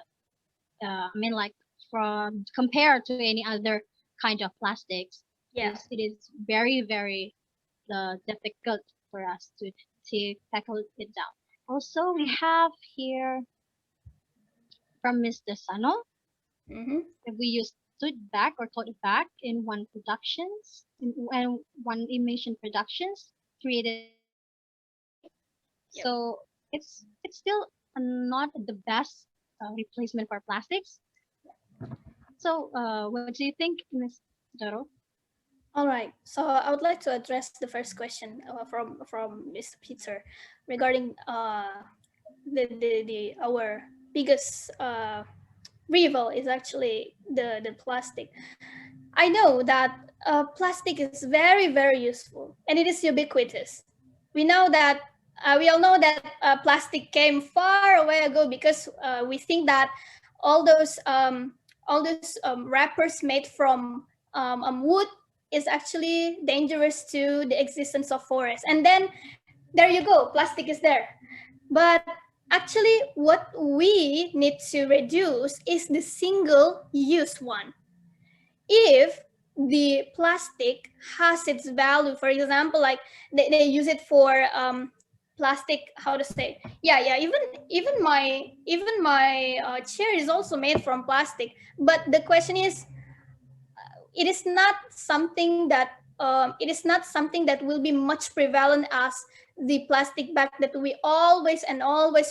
I mean, like from compared to any other kind of plastics, Yeah. it is very, very difficult for us to tackle it down. Also, we have here from Mr. Sano, if we use tote bag or tote bag in one productions and one emission productions created. Yep. So it's still not the best replacement for plastics. So what do you think, Ms. Doro? All right. So I would like to address the first question from Mr. Peter regarding the our biggest rival is actually the plastic. I know that plastic is very useful and it is ubiquitous. We know that we all know that plastic came far away ago because we think that all those wrappers made from wood is actually dangerous to the existence of forests. And then there you go, plastic is there. But actually, what we need to reduce is the single-use one. If the plastic has its value, for example, like they use it for plastic, how to say, yeah, even my chair is also made from plastic. But the question is, it is not something that will be much prevalent as the plastic bag that we always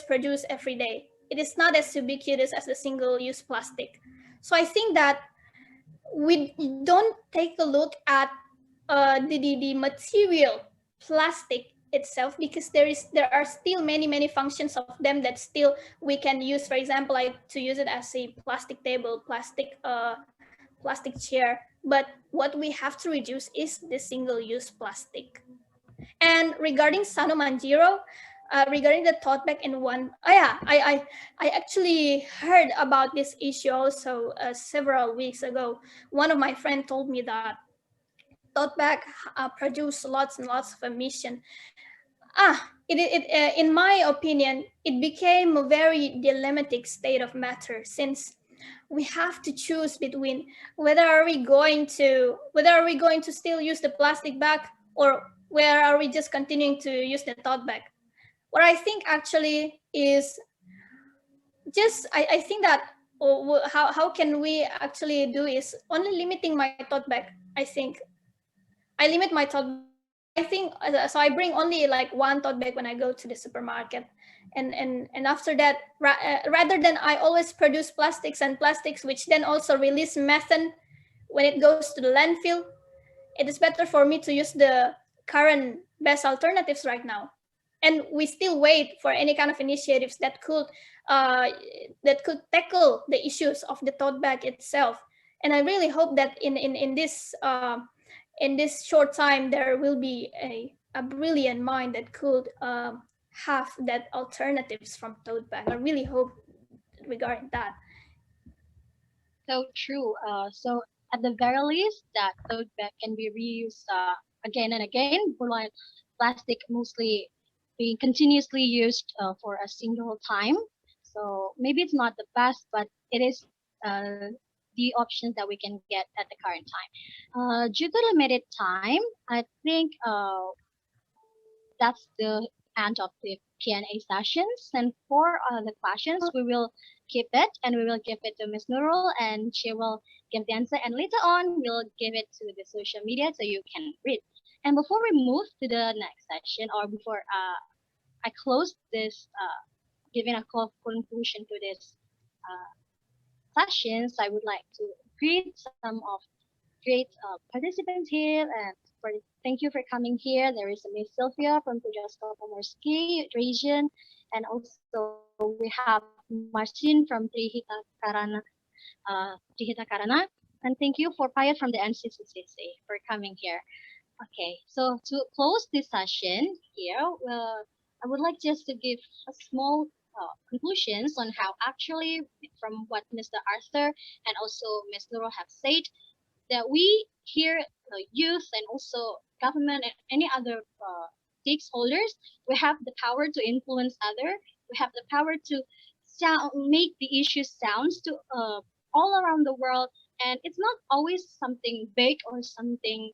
produce every day. It is not as ubiquitous as the single-use plastic. So I think that we don't take a look at the material plastic itself, because there are still many functions of them that still we can use. For example, like to use it as a plastic table, plastic chair. But what we have to reduce is the single-use plastic. And regarding Sano Manjiro, regarding the tote bag in one, I actually heard about this issue also several weeks ago. One of my friends told me that tote bag produce lots and lots of emission. In my opinion, it became a very dilemmatic state of matter, since we have to choose between whether are we going to still use the plastic bag, or where are we just continuing to use the tote bag. What I think actually is just I think that how can we actually do is only limiting my tote bag. I think I limit my tote bag. I think so. I bring only like one tote bag when I go to the supermarket, and after that, rather than I always produce plastics which then also release methane when it goes to the landfill, it is better for me to use the current best alternatives right now. And we still wait for any kind of initiatives uh, that could tackle the issues of the tote bag itself. And I really hope that in this short time there will be a brilliant mind that could have that alternatives from tote bag. I really hope regarding that. So true. So at the very least, that tote bag can be reused again and again, while plastic mostly being continuously used for a single time. So maybe it's not the best, but it is the options that we can get at the current time. Due to limited time, I think that's the end of the Q&A sessions. And for the questions, we will keep it and we will give it to Ms. Nurul, and she will give the answer. And later on, we'll give it to the social media so you can read. And before we move to the next session, or before I close this, giving a conclusion to this sessions, I would like to read some of great participants here, and thank you for coming here. There is Miss Sylvia from Pujas Pomorski region, and also we have Marcin from Trihita Karana, and thank you for Payat from the NCCCC for coming here. Okay, so to close this session here, I would like just to give a small conclusions on how actually from what Mr. Arthur and also Ms. Nurul have said, that we here, youth and also government and any other stakeholders, we have the power to influence other. We have the power to make the issues sounds to all around the world, and it's not always something big or something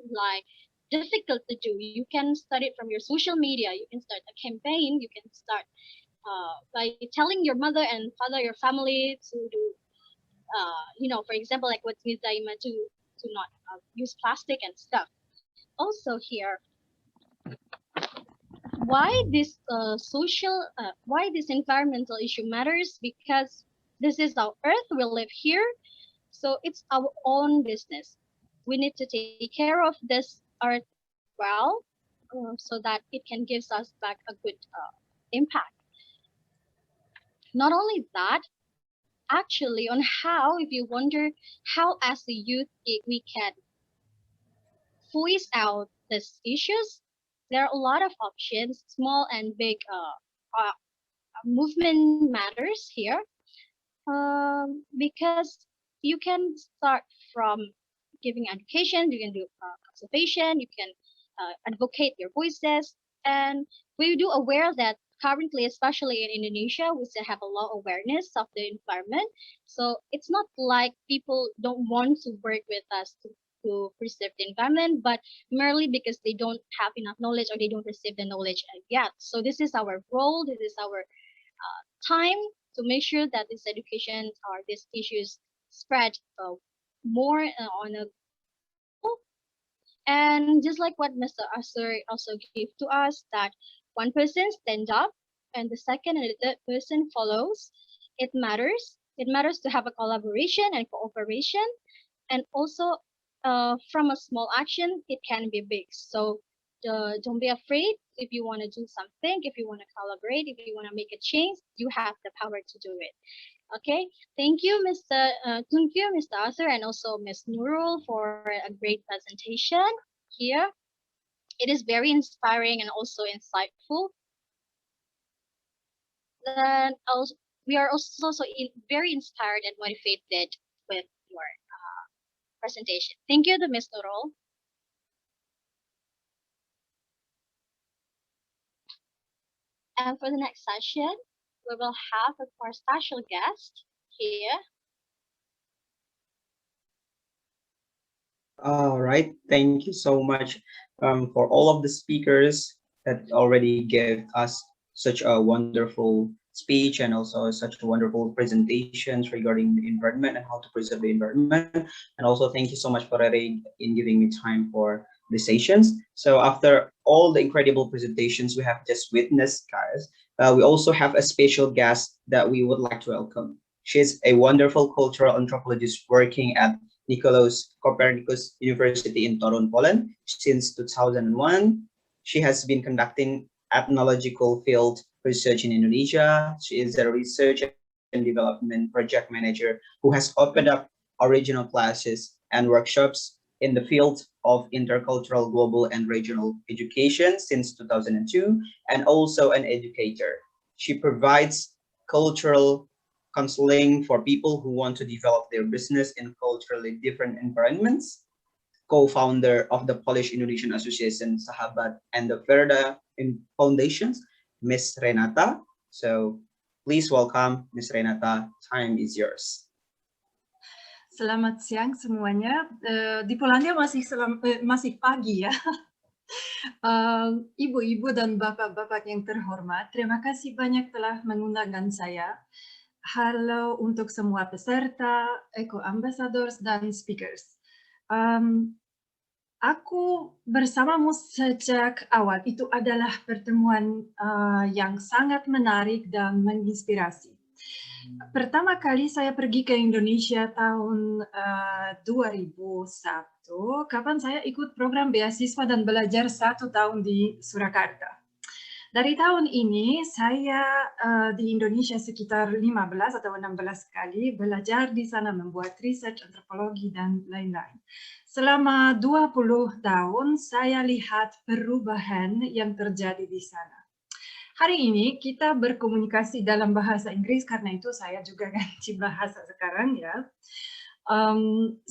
like difficult to do. You can start it from your social media. You can start a campaign. You can start by telling your mother and father, your family to do for example, like what Ms. Daima to not use plastic and stuff. Also here, why this environmental issue matters, because this is our earth, we live here, so it's our own business. We need to take care of this earth well, so that it can give us back a good impact. Not only that, actually on how, if you wonder how as a youth we can voice out these issues, there are a lot of options, small and big movement matters here, because you can start from giving education, you can do conservation, you can advocate your voices, and we do aware that currently, especially in Indonesia, we still have a low awareness of the environment. So it's not like people don't want to work with us to preserve the environment, but merely because they don't have enough knowledge or they don't receive the knowledge yet. So this is our role, this is our time to make sure that this education or these issues spread more on a global. And just like what Mr. Arthur also gave to us, that one person stands up and the second and the third person follows. It matters. It matters to have a collaboration and cooperation. And also from a small action, it can be big. So don't be afraid. If you want to do something, if you want to collaborate, if you want to make a change, you have the power to do it. Okay, thank you, Mr. Arthur, and also Ms. Nurul for a great presentation here. It is very inspiring and also insightful. Then also, we are also very inspired and motivated with your presentation. Thank you to Ms. Nurul. And for the next session, we will have our special guest here. All right, thank you so much for all of the speakers that already gave us such a wonderful speech and also such wonderful presentations regarding the environment and how to preserve the environment. And also thank you so much for in giving me time for the sessions. So after all the incredible presentations we have just witnessed, guys, we also have a special guest that we would like to welcome. She's a wonderful cultural anthropologist working at Nicolaus Copernicus University in Torun, Poland since 2001. She has been conducting ethnological field research in Indonesia. She is a research and development project manager who has opened up original classes and workshops in the field of intercultural global and regional education since 2002, and also an educator. She provides cultural counseling for people who want to develop their business in culturally different environments, co-founder of the Polish-Indonesian Association Sahabat and the Verda Foundations, Miss Renata. So please welcome Miss Renata. Time is yours. Selamat siang semuanya. Di Polandia masih pagi ya. Ibu-ibu dan bapak-bapak yang terhormat, terima kasih banyak telah mengundang saya. Halo untuk semua peserta, ECCO Ambassadors dan speakers. Aku bersamamu sejak awal. Itu adalah pertemuan yang sangat menarik dan menginspirasi. Pertama kali saya pergi ke Indonesia tahun 2001, kapan saya ikut program beasiswa dan belajar 1 tahun di Surakarta. Dari tahun ini saya di Indonesia sekitar 15 atau 16 kali belajar di sana membuat research antropologi dan lain-lain. Selama 20 tahun saya lihat perubahan yang terjadi di sana. Hari ini kita berkomunikasi dalam bahasa Inggris karena itu saya juga ganti bahasa sekarang ya. I'm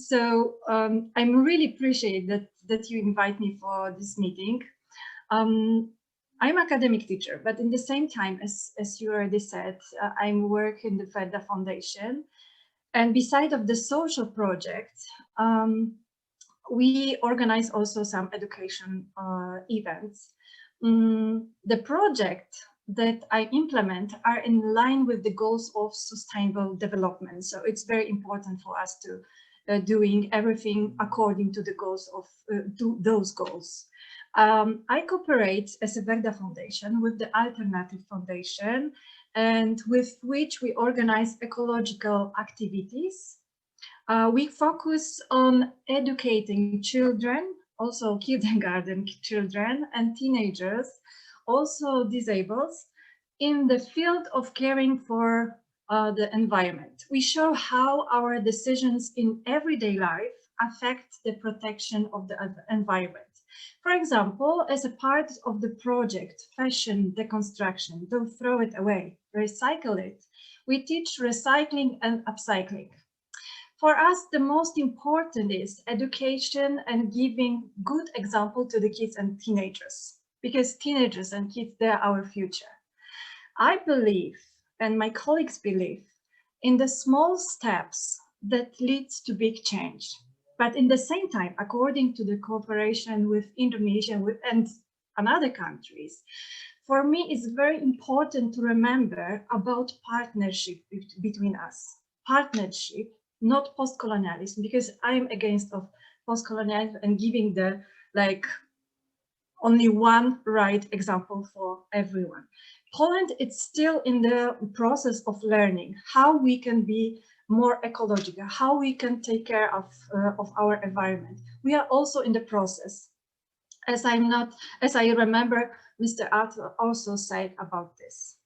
really appreciate that you invite me for this meeting. I'm an academic teacher, but in the same time, as you already said, I'm working in the Greta Foundation, and beside of the social project, we organize also some education events. The project that I implement are in line with the goals of sustainable development. So it's very important for us to doing everything according to the goals of to those goals. I cooperate as a Greta Foundation with the Alternative Foundation, and with which we organize ecological activities. We focus on educating children, also kindergarten children and teenagers, also disabled, in the field of caring for the environment. We show how our decisions in everyday life affect the protection of the environment. For example, as a part of the project Fashion Deconstruction, Don't Throw It Away, Recycle It, we teach recycling and upcycling. For us, the most important is education and giving good example to the kids and teenagers, because teenagers and kids, they're our future. I believe, and my colleagues believe, in the small steps that leads to big change. But in the same time, according to the cooperation with Indonesia and other countries, for me, it's very important to remember about partnership between us. Partnership, not post-colonialism, because I'm against of post-colonialism and giving the only one right example for everyone. Poland is still in the process of learning how we can be more ecological, how we can take care of our environment. We are also in the process. As I remember, Mr. Artur also said about this.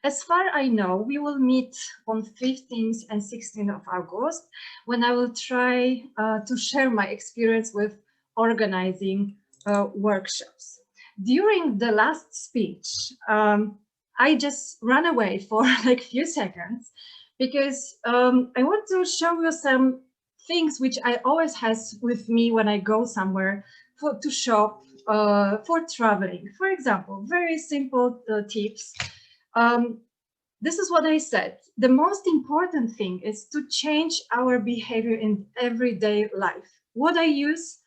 As far as I know, we will meet on 15th and 16th of August, when I will try to share my experience with organizing workshops. During the last speech, I just ran away for like a few seconds because I want to show you some things which I always has with me when I go somewhere to shop, for traveling. For example, very simple tips. This is what I said. The most important thing is to change our behavior in everyday life. What I use,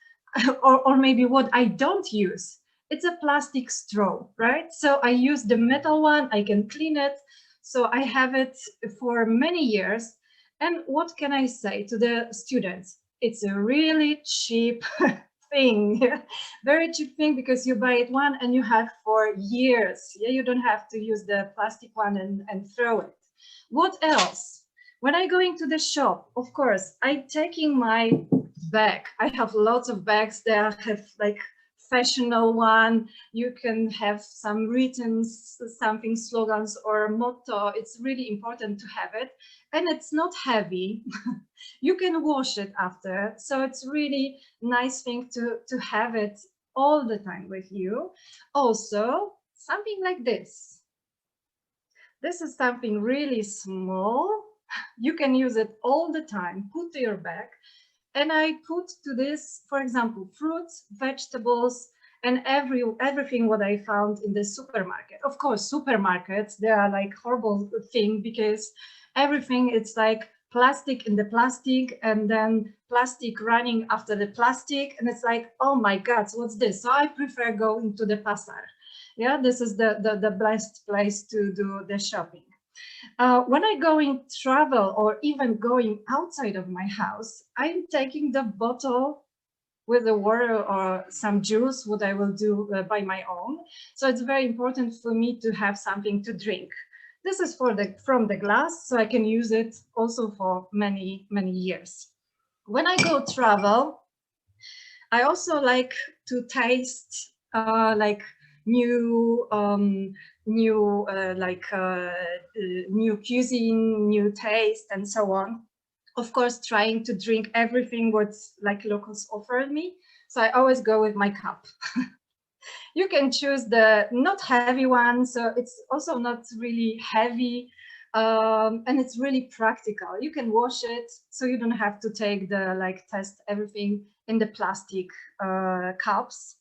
or maybe what I don't use, it's a plastic straw, right? So I use the metal one, I can clean it. So I have it for many years. And what can I say to the students? It's a really cheap thing, very cheap thing, because you buy it one and you have for years. Yeah, you don't have to use the plastic one and throw it. What else? When I go into the shop, of course, I'm taking my bag. I have lots of bags that have like fashionable one. You can have some written something slogans or motto. It's really important to have it, and it's not heavy. You can wash it after, so it's really nice thing to have it all the time with you. Also, something like this. This is something really small. You can use it all the time. Put to your bag. And I put to this, for example, fruits, vegetables, and everything what I found in the supermarket. Of course, supermarkets, they are like horrible thing because everything, it's like plastic in the plastic and then plastic running after the plastic. And it's like, oh my God, what's this? So I prefer going to the pasar. Yeah, this is the best place to do the shopping. When I go in travel or even going outside of my house, I'm taking the bottle with the water or some juice, what I will do by my own. So it's very important for me to have something to drink. This is from the glass, so I can use it also for many, many years. When I go travel, I also like to taste like new new cuisine, new taste, and so on. Of course, trying to drink everything what's like locals offer me. So I always go with my cup. You can choose the not heavy one, so it's also not really heavy, and it's really practical. You can wash it, so you don't have to take the test everything in the plastic cups.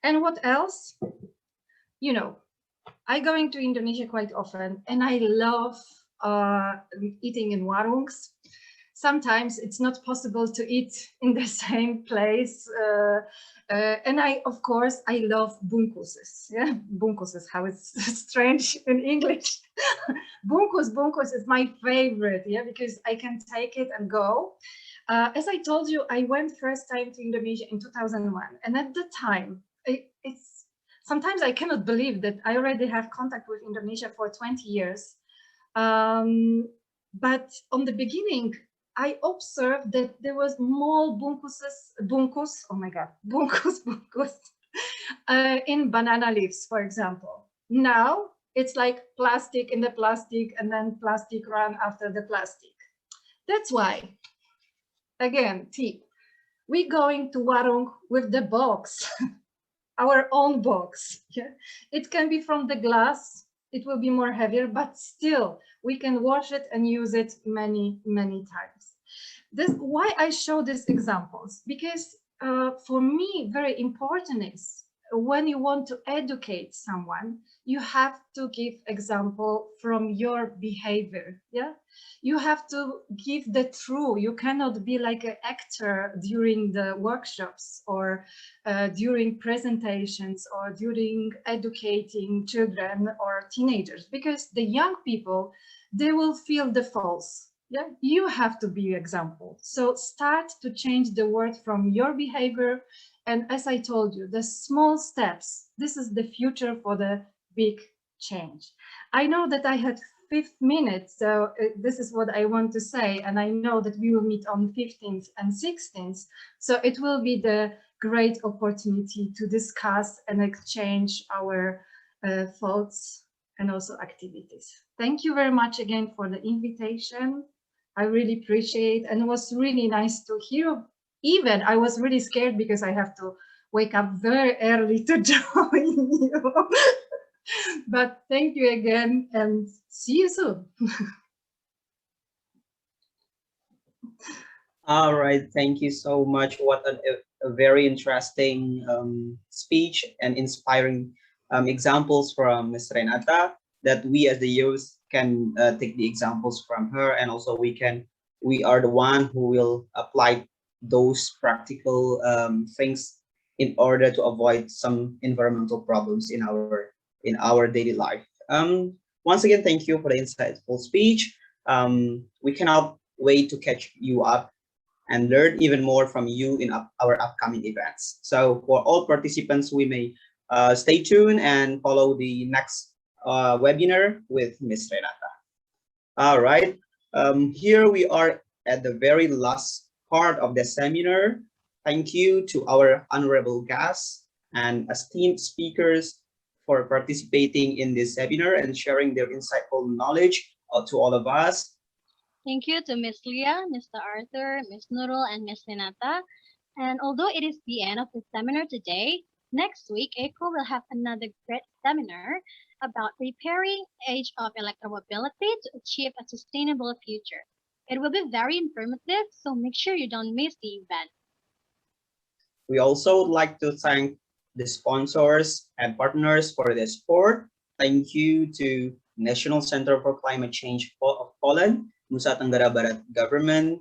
And what else? You know, I going to Indonesia quite often, and I love eating in warungs. Sometimes it's not possible to eat in the same place. And of course, I love bungkuses. Yeah, bungkus is how it's strange in English. Bungkus is my favorite, yeah, because I can take it and go. As I told you, I went first time to Indonesia in 2001. And at the time, sometimes I cannot believe that I already have contact with Indonesia for 20 years. But on the beginning, I observed that there was more bungkus, in banana leaves, for example. Now it's like plastic in the plastic and then plastic run after the plastic. That's why, again, tip, we going to warung with the box, our own box. Yeah? It can be from the glass, it will be more heavier, but still we can wash it and use it many, many times. This why I show these examples, because for me, very important is when you want to educate someone, you have to give example from your behavior. Yeah, you have to give the truth. You cannot be like an actor during the workshops or during presentations or during educating children or teenagers, because the young people, they will feel the false. Yeah, you have to be example. So start to change the word from your behavior. And as I told you, the small steps, this is the future for the big change. I know that I had 5 minutes, so this is what I want to say. And I know that we will meet on 15th and 16th. So it will be the great opportunity to discuss and exchange our thoughts and also activities. Thank you very much again for the invitation. I really appreciate, and it was really nice to hear. Even I was really scared because I have to wake up very early to join you. But thank you again and see you soon. All right, thank you so much. What a very interesting speech and inspiring examples from Ms. Renata, that we as the youth can take the examples from her, and also we are the one who will apply those practical things in order to avoid some environmental problems in our daily life. Once again, thank you for the insightful speech. We cannot wait to catch you up and learn even more from you in our upcoming events. So for all participants, we may stay tuned and follow the next webinar with Ms. Renata. All right, here we are at the very last part of the seminar. Thank you to our honorable guests and esteemed speakers for participating in this webinar and sharing their insightful knowledge to all of us. Thank you to Ms. Lia, Mr. Arthur, Ms. Nurul, and Ms. Renata. And although it is the end of the seminar today, next week, ECCO will have another great seminar about preparing age of electromobility to achieve a sustainable future. It will be very informative, so make sure you don't miss the event. We also would like to thank the sponsors and partners for their support. Thank you to National Center for Climate Change of Poland, Nusa Tenggara Barat Government,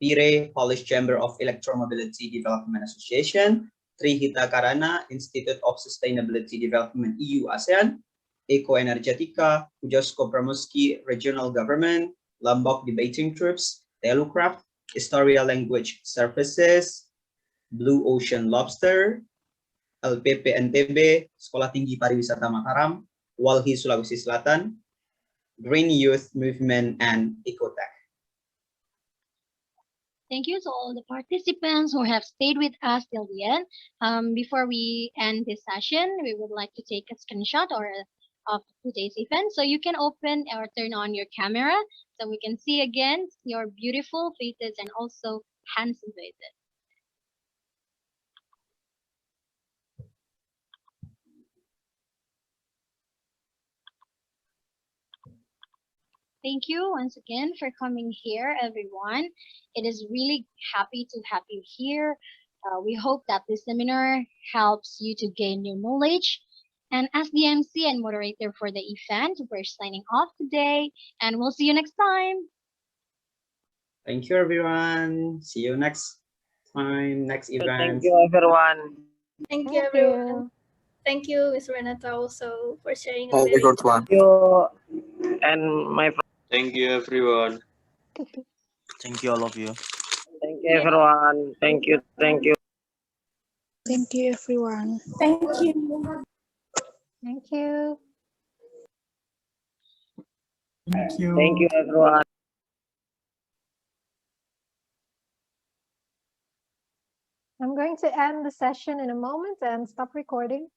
PIRE, Polish Chamber of Electromobility Development Association, Trihita Karana, Institute of Sustainability Development EU ASEAN, ECCO Energetica, Ujosko Pramuski Regional Government, Lombok Debating Troops, Telucraft, Historia Language Services, Blue Ocean Lobster, LPP NTB, Sekolah Tinggi Pariwisata Mataram, Walhi Sulawesi Selatan, green youth movement, and ecotech. Thank you to all the participants who have stayed with us till the end. Before we end this session, we would like to take a screenshot of today's event. So you can open or turn on your camera so we can see again your beautiful faces and also handsome faces. Thank you once again for coming here, everyone. It is really happy to have you here. We hope that this seminar helps you to gain new knowledge. And as the MC and moderator for the event, we're signing off today, and we'll see you next time. Thank you, everyone. See you next time, next event. Thank you, everyone. Thank you, everyone. Thank you, Ms. Renata, also for sharing a Have a very good one. Thank you, and my Thank you, everyone. Thank you, all of you. thank you, everyone. Thank you, thank you. Thank you, everyone. Thank you. Thank you. Thank you. Thank you, everyone. I'm going to end the session in a moment and stop recording.